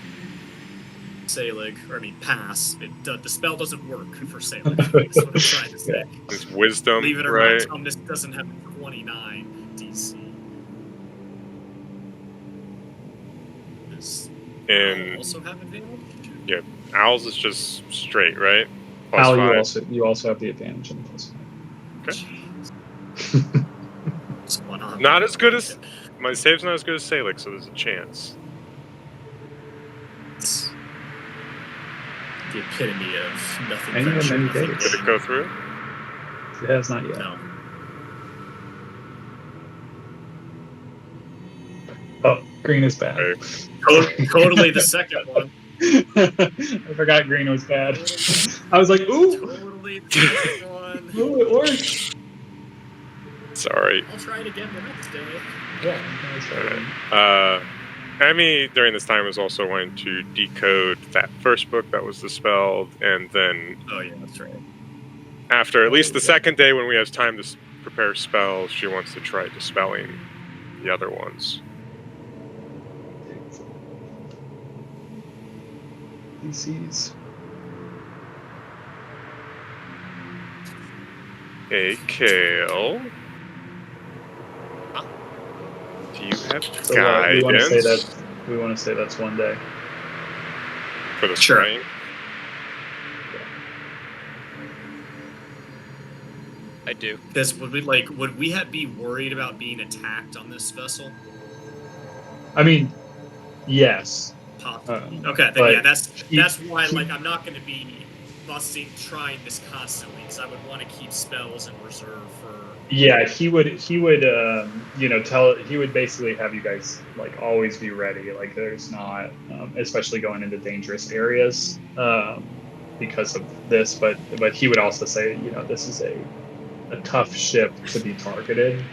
Selig, or I mean pass. The spell doesn't work for Selig. That's what I'm trying to say. It's wisdom, Believe it or right? not, Tom, this doesn't have a 29 DC. Does Owl And also have advantage? yeah, Owls is just straight, right? Al, +5. you also have the advantage in the +5. Jeez. What's going on? Not as good as my save's not as good as Selig, so there's a chance. It's the epitome of nothing Many, venture, many nothing days. Did it go through? It has not yet. No. Oh, green is bad. Right. Totally the second one. I forgot green was bad. I was like, ooh, Totally the second one. ooh, it worked. Sorry. I'll try it again the next day. Yeah, that was better. Emmy during this time was also wanting to decode that first book that was dispelled, and then Oh yeah, that's right. after at least the second day when we have time to prepare spells, she wants to try dispelling the other ones. PCs. Hey, Kale. Do you have So guidance we want to say that's 1 day. for the Sure. spring? I do. Would we be worried about being attacked on this vessel? I mean, yes. Possibly. Okay, then but yeah, that's why he- I'm not going to be trying this constantly, because I would want to keep spells in reserve for. Yeah, he would he would basically have you guys like always be ready. Like there's not, especially going into dangerous areas, because of this. But he would also say, this is a tough ship to be targeted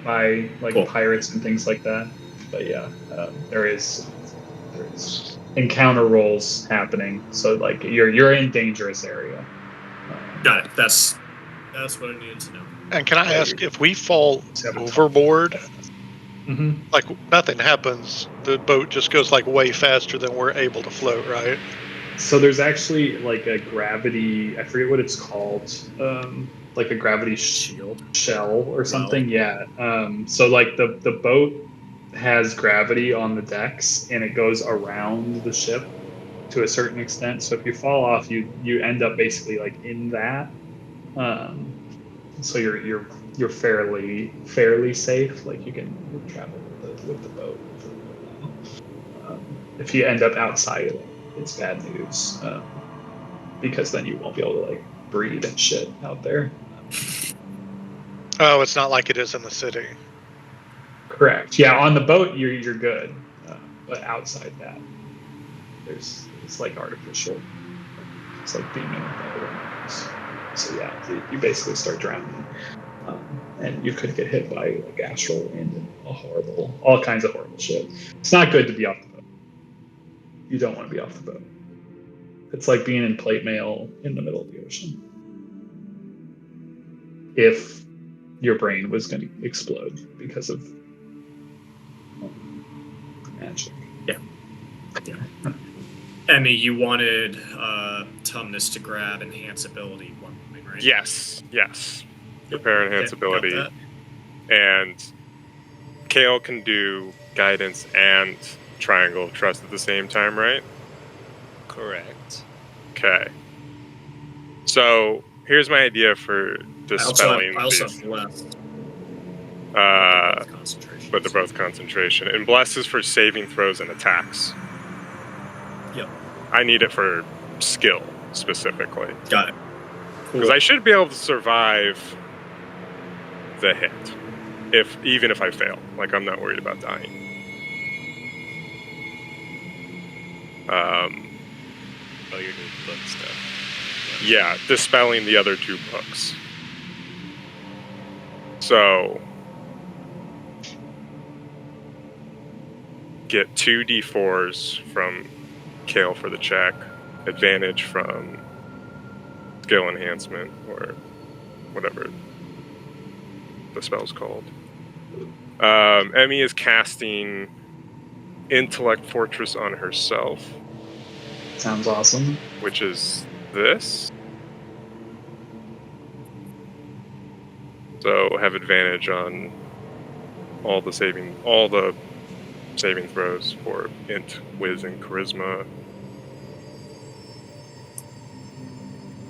by Cool. pirates and things like that. But yeah, there is encounter rolls happening. So like you're in dangerous area. Got it. That's what I needed to know. And can I ask, if we fall Seven. overboard, Mm-hmm. like nothing happens, the boat just goes like way faster than we're able to float, right? So there's actually like a gravity, I forget what it's called, like a gravity Shield. shell or something. Yeah. So like the boat has gravity on the decks and it goes around the ship to a certain extent. So if you fall off, you end up basically like in that. So you're fairly safe. Like you can travel with the boat for a little while. If you end up outside of it, it's bad news, because then you won't be able to like breathe and shit out there. Oh, it's not like it is in the city. Correct. Yeah, on the boat you're good, but outside that, it's like artificial. It's like being in a boat. So yeah, you basically start drowning, and you could get hit by like astral wind and all kinds of horrible shit. It's not good to be off the boat. You don't want to be off the boat. It's like being in plate mail in the middle of the ocean. If your brain was going to explode because of magic. Yeah. Emmy, you wanted Tumnus to grab enhance ability one point, right? Yes. Prepare enhance Okay, ability. got And Kale can do guidance and triangle of trust at the same time, right? Correct. Okay. So here's my idea for that. dispelling I also these. have blessed. Concentration. But they're both concentration. And bless is for saving throws and attacks. Yep. I need it for skill specifically. Got it. Because I should be able to survive the hit even if I fail. Like, I'm not worried about dying. Oh, you're doing book stuff. Yeah, dispelling the other 2 books. So get 2 d4s from Kale for the check, advantage from skill enhancement or whatever the spell's called. Emmy is casting Intellect Fortress on herself, Sounds awesome. which is this. So have advantage on all the saving throws for int, whiz, and charisma.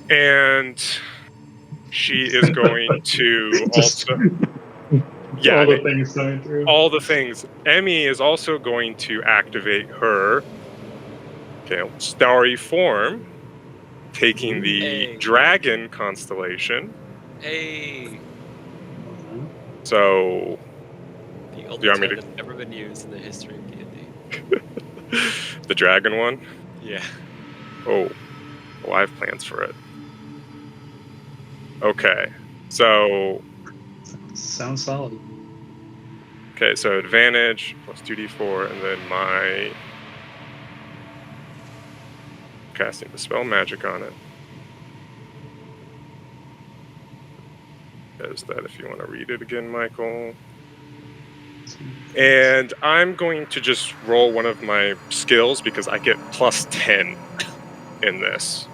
And she is going to Just also yeah, all the things coming through. all the things. Emmy is also going to activate her starry form, taking the Hey. dragon constellation. Hey, So the you only want me term to- that's ever been used in the history of D&D. the dragon one. Yeah. Oh, well, I have plans for it. Okay, so Sounds solid. so advantage plus 2d4, and then my casting dispel magic on it. Is that if you want to read it again, Michael? And I'm going to just roll one of my skills because I get plus 10 in this.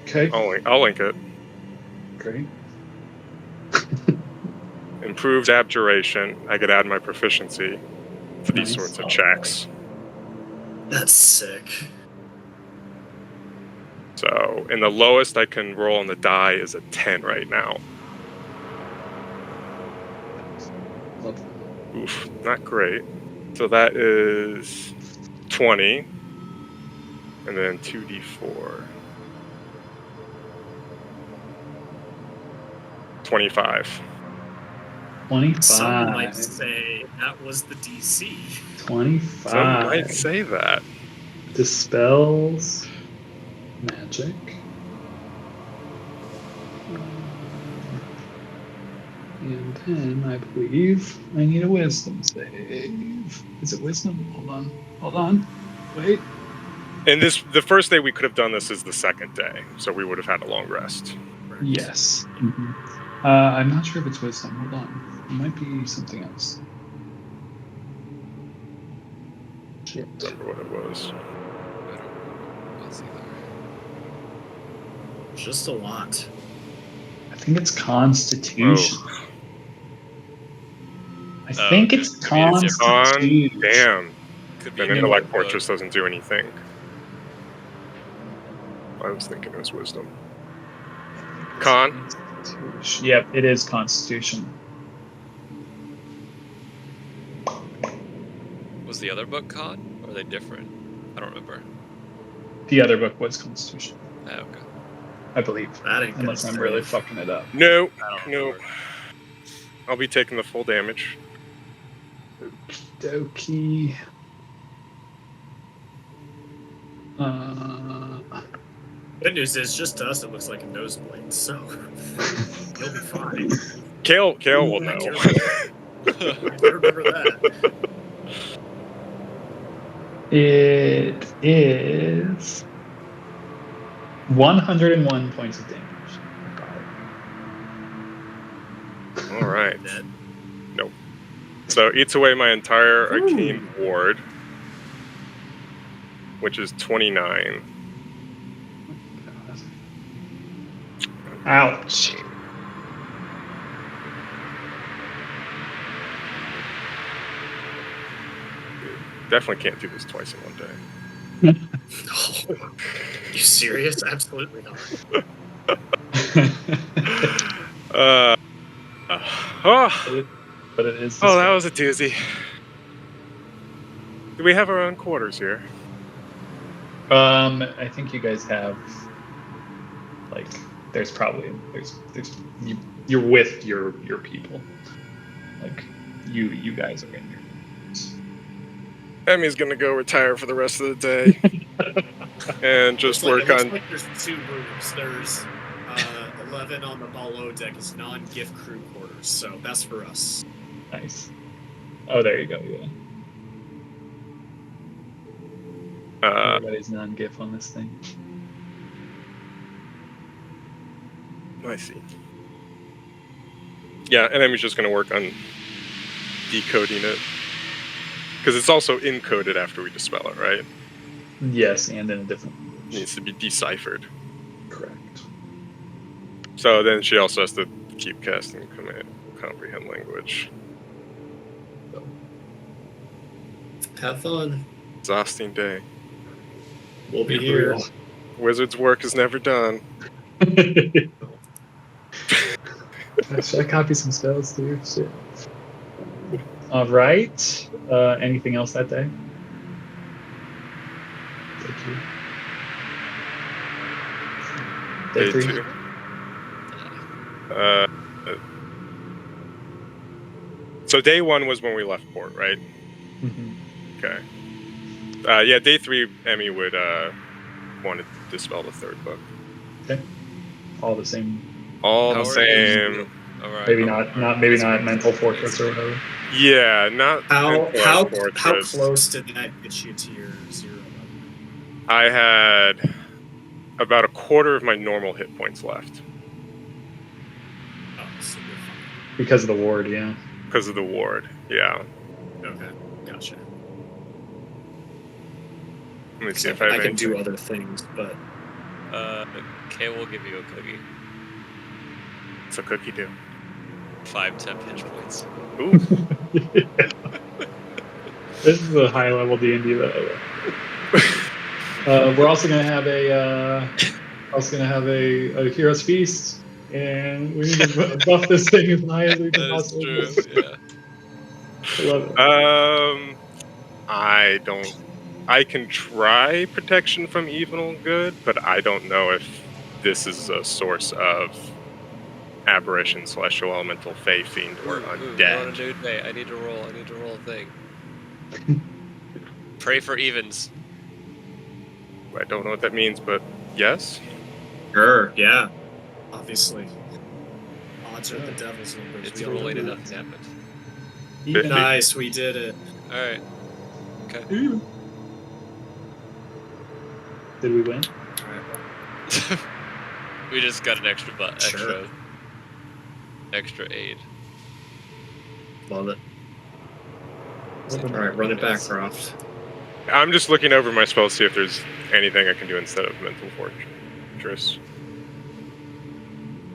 Okay, I'll link it. great. Improved abjuration. I could add my proficiency for these Nice. sorts of checks. That's sick. So, and the lowest I can roll on the die is a 10 right now. Love that. Oof, not great. So that is 20. And then 2d4. 25. 25. Some might say that was the DC. 25. Some might say that. Dispels magic. And then I believe I need a wisdom save. Is it wisdom? Hold on. Wait. And the first day we could have done this is the second day, so we would have had a long rest. Yes. I'm not sure if it's wisdom. Hold on. It might be something else. Shit. Remember what it was. Just a lot. I think it's Constitution. I think okay. it's I mean, it's Constitution. Damn. Could be Then a Intellect different book. Fortress doesn't do anything. I was thinking it was Wisdom. Con? Constitution. Yep, it is Constitution. Was the other book Con? Or are they different? I don't remember. The other book was Constitution, Oh, okay. I believe. That ain't Unless gonna I'm really save. fucking it up. No. I don't No. remember. I'll be taking the full damage. Dokie. Good news is, just to us, it looks like a nosebleed, so you'll be fine. Kale will know. I remember that. It is 101 points of damage. All right. Dead. Nope. So it eats away my entire arcane ward, which is 29. Ouch. Definitely can't do this twice in one day. Oh, you serious? Absolutely not. But it is. Oh, that was a doozy. Do we have our own quarters here? I think you guys have like there's you're with your people. Like you guys are in your rooms. Emmy's gonna go retire for the rest of the day and just It work looks on. like there's 2 rooms. There's 11 on the below deck is non-gift crew quarters, so that's for us. Nice. Oh, there you go. Yeah. Everybody's non-GIF on this thing. I see. Yeah, and Emmy's just gonna work on decoding it because it's also encoded after we dispel it, right? Yes, and in a different It language. needs to be deciphered. Correct. So then she also has to keep casting command comprehend language. Have fun. Exhausting day. We'll be For here. real. Wizard's work is never done. Should I copy some spells too? Shit. All right. Anything else that day? Thank you. Day 3? 2. So day 1 was when we left port, right? Mm-hmm. Okay. Yeah, day 3, Emmy would want to dispel the 3rd book. Okay. All the same. All How the are you? same. All right. Maybe not mental fortress or whatever. Yeah, not How Fortress. close did that get you to your 0 level? I had about a quarter of my normal hit points left Oh, so you're fine. Because of the ward, yeah. because of the ward. Yeah. Okay, gotcha. Let me see if I have I can do anything. other things, but Kay will give you a cookie. What's a cookie do? 5 temp hit points. Ooh. This is a high level D&D that I love. We're also gonna have a hero's feast, and we need to buff this thing as high as we can That is possibly. true. Yeah. I love it. I don't. I can try protection from evil and good, but I don't know if this is a source of aberration, celestial elemental, fey, fiend, or We're on a undead. new day. I need to roll a thing. Pray for evens. I don't know what that means, but yes. sure, yeah, obviously. Odds are the devil's numbers. It's we all rolling know enough, damn it. Even Nice, we did it. Alright. Okay. Even. Did we win? We just got an extra Sure. extra aid. Love it. All right, run it back, Croft. I'm just looking over my spells to see if there's anything I can do instead of mental fortress.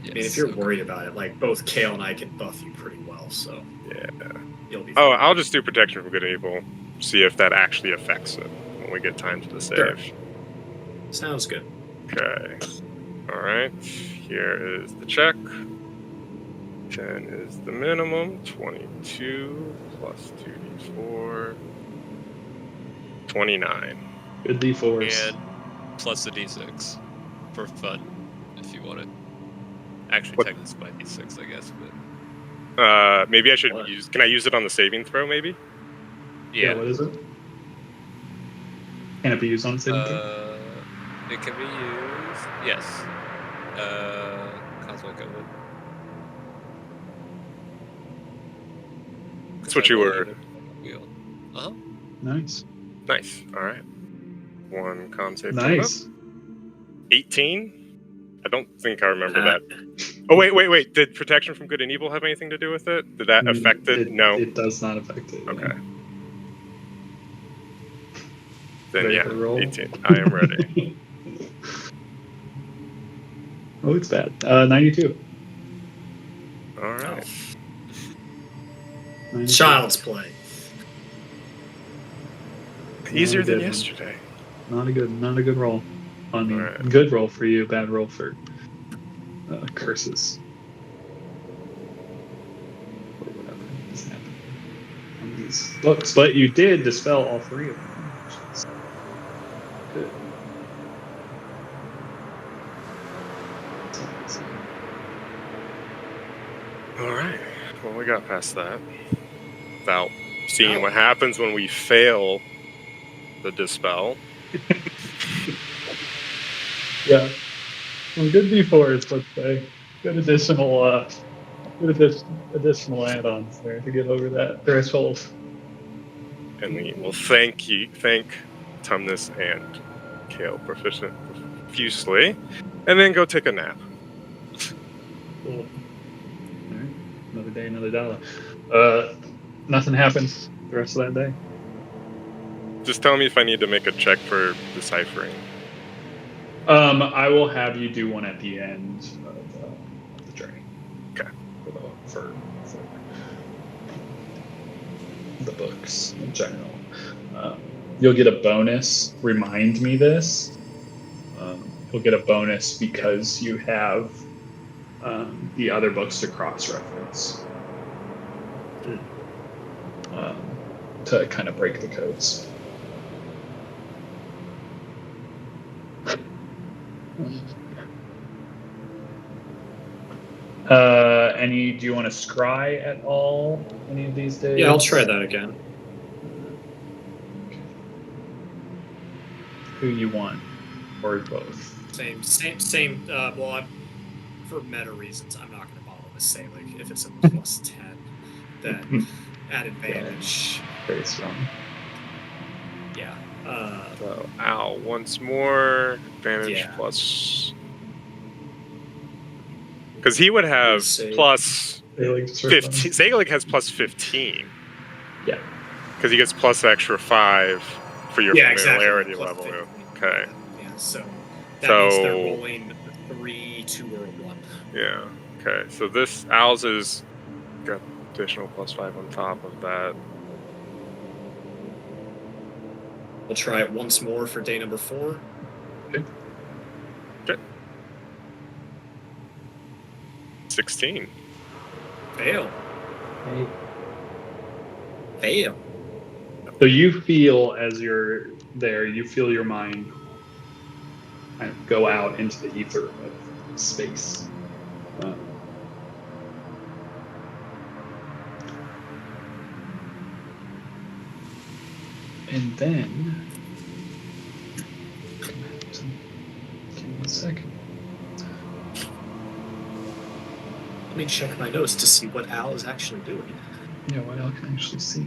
I mean, if you're worried about it, like both Kale and I can buff you pretty well, so Yeah. you'll be. Oh, fine. I'll just do protection from good and evil. See if that actually affects it when we get time to the save. Sure. Sounds good. Okay. All right. Here is the check. 10 is the minimum. 22 plus 2d4. 29. Good D4s. And plus a d6 for fun, if you want it. Actually, What? technically it's my d6, I guess, but Maybe I should What? use. Can I use it on the saving throw? Maybe. Yeah. What is it? Can it be used on saving throw? It can be used. Yes. Cosmic Omen. That's what you were. Uh huh. Nice. Nice. All right. One con save. Nice. 18. I don't think I remember that. Oh wait. Did protection from good and evil have anything to do with it? Did that affect it? No. It does not affect it. Okay. No. Then Ready yeah, for a roll? 18. I am ready. Oh, it's bad. 92. All right. 92. Child's play. Easier than good one. yesterday. Not a good roll. I mean, Alright. good roll for you, bad roll for curses. Or whatever is happening on these books. But you did dispel all 3 of them, which is good. All right. Well, we got past that. Without seeing Now- what happens when we fail the dispel. Yeah. Some good D4s, let's say. Good additional add-ons there to get over that threshold. And we will thank Tumnus and Kale profusely, and then go take a nap. Cool. All right. Another day, another dollar. Nothing happens the rest of that day. Just tell me if I need to make a check for deciphering. I will have you do one at the end of the journey. Okay. For the books in general. You'll get a bonus. Remind me this. You'll get a bonus because you have the other books to cross-reference to kind of break the codes. Do you want to scry at all any of these days? Yeah, I'll try that again. Who you want, or both? Same. Well, for meta reasons, I'm not going to bother with Salic if it's a plus 10. Then at advantage. Very strong. Yeah. So, ow, once more. Advantage Yeah. plus. Because he would have Save. plus Salic just for 15. Zagalik has plus 15. Yeah. Because he gets plus extra 5 for your Yeah, exactly. familiarity Plus level. 15. Okay. Yeah, so that So- means they're rolling 3, 2, or 1. Yeah. Okay. So this Owl's is got additional plus 5 on top of that. We'll try it once more for day number 4. Okay. 16. Fail. Fail. So you feel as you're there, you feel your mind kind of go out into the ether of space. And then, give me a second. Let me check my notes to see what Al is actually doing. Yeah, what I can actually see.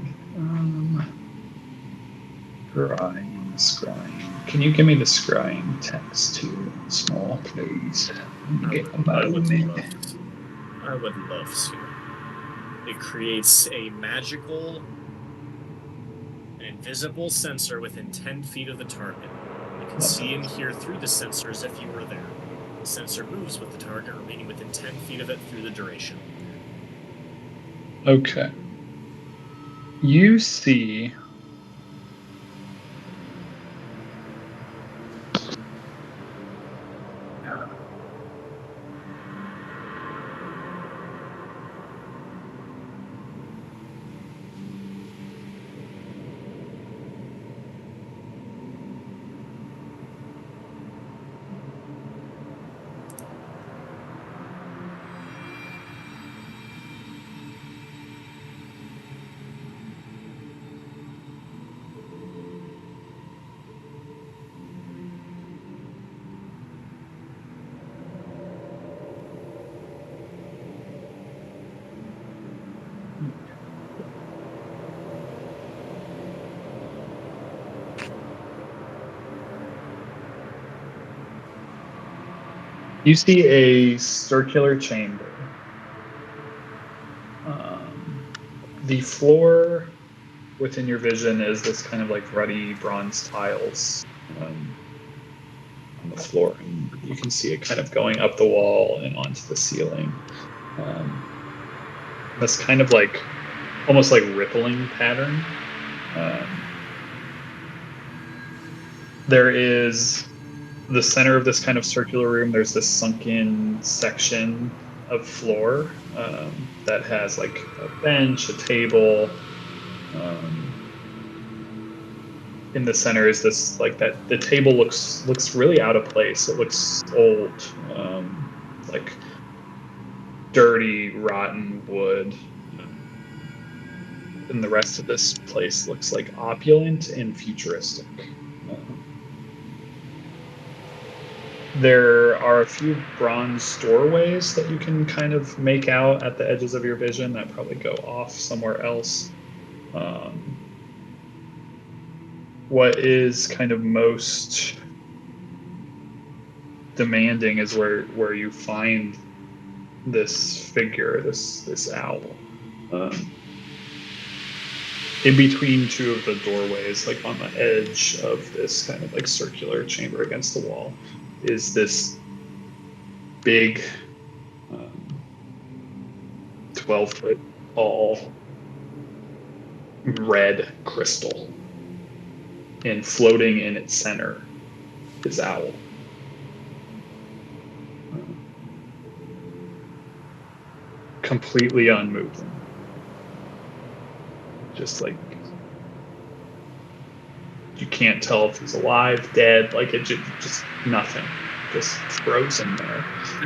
Scrying. Can you give me the scrying text too? Small, please. Get I would moment. love to. It creates a magical, an invisible sensor within 10 feet of the target. You can see and hear through the sensor as if you were there. The sensor moves with the target remaining within 10 feet of it through the duration. Okay. You see. You see a circular chamber. The floor within your vision is this kind of like ruddy bronze tiles on the floor. And you can see it kind of going up the wall and onto the ceiling. This kind of like almost like rippling pattern. There is the center of this kind of circular room. There's this sunken section of floor that has like a bench, a table. In the center is this like that. The table looks really out of place. It looks old, like dirty, rotten wood. And the rest of this place looks like opulent and futuristic. There are a few bronze doorways that you can kind of make out at the edges of your vision that probably go off somewhere else. What is kind of most demanding is where you find this figure, this owl. In between two of the doorways, like on the edge of this kind of like circular chamber against the wall, is this big 12-foot tall red crystal. And floating in its center is owl. Completely unmoving. Just like you can't tell if he's alive, dead, like it just nothing. Just frozen there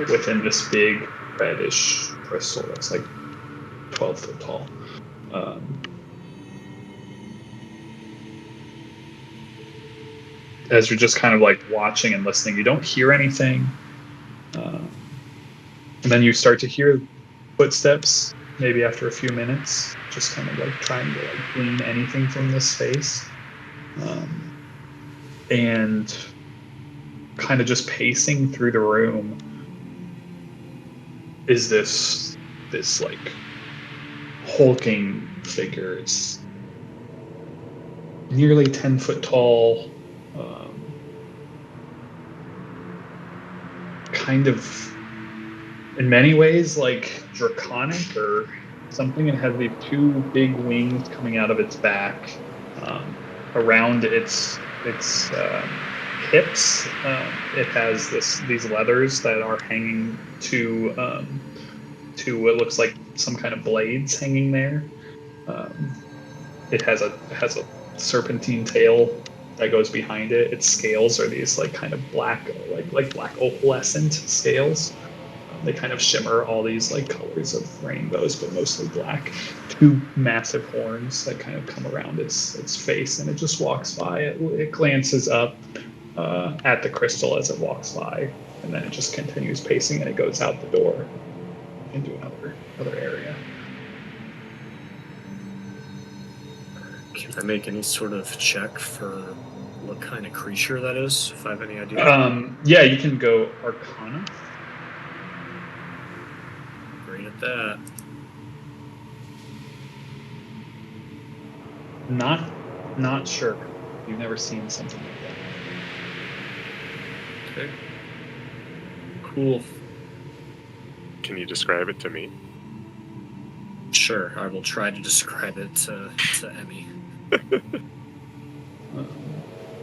within this big reddish crystal that's like 12 foot tall. As you're just kind of like watching and listening, you don't hear anything. And then you start to hear footsteps, maybe after a few minutes, just kind of like trying to like glean anything from this space. And kind of just pacing through the room is this like hulking figure. It's nearly 10 foot tall, kind of in many ways like draconic or something. It has these two big wings coming out of its back, around its hips. It has these leathers that are hanging to what looks like some kind of blades hanging there. It has a serpentine tail that goes behind it. Its scales are these like kind of black, like black opalescent scales. They kind of shimmer all these like colors of rainbows, but mostly black. Two massive horns that kind of come around its face, and it just walks by. It glances up at the crystal as it walks by, and then it just continues pacing, and it goes out the door into another area. Can I make any sort of check for what kind of creature that is, if I have any idea? Yeah, you can go Arcana. Great at that. Not sure. You've never seen something like that. Okay. Cool. Can you describe it to me? Sure, I will try to describe it to Emmy.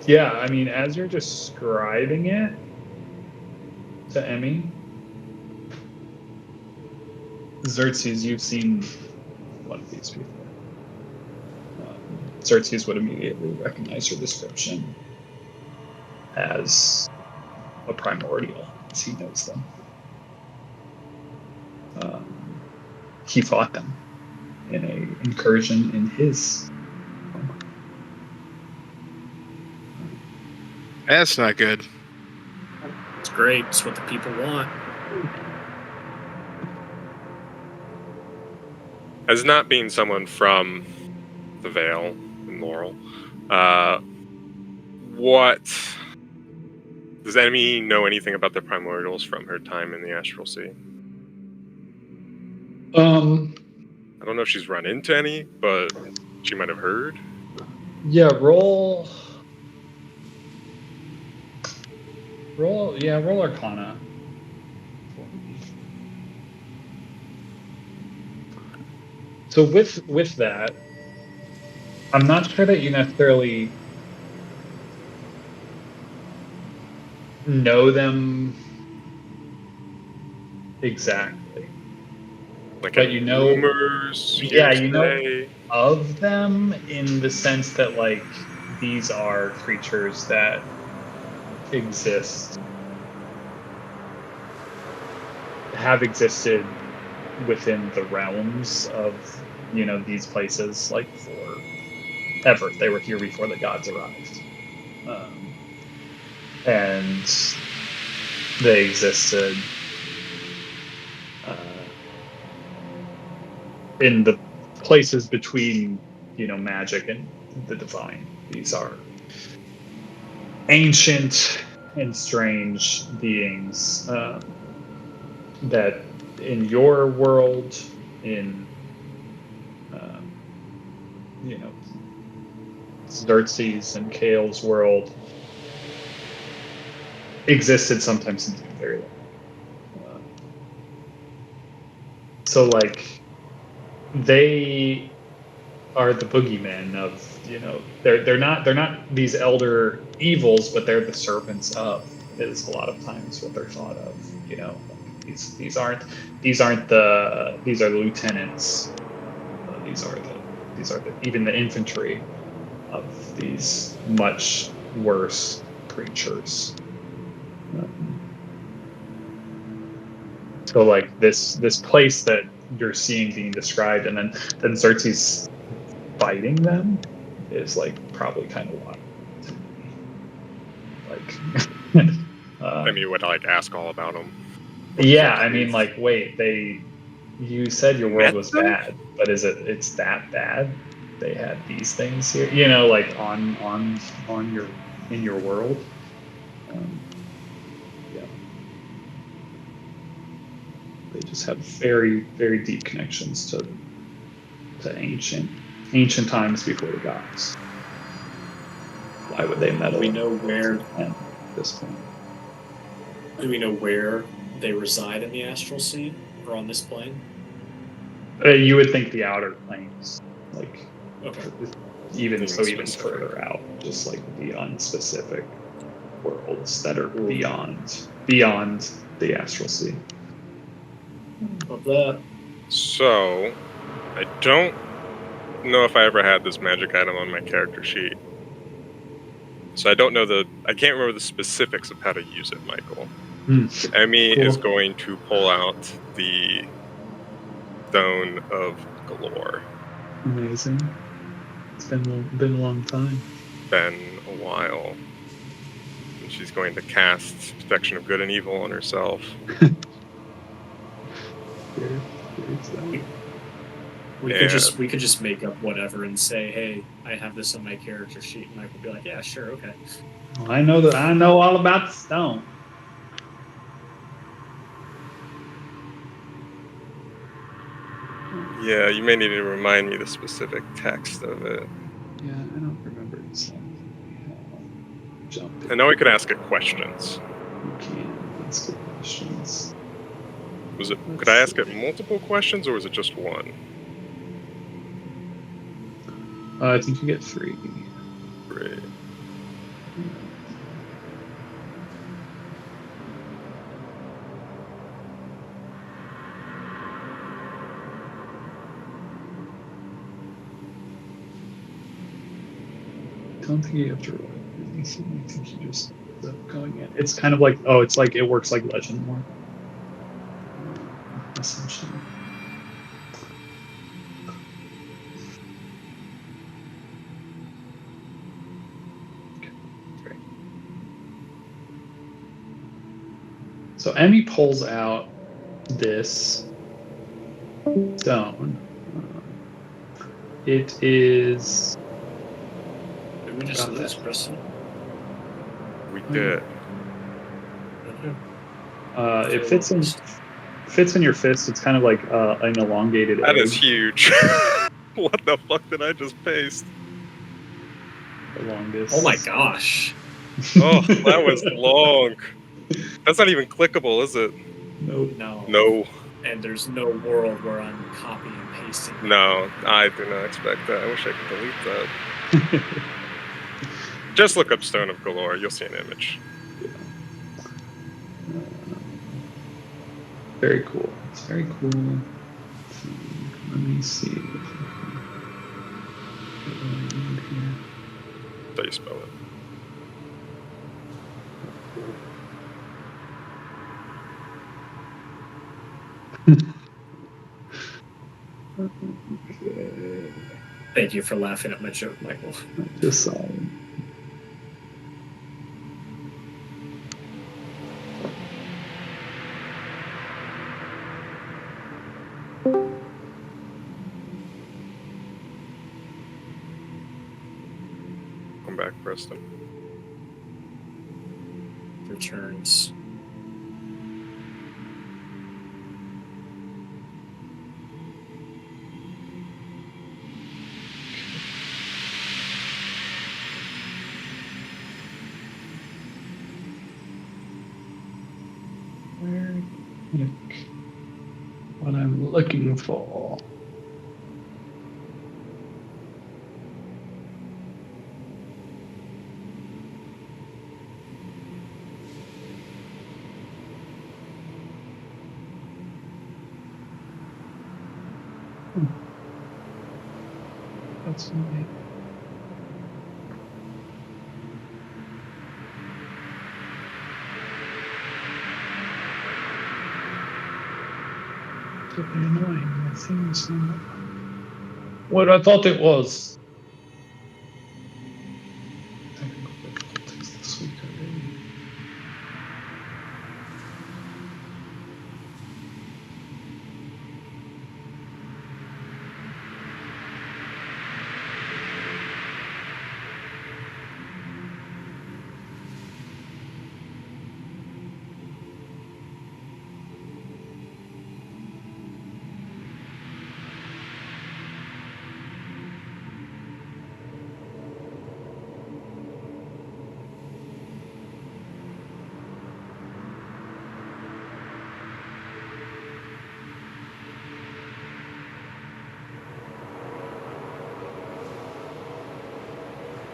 Yeah, I mean, as you're describing it to Emmy, Xerxes, you've seen one of these before. Xerxes would immediately recognize your description as a primordial, as he knows them. He fought them in an incursion in his home. That's not good. It's great. It's what the people want. As not being someone from the Vale and Laurel, what does Emmy know anything about the primordials from her time in the Astral Sea? I don't know if she's run into any, but she might have heard. Yeah, roll Arcana. So with that, I'm not sure that you necessarily know them exactly. Like, but you know, rumors. Yeah, you know hearsay? of them in the sense that like these are creatures that exist, have existed within the realms of, these places, like forever. They were here before the gods arrived. And they existed in the places between, magic and the divine. These are ancient and strange beings that in your world, in Xerxes and Kale's world, existed sometimes since very long. So like they are the boogeymen of, they're not these elder evils, but they're the servants of, is a lot of times what they're thought of. Like these aren't these are the lieutenants. These are the even the infantry of these much worse creatures. So like this place that you're seeing being described, and then Xerxes fighting them is like probably kind of wild to me. Like, I mean, you would like ask all about them. yeah, I mean, like, wait, you said your world Met was them? bad, but it's that bad? They had these things here, like on your in your world. Yeah, they just have very very deep connections to ancient times before the gods. Why would they meddle? We know where. At this point, Do we know where they reside in the astral sea or on this plane? you would think the outer planes, like Okay. even specific. further out, just like the unspecific worlds that are beyond the astral sea. Of that. So, I don't know if I ever had this magic item on my character sheet. So I don't know I can't remember the specifics of how to use it, Michael. Emmy Cool. is going to pull out the Stone of Galore. Amazing. It's been a long time. Been a while. And she's going to cast Protection of Good and Evil on herself. Very exciting. We could just make up whatever and say, "Hey, I have this on my character sheet," and I could be like, "Yeah, sure, okay." Well, I know all about the stone. Yeah, you may need to remind me the specific text of it. Yeah, I don't remember exactly how jumped. I know we could ask it questions. You can. That's good questions. Could I ask it multiple questions, or was it just one? I think you get 3. Great. I don't think you have to roll anything. I think you just end up going in. It's kind of like it works like legend more. Essentially. Okay, great. So Emmy pulls out this stone. It is. Did we just Got lose, that. Preston? We did. Okay. It fits in your fist. It's kind of like an elongated. That is egg. huge. What the fuck did I just paste? The longest. Oh my gosh. Oh, that was long. That's not even clickable, is it? Nope. No. No. And there's no world where I'm copying and pasting. No, I do not expect that. I wish I could delete that. Just look up Stone of Galore. You'll see an image. Very cool. It's very cool. Let me see. That's how you spell it. Okay. Thank you for laughing at my joke, Michael. Just Come back, Preston. Returns. where what I'm looking for. That's my really annoying. My thing's not what I thought it was. Technical difficulties this week already.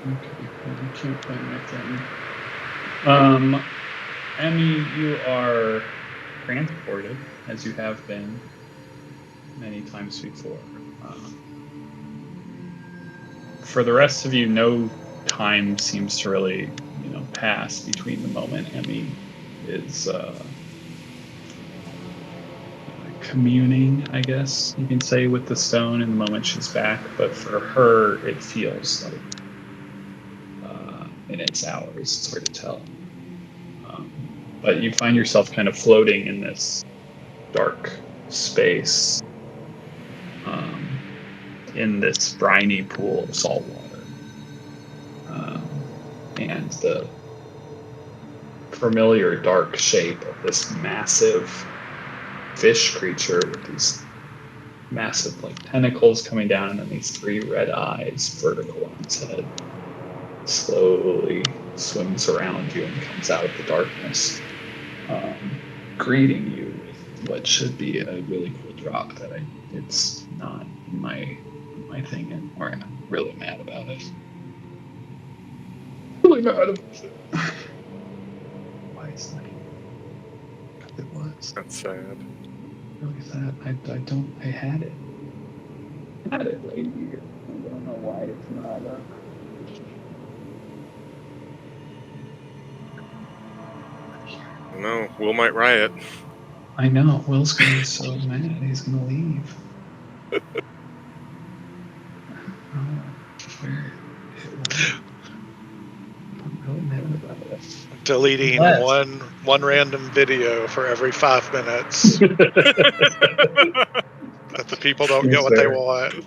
Okay, well, I can't find my thing. Emmy, you are transported, as you have been many times before. For the rest of you, no time seems to really, pass between the moment Emmy is communing, I guess you can say, with the stone and the moment she's back. But for her, it feels like minutes, hours. It's hard to tell. But you find yourself kind of floating in this dark space, in this briny pool of salt water. And the familiar dark shape of this massive fish creature with these massive tentacles coming down and then these 3 red eyes vertical on its head slowly swims around you and comes out of the darkness, greeting you with what should be a really cool drop that it's not in my thing anymore, and I'm really mad about it. Really mad about it. Why is that? Because it was. That's sad. Really sad. I had it. I had it right here. I don't know why it's not up. No, Will might riot. I know. Will's gonna be so mad. He's gonna leave. Oh, where it was. I'm really mad about it. Deleting Yes. one random video for every 5 minutes that the people don't get what they want.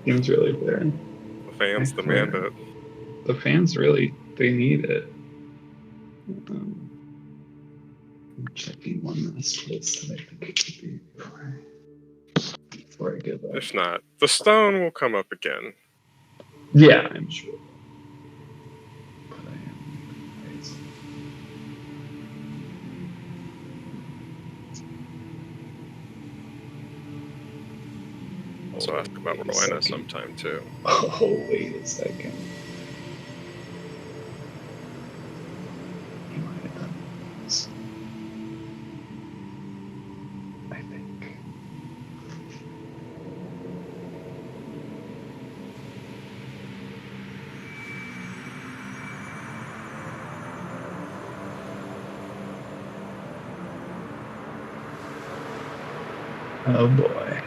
Seems really fair. The fans demand it. The fans really, they need it. I'm checking one last place that I think it could be before I give up. If not, the stone will come up again. Yeah, I'm sure. But I am crazy. Also ask about Rowena sometime too. Oh, wait a second. He might have done this. I think. Oh boy.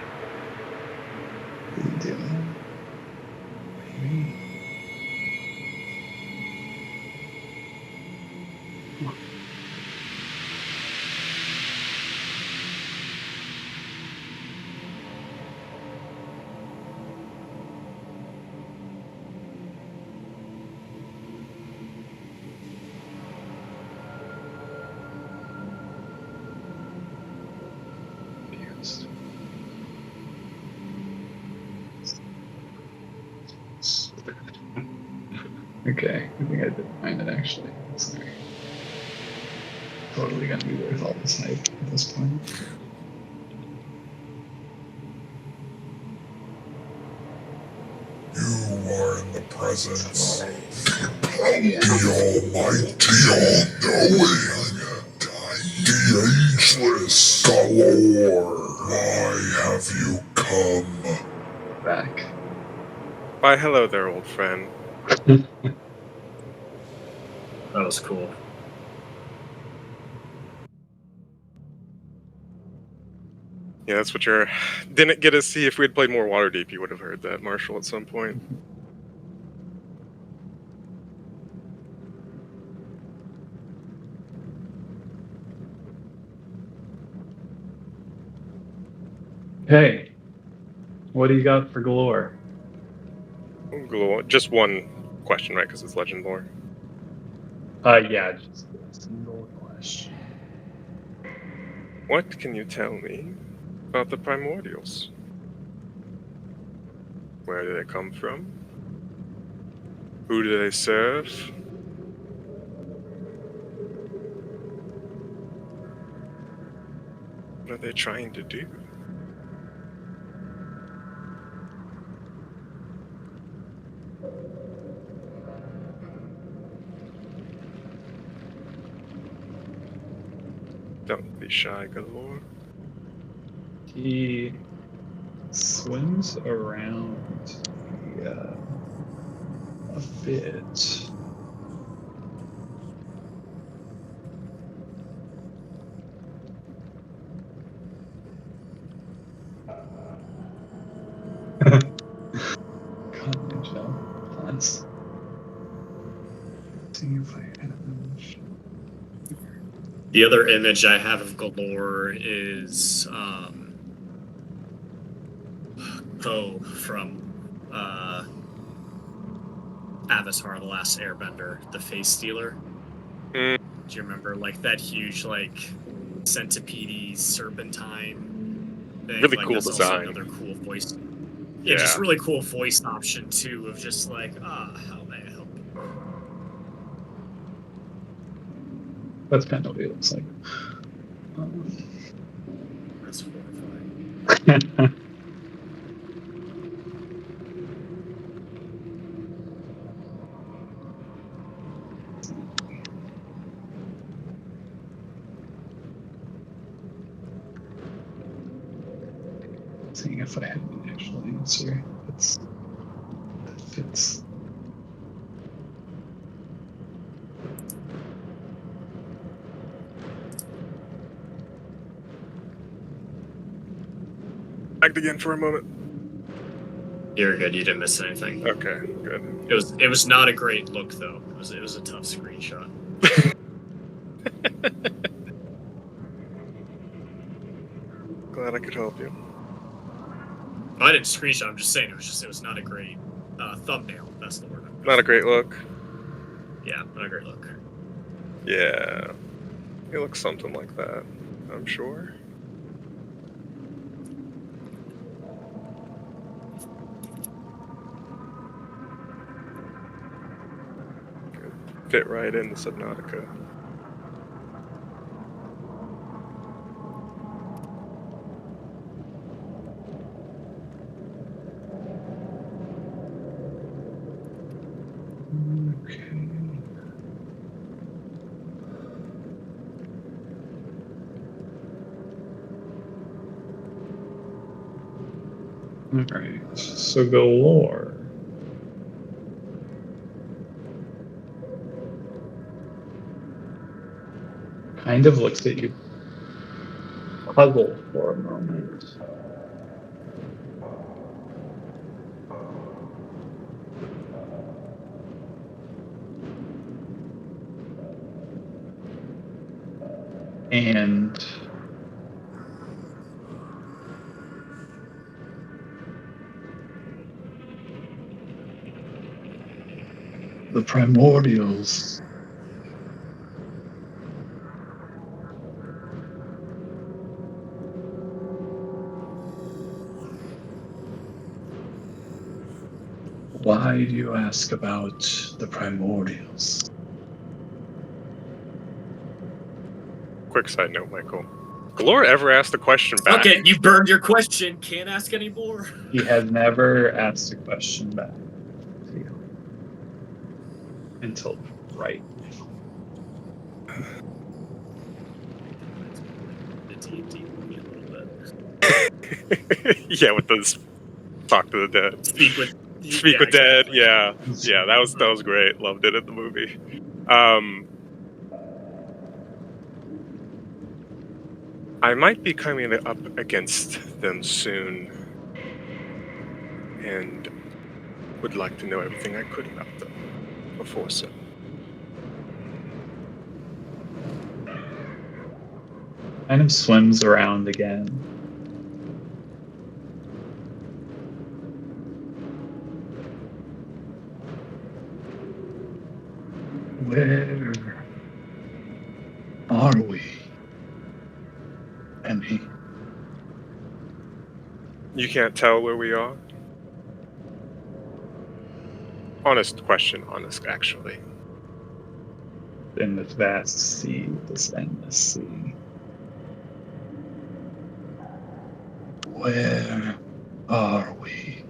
Okay, I think I did find it actually. Sorry. Totally gonna be worth all this hype at this point. You are in the presence of the Almighty, all-knowing, the ageless Galore. Why have you come? Back. Why, hello there, old friend. That was cool. Yeah, that's what you're. Didn't get to see. If we had played more Waterdeep, you would have heard that, Marshall, at some point. Hey, what do you got for Galore? Just one question, right? Because it's legend lore. Yeah, just a single question. What can you tell me about the primordials? Where do they come from? Who do they serve? What are they trying to do? Don't be shy, Galore. He swims around a bit. Cotton gel plants. See if I have The other image I have of Galore is Poe from Avatar: The Last Airbender, the Face Stealer. Mm. Do you remember, like, that huge, like, centipede serpentine thing? Really like, cool that's also design. another cool voice. Yeah, just really cool voice option too, of just like, how may I help you? That's kind of what it looks like. That's horrifying. Seeing if I have an actual answer that fits. Back again for a moment. You're good. You didn't miss anything. Okay, good. It was not a great look though. It was a tough screenshot. Glad I could help you. I didn't screenshot. I'm just saying it was not a great thumbnail. That's the word. Not a great look. Yeah, not a great look. Yeah, it looks something like that, I'm sure. Could fit right in the Subnautica. Okay. All right. So Galore. Kind of looks at you, puzzled for a moment. And the primordials. Why do you ask about the primordials? Quick side note, Michael. Galore ever asked a question back? Okay, you burned your question. Can't ask any more. He has never asked a question back to you until right now. The D&D movie a little bit. Yeah, with those talk to the dead. Speak with Dead. exactly. Yeah, that was great. Loved it in the movie. I might be coming up against them soon, and would like to know everything I could about them before so. Kind of swims around again. Where are we, Emmy? You can't tell where we are? Honest question, actually. In this vast sea, this endless sea. Where are we?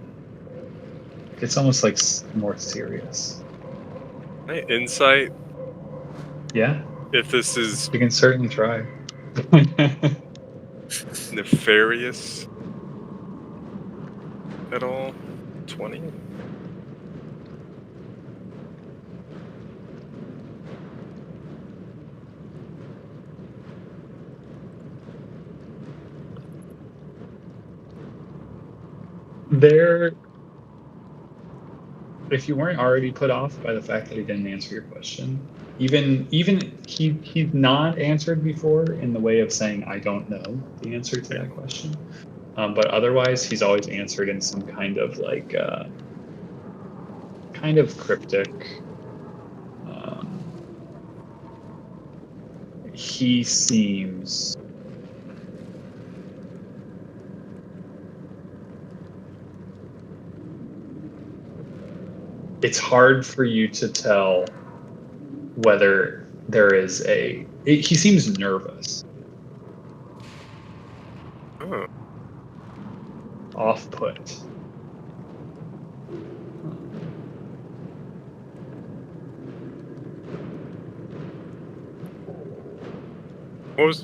It's almost like more serious. My insight, Yeah, if this is you can certainly try. nefarious at all, 20? There, if you weren't already put off by the fact that he didn't answer your question, even he's not answered before in the way of saying I don't know the answer to that question, but otherwise he's always answered in some kind of like kind of cryptic. He seems it's hard for you to tell whether there is he seems nervous, Oh. off-put.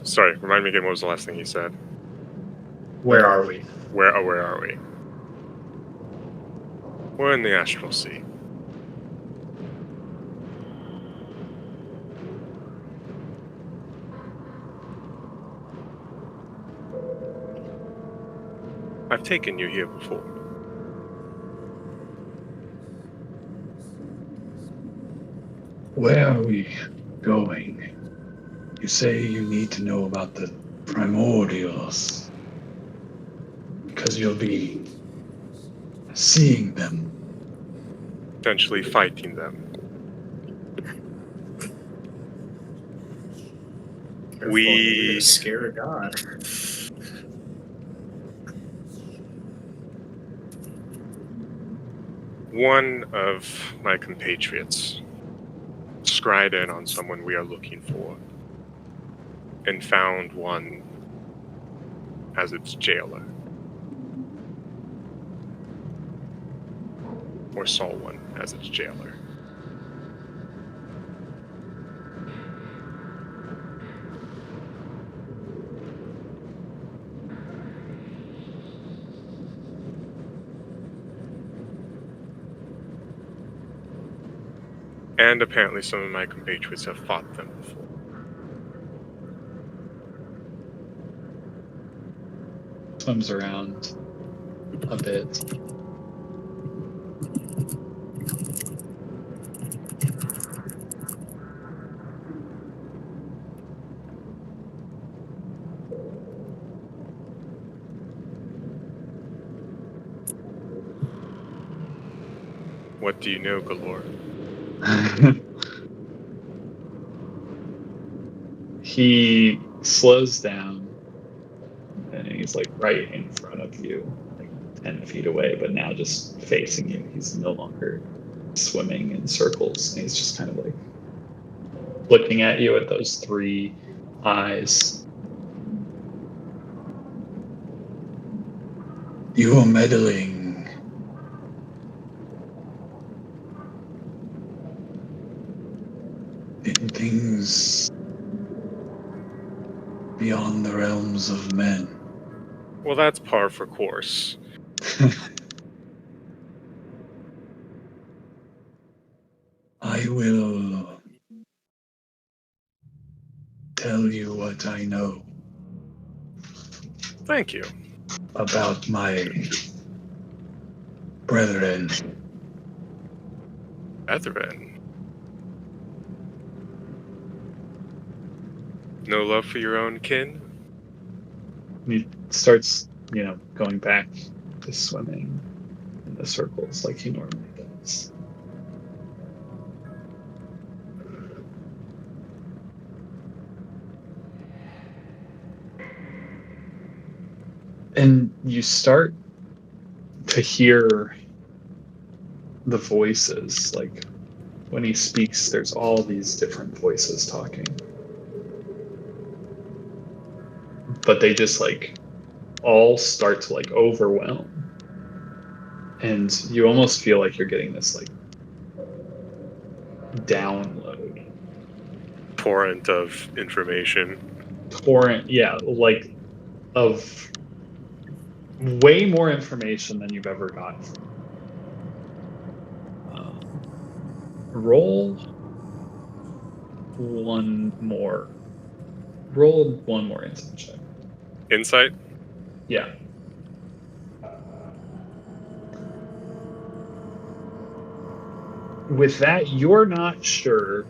Sorry, remind me again, what was the last thing you said? Where are we? Where are we? We're in the Astral Sea. I've taken you here before. Where are we going? You say you need to know about the primordials because you'll be seeing them. Potentially fighting them. You're scared of God. One of my compatriots scryed in on someone we are looking for and found one as its jailer. Or saw one as its jailer. And apparently some of my compatriots have fought them before. Swims around a bit. What do you know, Galore? He slows down and he's like right in front of you, like 10 feet away, but now just facing you. He's no longer swimming in circles. And he's just kind of like looking at you with those 3 eyes. You are meddling. In things beyond the realms of men. Well, that's par for course. I will tell you what I know Thank you. about my brethren. Brethren. No love for your own kin? He starts, going back to swimming in the circles like he normally does. And you start to hear the voices. Like when he speaks, there's all these different voices talking. But they just all start to overwhelm. And you almost feel like you're getting this download. Torrent of information. Torrent, yeah, of way more information than you've ever gotten from him. Roll one more. Roll one more insight check. Insight? Yeah. With that, you're not sure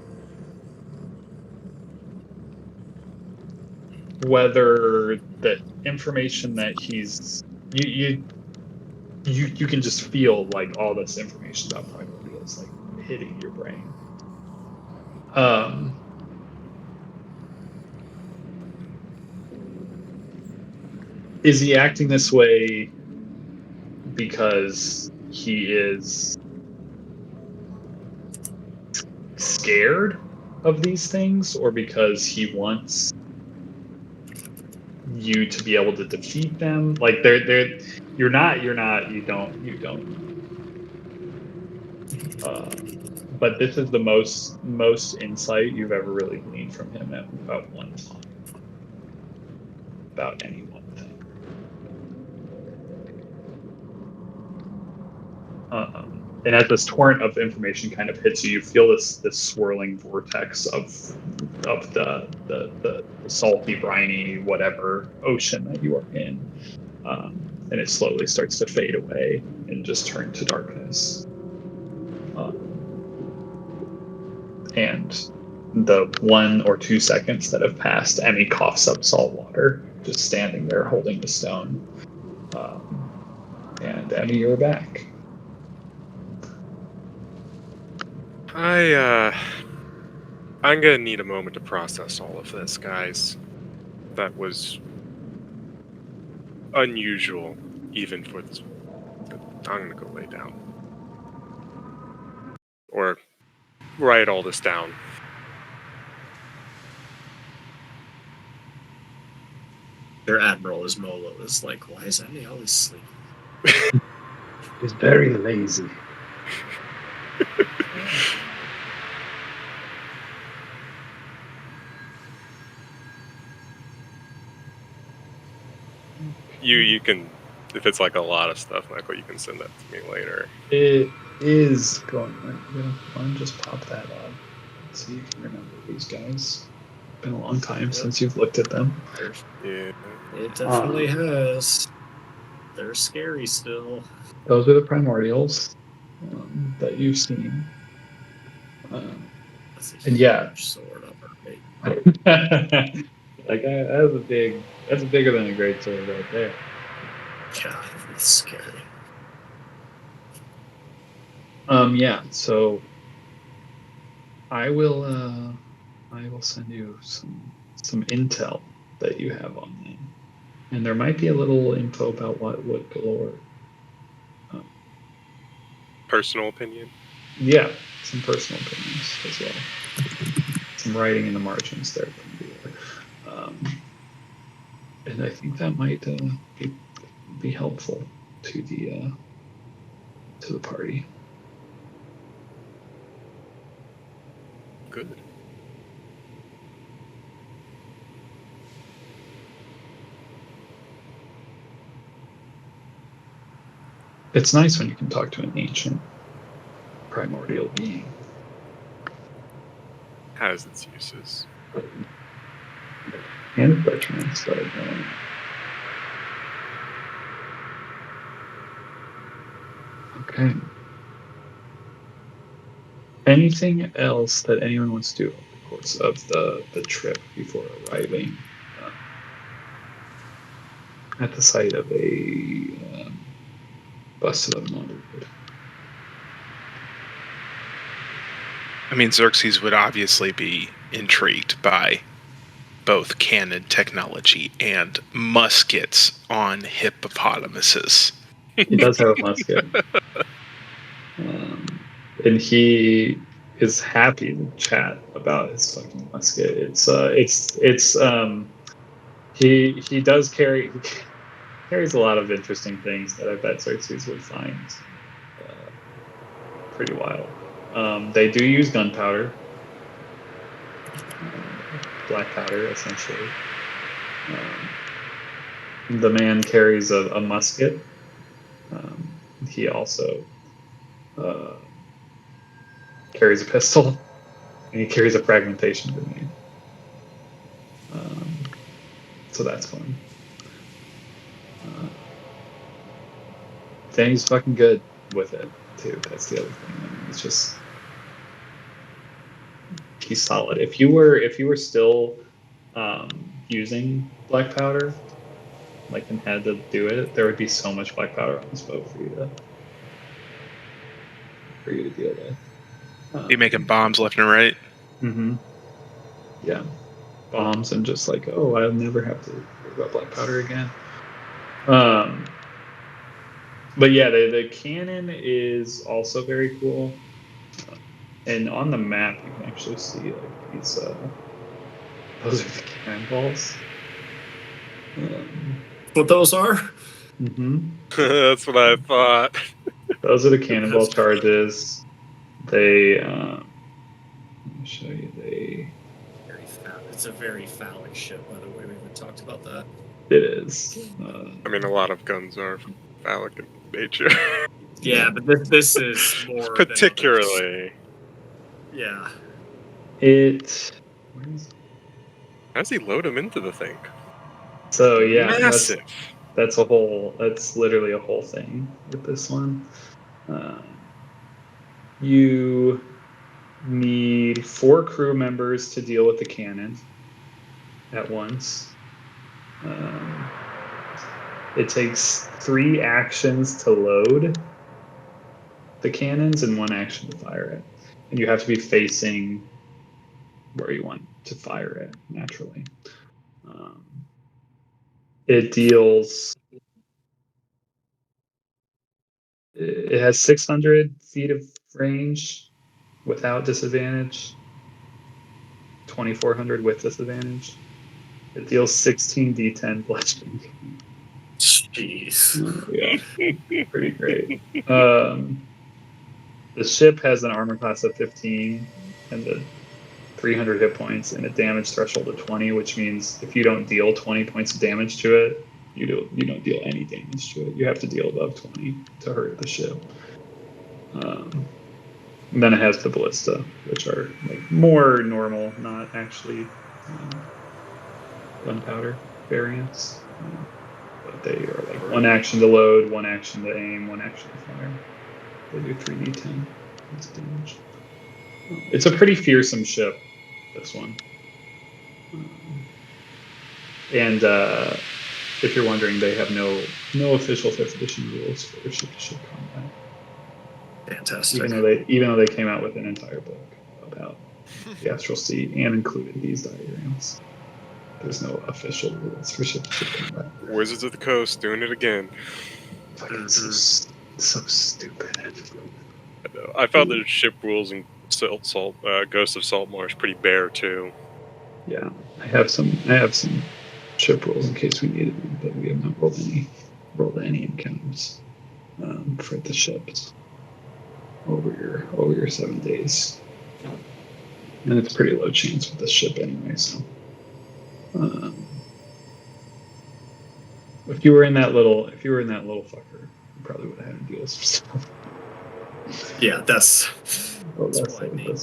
whether the information that he's you can just feel all this information about primordials hitting your brain. Is he acting this way because he is scared of these things, or because he wants you to be able to defeat them? You don't. But this is the most insight you've ever really gleaned from him at about one time about any one thing. And as this torrent of information kind of hits you, you feel this swirling vortex of the salty, briny, whatever ocean that you are in, and it slowly starts to fade away and just turn to darkness. And the 1 or 2 seconds that have passed, Emmy coughs up salt water, just standing there holding the stone. And Emmy, you're back. I'm gonna need a moment to process all of this, guys. That was unusual, even for this. I'm gonna go lay down. Or write all this down. Their admiral is Molo is like, why is Emmy always sleeping? He's very lazy. You can, if it's a lot of stuff, Michael, you can send that to me later. It is going. Just pop that up. Let's see if you can remember these guys. It's been a long time since you've looked at them. Yeah. It definitely has. They're scary still. Those are the primordials that you've seen. That's a And yeah. huge sword up our bait. That's bigger than a great sword right there. God, it's scary. Yeah, so I will send you some intel that you have on them. And there might be a little info about what galore personal opinion. Yeah, some personal opinions as well. Some writing in the margins there from the and I think that might be helpful to the party. Good. It's nice when you can talk to an ancient primordial being. Has its uses. And detriments, but okay. Anything else that anyone wants to do over the course of the trip before arriving at the site of a busted up neighborhood? I mean, Xerxes would obviously be intrigued by both cannon technology and muskets on hippopotamuses. He does have a musket, and he is happy to chat about his fucking musket. He does carries a lot of interesting things that I bet Xerxes would find pretty wild. They do use gunpowder, black powder, essentially. The man carries a musket. He also carries a pistol, and he carries a fragmentation grenade. So that's fun. Danny's fucking good with it too. That's the other thing. I mean, it's just he's solid. If you were still using black powder, like and had to do it, there would be so much black powder on this boat for you to deal with. Be making bombs left and right. Mm-hmm. Yeah, bombs and just like, oh, I'll never have to worry about black powder again. But yeah, the cannon is also very cool. And on the map, you can actually see like these. Those are the cannonballs. What those are? Mm-hmm. That's what I thought. Those are the cannonball charges. They. Let me show you. It's a very phallic ship, by the way. We haven't talked about that. It is. I mean, a lot of guns are phallic in nature. Yeah, but this is more Particularly. Than yeah. How does he load them into the thing? So yeah, Massive. that's a whole. That's literally a whole thing with this one. You need 4 crew members to deal with the cannon at once. It takes 3 actions to load the cannons and 1 action to fire it. And you have to be facing where you want to fire it naturally. It deals. It has 600 feet of range without disadvantage, 2,400 with disadvantage. It deals 16d10 bludgeoning. Jeez. Yeah, pretty great. The ship has an armor class of 15 and the 300 hit points and a damage threshold of 20, which means if you don't deal 20 points of damage to it, you don't deal any damage to it. You have to deal above 20 to hurt the ship. And then it has the ballista, which are like more normal, not actually gunpowder variants. But they are like 1 action to load, 1 action to aim, 1 action to fire. They do 3d10 damage. It's a pretty fearsome ship, this one. And if you're wondering, they have no official 5th edition rules for ship-to-ship combat. Fantastic. Even though they came out with an entire book about the Astral Sea and included these diagrams, there's no official rules for ship-to-ship combat. Wizards of the Coast doing it again. Fucking so stupid. I found the ship rules in Ghost of Saltmore is pretty bare too. Yeah, I have some ship rolls in case we needed them, but we have not rolled any encounters for the ships over your 7 days, and it's pretty low chance with this ship anyway. So, if you were in that little fucker, you probably would have had to deal with some stuff. Yeah, that's That's probably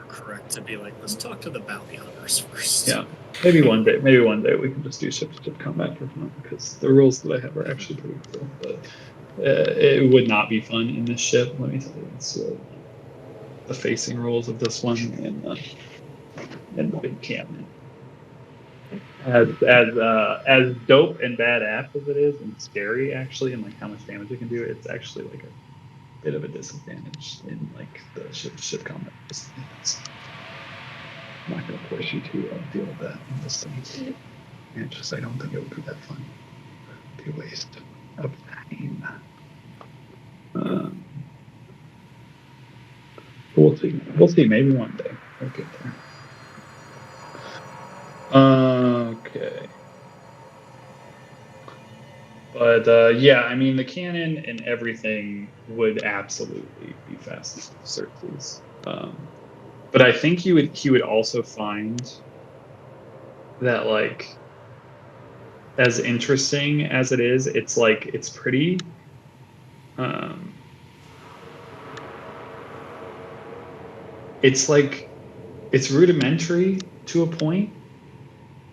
correct to be like, let's talk to the bounty hunters first. Yeah, maybe one day we can just do ship combat for fun because the rules that I have are actually pretty cool. But it would not be fun in this ship. Let me tell you, it's the facing rules of this one and the big cannon. As dope and badass as it is, and scary actually, and like how much damage it can do, it's actually like a bit of a disadvantage in like the ship combat. I'm not going to force you to deal with that in this thing. And just, I don't think it would be that fun. It'd be a waste of time. We'll see. We'll see. Maybe one day we'll get there. Okay. But yeah, I mean, the cannon and everything would absolutely be fast Xerxes. But I think he would also find that, like, as interesting as it is, it's pretty it's rudimentary to a point,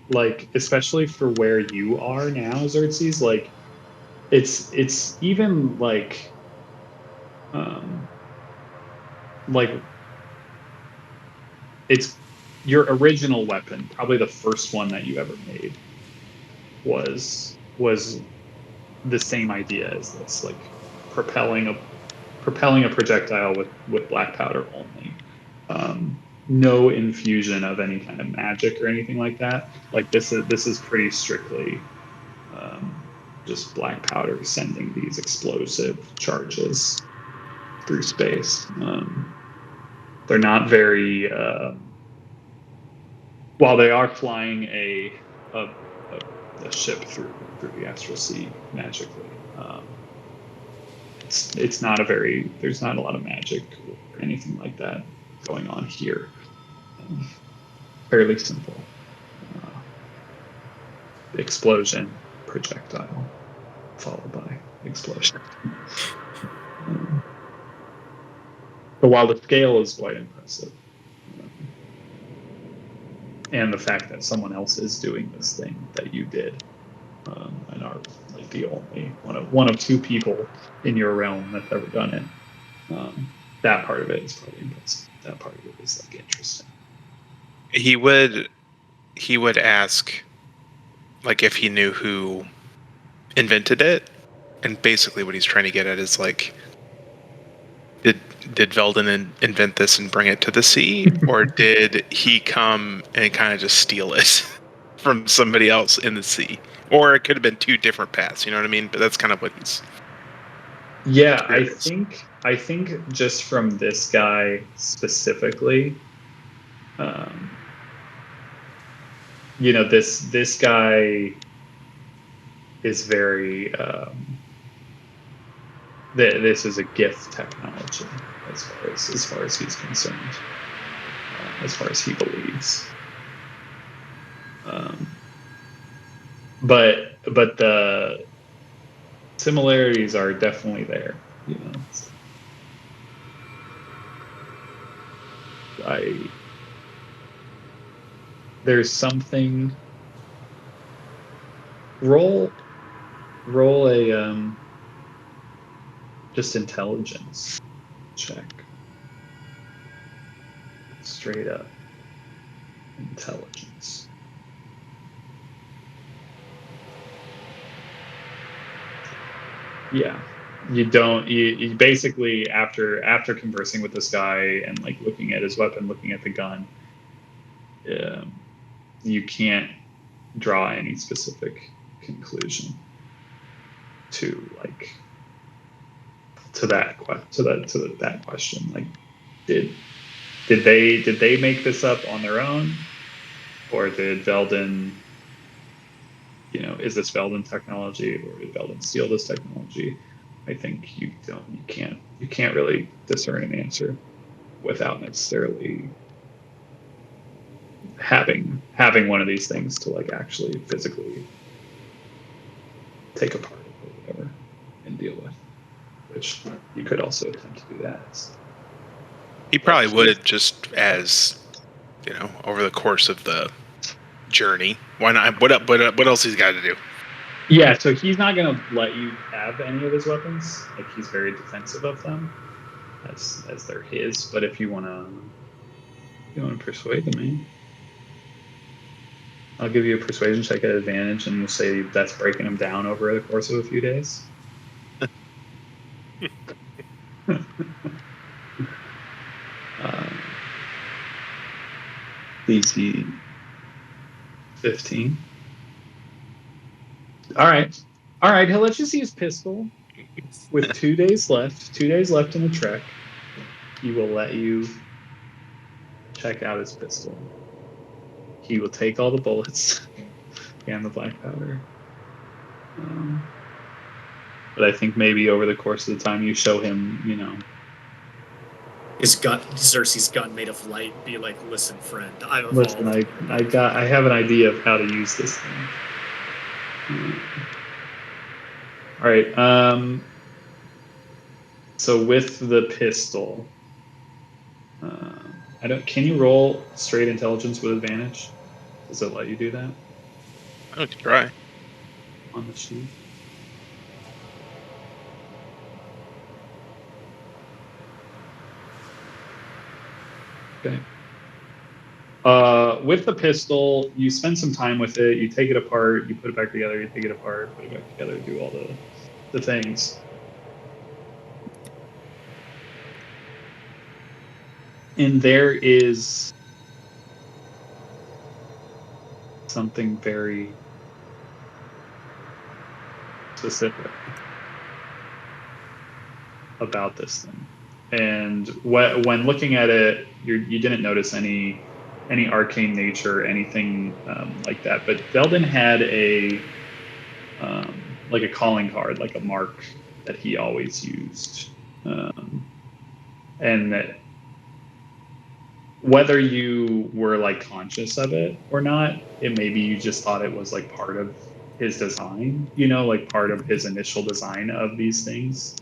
like especially for where you are now, Xerxes. Like it's even like it's your original weapon, probably the first one that you ever made, was the same idea as this, like propelling a projectile with black powder only. No infusion of any kind of magic or anything like that. Like this is pretty strictly just black powder sending these explosive charges through space. They're not very while they are flying a ship through the astral sea magically. It's not there's not a lot of magic or anything like that going on here. Fairly simple. Explosion, projectile, followed by explosion. But while the scale is quite impressive, and the fact that someone else is doing this thing that you did, and are like the only one of two people in your realm that's ever done it, that part of it is probably impressive. That part of it is like interesting. He would ask, like, if he knew who invented it, and basically what he's trying to get at is like, did Veldon invent this and bring it to the sea, or did he come and kind of just steal it from somebody else in the sea? Or it could have been two different paths, you know what I mean? But that's kind of what he's. Yeah, curious. I think just from this guy specifically, you know, this guy is very this is a gift technology as far as he's concerned, as far as he believes. But the similarities are definitely there, you know. There's something. Roll a just intelligence check. Straight up intelligence. Yeah. You basically, after conversing with this guy and like looking at his weapon, looking at the gun, you can't draw any specific conclusion to that question. Like, did they make this up on their own, or did Veldin? Is this Veldin technology, or did Veldin steal this technology? I think you can't really discern an answer without necessarily having one of these things to like actually physically take apart or whatever and deal with. Which you could also attempt to do that. He probably would, just as over the course of the journey. Why not? What else he's got to do? Yeah, so he's not going to let you have any of his weapons. Like, he's very defensive of them, as they're his. But if you want to persuade the man, I'll give you a persuasion check at advantage, and we'll say that's breaking him down over the course of a few days. DC 15. All right. He'll let you see his pistol. With 2 days left in the trek, he will let you check out his pistol. He will take all the bullets and the black powder. But I think maybe over the course of the time you show him, Xerxes' gun made of light, be like, listen, friend, I've evolved. listen, I have an idea of how to use this thing. All right. So with the pistol, can you roll straight intelligence with advantage? Does it let you do that I could try. on the sheet? Okay. With the pistol, you spend some time with it. You take it apart. You put it back together. You take it apart. Put it back together. Do all the things. And there is something very specific about this thing. And when looking at it, you didn't notice any arcane nature, anything like that. But Veldin had a calling card, like a mark that he always used, and that whether you were like conscious of it or not, it maybe you just thought it was like part of his design, like part of his initial design of these things.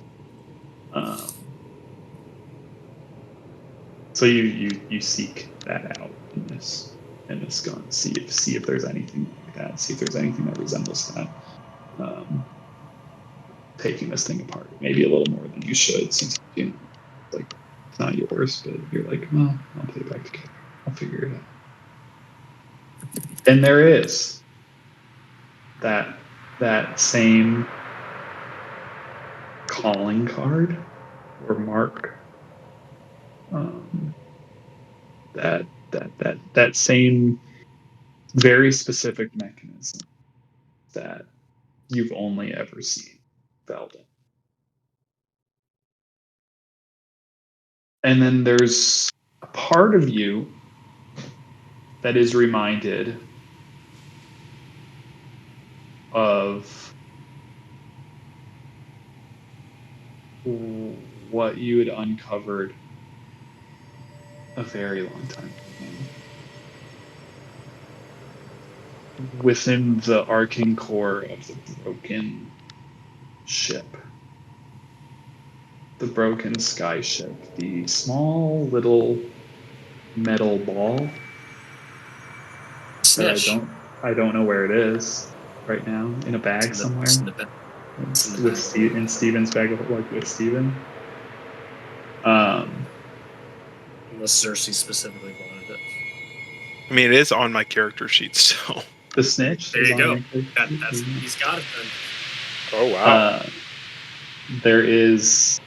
So you seek that out in this gun. See if there's anything like that. See if there's anything that resembles that. Taking this thing apart, maybe a little more than you should, since like it's not yours, but you're like, well, I'll put it back together. I'll figure it out. And there is that same calling card or mark. That same very specific mechanism that you've only ever seen Veldin. And then there's a part of you that is reminded of what you had uncovered a very long time ago. Within the arcane core of the broken ship. The broken sky ship. The small little metal ball. Snitch. I don't know where it is right now. In a bag somewhere. With Steven's bag of with Steven. Unless Xerxes specifically wanted it. I mean, it is on my character sheet still. The snitch. There you go. He's got it then. Oh wow. There is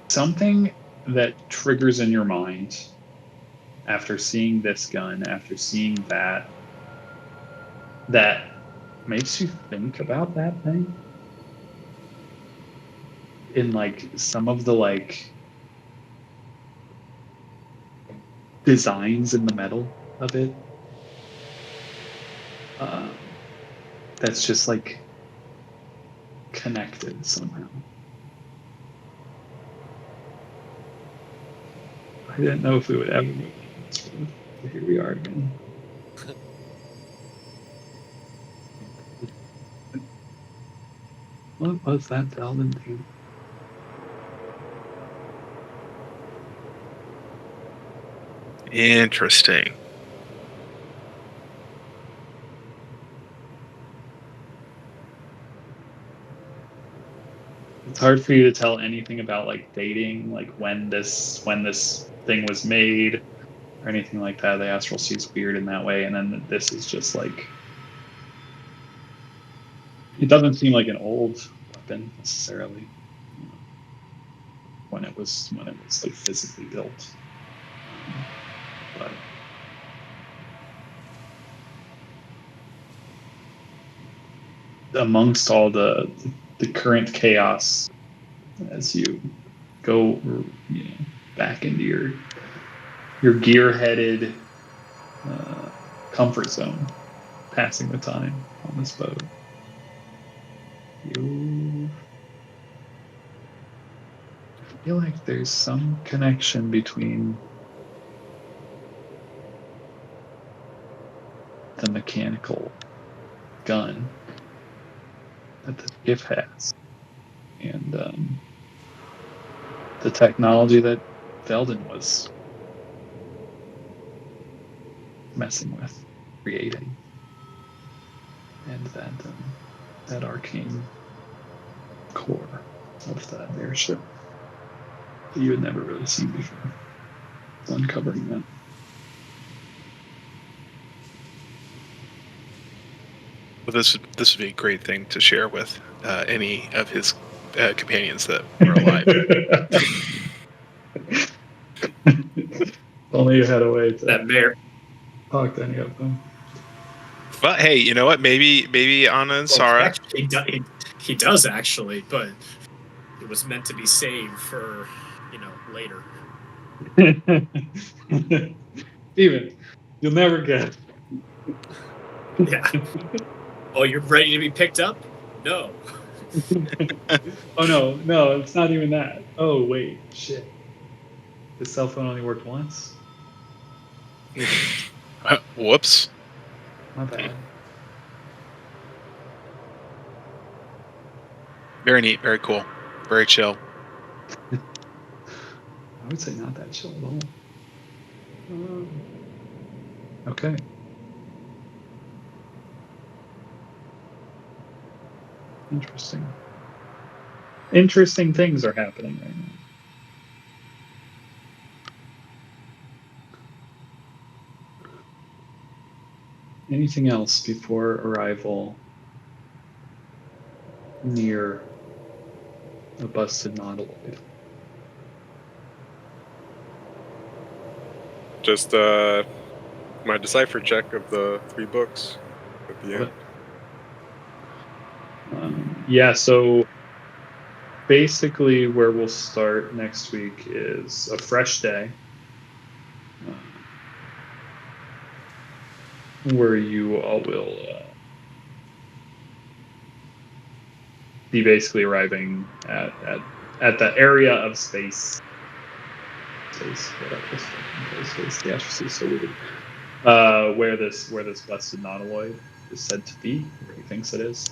something that triggers in your mind after seeing this gun, after seeing that makes you think about that thing. in like some of the like designs in the metal of it. That's just like connected somehow. I didn't know if we would ever move on this road, but here we are again. What was that Zelda thing? Interesting. It's hard for you to tell anything about like dating, like when this thing was made or anything like that. The astral sea's weird in that way, and then this is just like it doesn't seem like an old weapon necessarily. When it was like physically built, but amongst all the current chaos, as you go, you know, back into your gear-headed comfort zone, passing the time on this boat, you feel like there's some connection between the mechanical gun that the skiff has and the technology that Velden was messing with, creating, and that arcane core of that airship that you had never really seen before. It's uncovering that. Well, this would be a great thing to share with any of his companions that were alive. If only you had a way to That mayor. talk to any of them. But hey, you know what? Maybe Anna and Sarah. Actually, he does actually, but it was meant to be saved for, later. Steven, you'll never guess. Yeah. Oh, you're ready to be picked up? No. Oh no, it's not even that. Oh wait, shit. The cell phone only worked once? Whoops. My bad. Very neat. Very cool. Very chill. I would say not that chill at all. Okay. Interesting. Interesting things are happening right now. Anything else before arrival near a busted nautiloid? Just my decipher check of the 3 books at the end. Yeah, so basically where we'll start next week is a fresh day where you all will be basically arriving at the area of space, whatever space, the astral sea is so weird, where this busted nautiloid is said to be, where he thinks it is,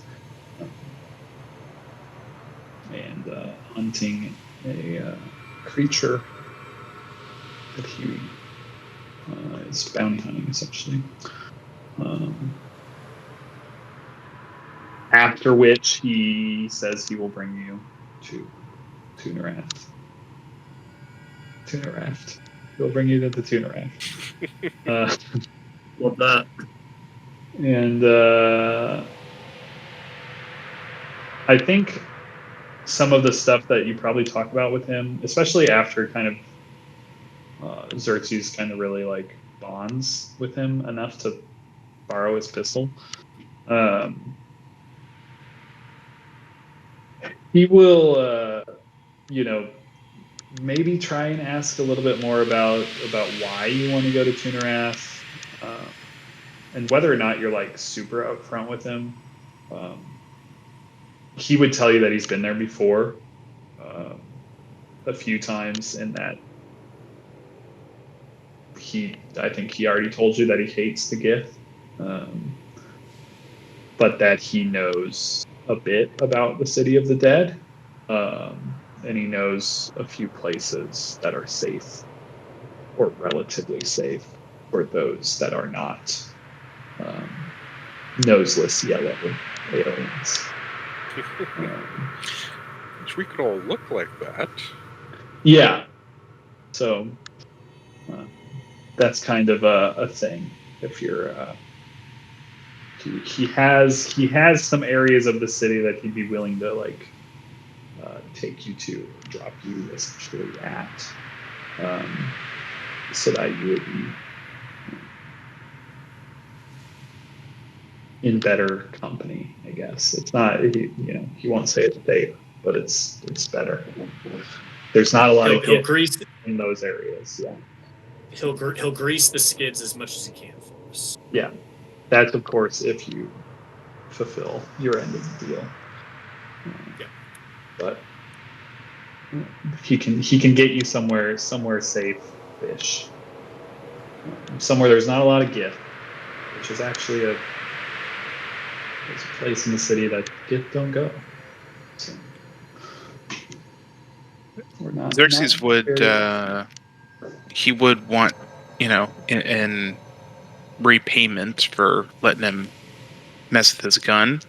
and hunting a creature that he is bounty hunting, essentially. After which he says he will bring you to Tuna Raft. He'll bring you to the Tuna Raft. Love that. And I think some of the stuff that you probably talk about with him, especially after kind of Xerxes kind of really like bonds with him enough to borrow his pistol. He will maybe try and ask a little bit more about why you want to go to Tunerath, and whether or not you're like super upfront with him. He would tell you that he's been there before, a few times, and that I think he already told you that he hates the Gith, but that he knows a bit about the City of the Dead, and he knows a few places that are safe or relatively safe for those that are not noseless yellow aliens. Which we could all look like that. Yeah. So that's kind of a thing. If you're, he has some areas of the city that he'd be willing to like take you to, drop you essentially at, so that you would be in better company. I guess it's not. He won't say it's safe, but it's better. There's not a lot of He'll grease in those areas. Yeah. He'll grease the skids as much as he can for us. Yeah. That's of course if you fulfill your end of the deal. Yeah. But he can get you somewhere safe-ish, somewhere there's not a lot of Gith, which is actually there's a place in the city that Gith don't go. So we're not. Xerxes not would very- he would want, in repayment for letting him mess with his gun.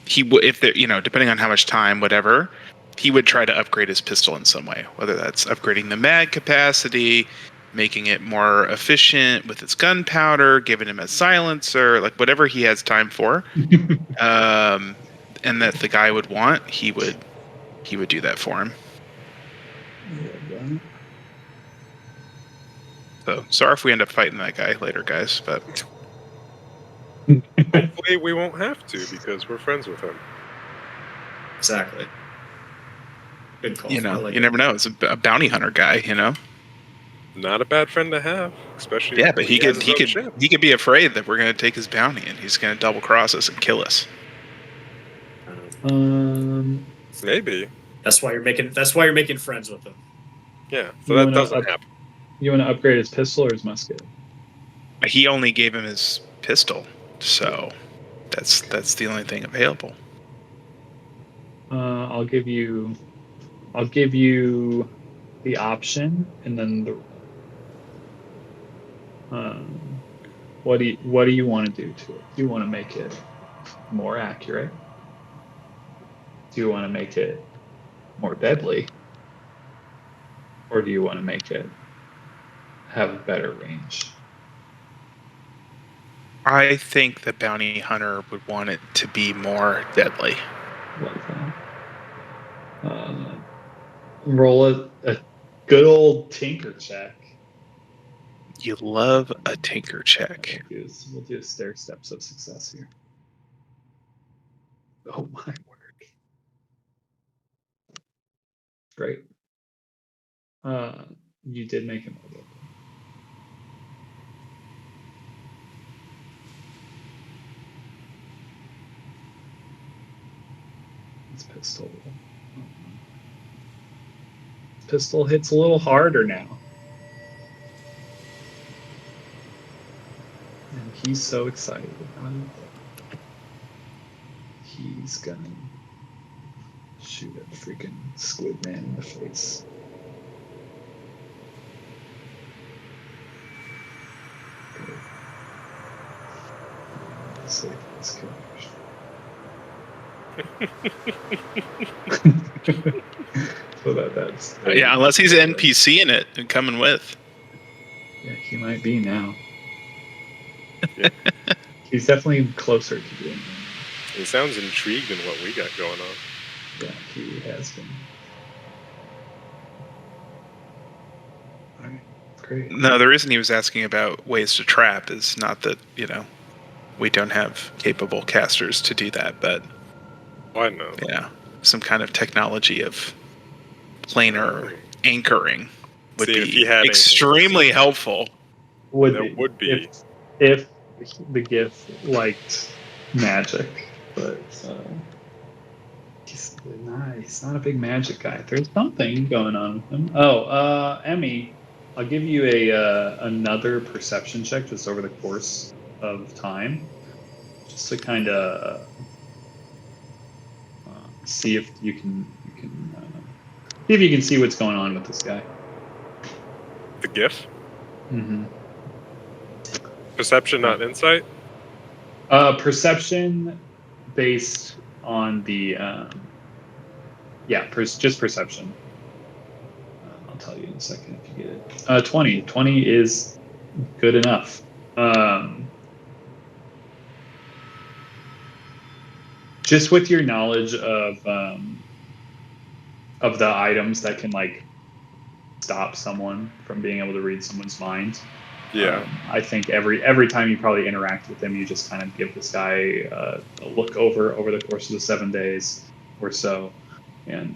He would, if there, depending on how much time, whatever, he would try to upgrade his pistol in some way, whether that's upgrading the mag capacity, making it more efficient with its gunpowder, giving him a silencer, like whatever he has time for. And that the guy would want, he would do that for him. So sorry if we end up fighting that guy later, guys, but Hopefully we won't have to because we're friends with him. Exactly. Good call. you it. never know. It's a bounty hunter guy, Not a bad friend to have, especially. Yeah, but he has his own could ship. he could be afraid that we're going to take his bounty and he's going to double cross us and kill us. Maybe. That's why you're making friends with him. Yeah, so that doesn't happen. You want to upgrade his pistol or his musket? He only gave him his pistol, so that's the only thing available. I'll give you the option, and then the. What do you want to do to it? Do you want to make it more accurate? Do you want to make it more deadly? Or do you want to make it have a better range? I think the bounty hunter would want it to be more deadly. Like that. Roll a good old tinker check. You love a tinker check. We'll do stair steps of success here. Oh my word! Great. You did make him more deadly. Pistol. Pistol hits a little harder now. And he's so excited about it. He's gonna shoot a freaking squid man in the face. Good. Save this kill. So that's Yeah, unless he's an NPC in it and coming with. Yeah, he might be now. Yeah. He's definitely closer to doing it. He sounds intrigued in what we got going on. Yeah, he has been. All right, great. No, the reason he was asking about ways to trap is not that, we don't have capable casters to do that, but I know. yeah, some kind of technology of planar anchoring would See, if he be had anything extremely helpful. There would be. if the gift liked magic, but he's not a big magic guy. There's something going on with him. Oh, Emmy, I'll give you another perception check just over the course of time, just to kind of see if you can see if you can see what's going on with this guy. The GIF? Mm-hmm. Perception, not insight? Perception based on the just perception. I'll tell you in a second if you get it. 20. 20 is good enough. Just with your knowledge of the items that can like stop someone from being able to read someone's mind. Yeah. I think every time you probably interact with him, you just kind of give this guy a look over the course of the 7 days or so, and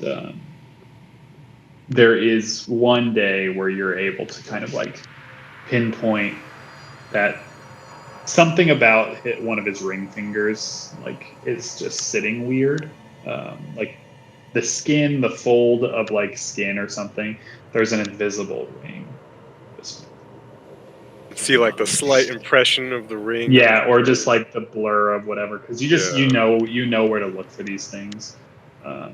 there is one day where you're able to kind of like pinpoint that something about one of his ring fingers like is just sitting weird, like the skin, the fold of like skin or something. There's an invisible ring. See, like the slight impression of the ring. Yeah, or just like the blur of whatever, because you just Yeah. you know where to look for these things. I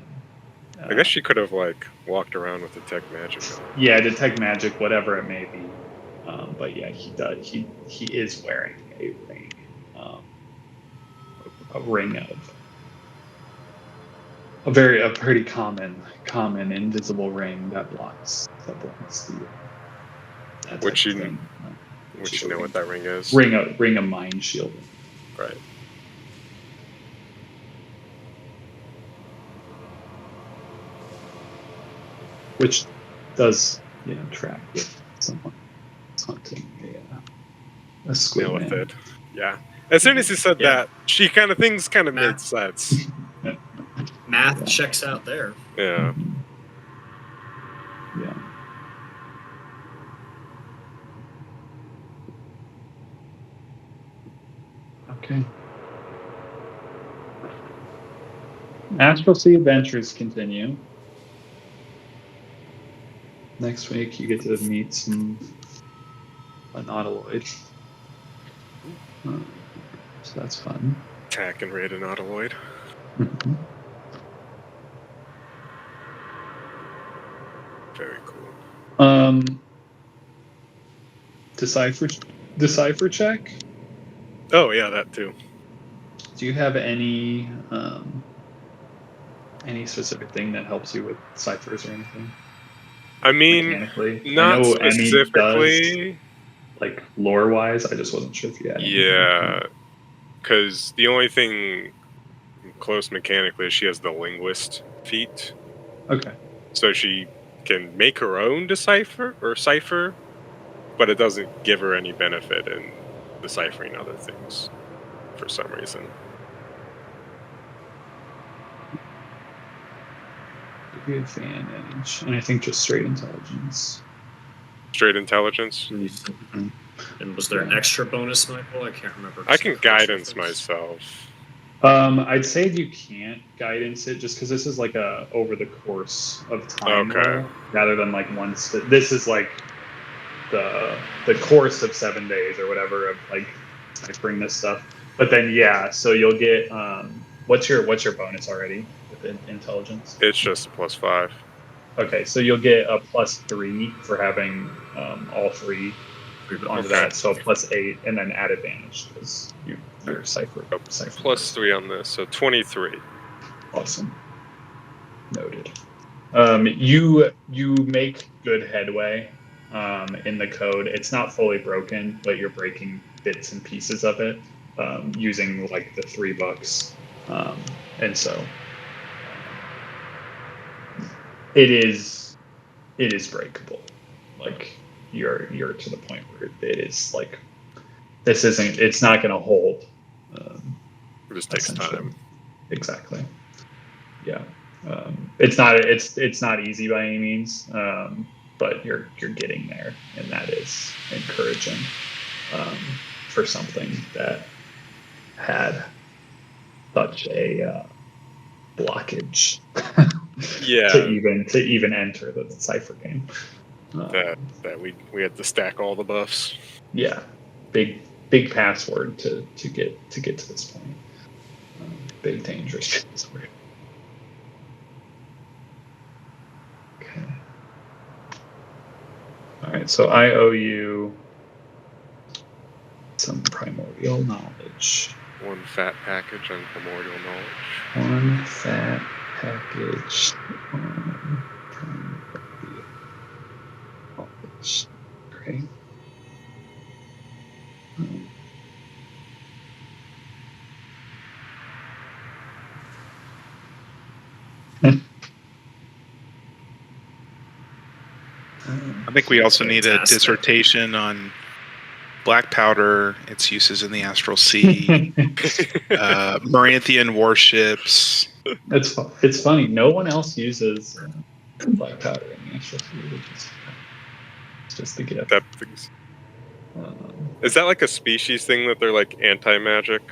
guess she could have like walked around with detect magic. Yeah, detect magic, whatever it may be. But yeah, he does. He is wearing a ring, a ring of a pretty common invisible ring that blocks the that Would type you of thing. Would you know what that ring is? Ring of mind shielding. Right. Which does track with someone hunting a squid man. It. Yeah. As soon as he said that, she kind of things kind of Nah. made sense. Math checks out there. Yeah. Yeah. Okay. Astral Sea Adventures continue. Next week, you get to meet an Nautiloid. So that's fun. Attack and raid an Nautiloid. Mm-hmm. Very cool. Decipher check. Oh yeah, that too. Do you have any specific thing that helps you with ciphers or anything? I mean, mechanically, not I know specifically. Emmy does, like lore wise. I just wasn't sure if you had. Yeah, because the only thing close mechanically is she has the linguist feat. Okay. So she can make her own cipher, but it doesn't give her any benefit in deciphering other things for some reason. Advantage, and I think just straight intelligence. Straight intelligence? Mm-hmm. And was there an extra bonus, Michael? I can't remember. I can guidance myself. I'd say you can't guidance it just because this is like a over the course of time roll, rather than like once. This is like the course of 7 days or whatever of like ciphering this stuff. But then so you'll get what's your bonus already with intelligence? It's just a +5. Okay, so you'll get a +3 for having all three onto that, so +8, and then add advantage because you're cipher. +3 on this, so 23. Awesome. Noted. You make good headway in the code. It's not fully broken, but you're breaking bits and pieces of it using like the $3, and so it is breakable. Like you're to the point where it is like it's not going to hold. It just takes time. Exactly. Yeah. It's not easy by any means, but you're getting there, and that is encouraging for something that had such a blockage Yeah, to even enter the cipher game. that we had to stack all the buffs. Yeah, big password to get to this point. Big dangerous password. Okay. All right, so I owe you some primordial knowledge. One fat package on primordial knowledge. One fat package on primordial knowledge. Great. I think we also need a Fantastic. dissertation on black powder, its uses in the astral sea, Maranthian warships. It's funny. No one else uses black powder in the actual sea, which is it's just a gift. Is that like a species thing that they're like anti-magic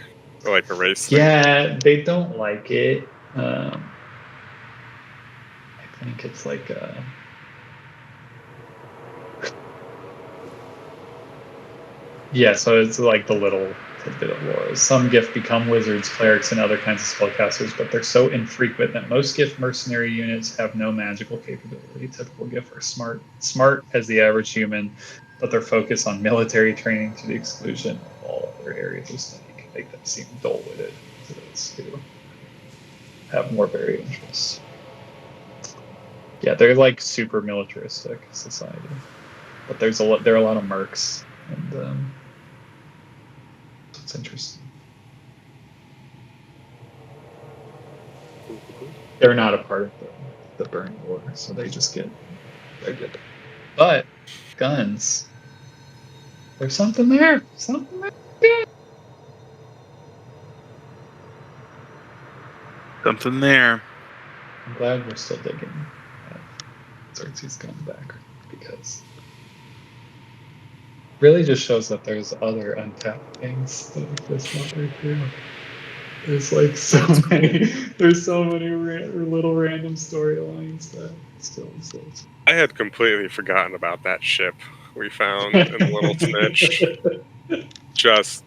or like a race thing? Yeah, they don't like it. I think it's like yeah, so it's like the little tidbit of lore. Some gift become wizards, clerics, and other kinds of spellcasters, but they're so infrequent that most gift mercenary units have no magical capability. Typical gift are smart as the average human, but their focus on military training to the exclusion of all other areas of study can make them seem dull-witted to those who have more varied interests. Yeah, they're like super militaristic society, but there are a lot of mercs, and it's interesting. They're not a part of the Burning War, so they're good. But guns, there's something there. Something there. Something there. I'm glad we're still digging at Xerxes gun back because really just shows that there's other untapped things that exist out there too. There's like so many. There's so many little random storylines that still exist. I had completely forgotten about that ship we found in Little Snitch. Just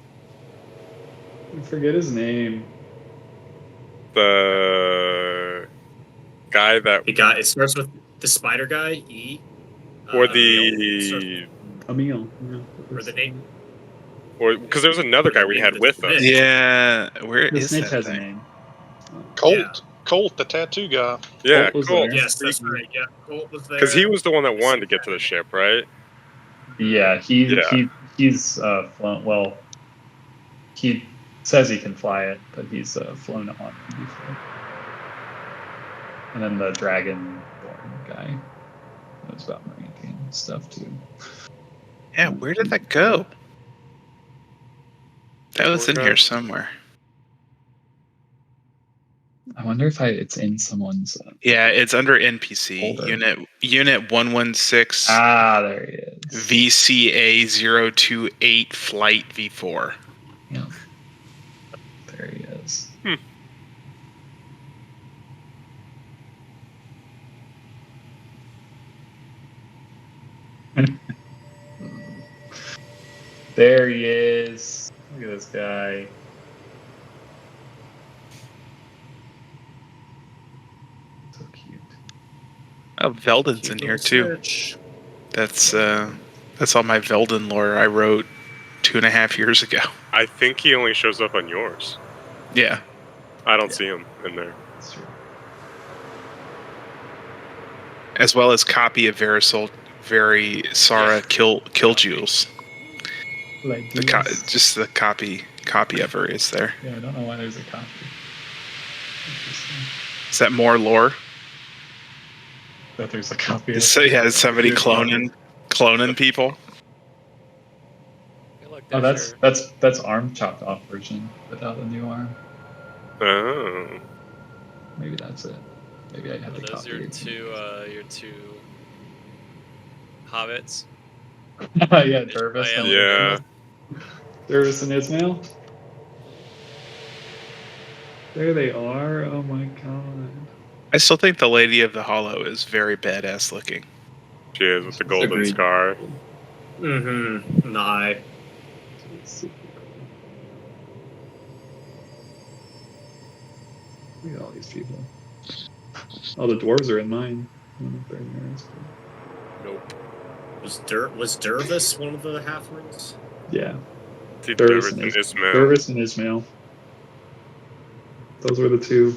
I forget his name. the guy that It starts with the spider guy, E. or Emil. Emil. Yeah. Or the name. or because there was another guy we had with us. Yeah, where The is snitch that has a thing? name. Colt, Yeah. Colt, the tattoo guy. Yeah, Colt was cool. there. Yes, that's right. Yeah, Colt was there. Because he was the one that wanted to get to the ship, right? Yeah, he's flown. Well, he says he can fly it, but he's flown it on before. And then the Dragonborn guy knows about Maranthian stuff too. Yeah, where did that go? That was in here somewhere. I wonder if it's in someone's. Yeah, it's under NPC. Folder. Unit 116. Ah, there he is. VCA 028 Flight V4. Yeah. There he is. There he is. Look at this guy. So cute. Oh, Veldon's in here too. That's all my Velden lore I wrote 2.5 years ago. I think he only shows up on yours. Yeah. I don't see him in there. That's true. As well as copy of Very Sara Killjewels. Like Just the copy of her is there. Yeah, I don't know why there's a copy. Interesting. Is that more lore? That there's a copy. So yeah, is somebody cloning people? Oh, that's arm chopped off version without a new arm. Oh. Maybe that's it. Maybe I had Are to those copy your it. two hobbits? Yeah, Dervis I and Yeah. Dervis and Ismail. There they are. Oh my god. I still think the Lady of the Hollow is very badass looking. She is with the golden Agreed. scar. Mm-hmm. Nah. It's super cool. Look at all these people. Oh, the dwarves are in mine. I don't know if they're in yours, but Nope. Was Dervis one of the halflings? yeah. See Dervis Dervis and and Ismail. Ismail. Dervis and Ismail. Those were the two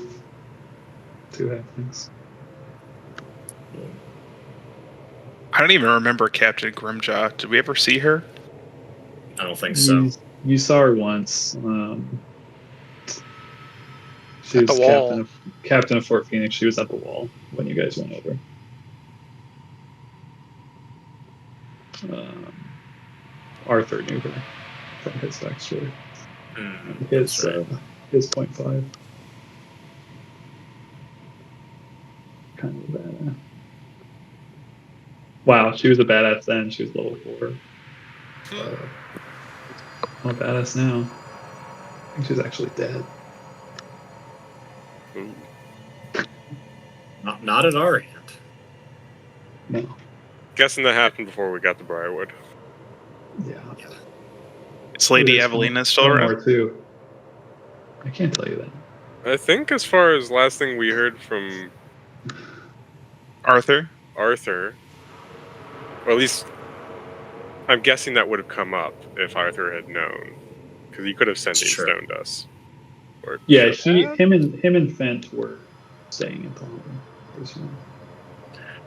halflings. I don't even remember Captain Grimjaw. Did we ever see her? I don't think so. You saw her once. She At the was wall. captain of Fort Phoenix. She was at the wall when you guys went over. Arthur knew her from his backstory. That's right. His 0.5. Kind of a badass. Wow, she was a badass then. She was level 4. Not badass now. I think she's actually dead. Ooh. Not at our end. No. Guessing that happened before we got to Briarwood. Yeah. Is Lady There's Evelina still one around? more too. I can't tell you that. I think as far as last thing we heard from Arthur? Arthur, or at least I'm guessing that would have come up if Arthur had known, because he could have sent Sure. stoned us. Or Yeah, should have. him and Fent were staying at the home.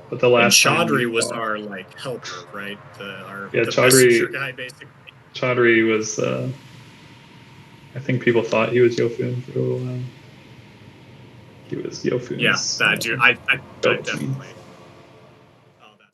But the And last time we Chaudhry was saw- our helper, right? Yeah, The messenger Chaudhry guy, basically. Chaudhry was I think people thought he was Yofun for a little while. He was Yofun's Yeah, that dude. I go-between. definitely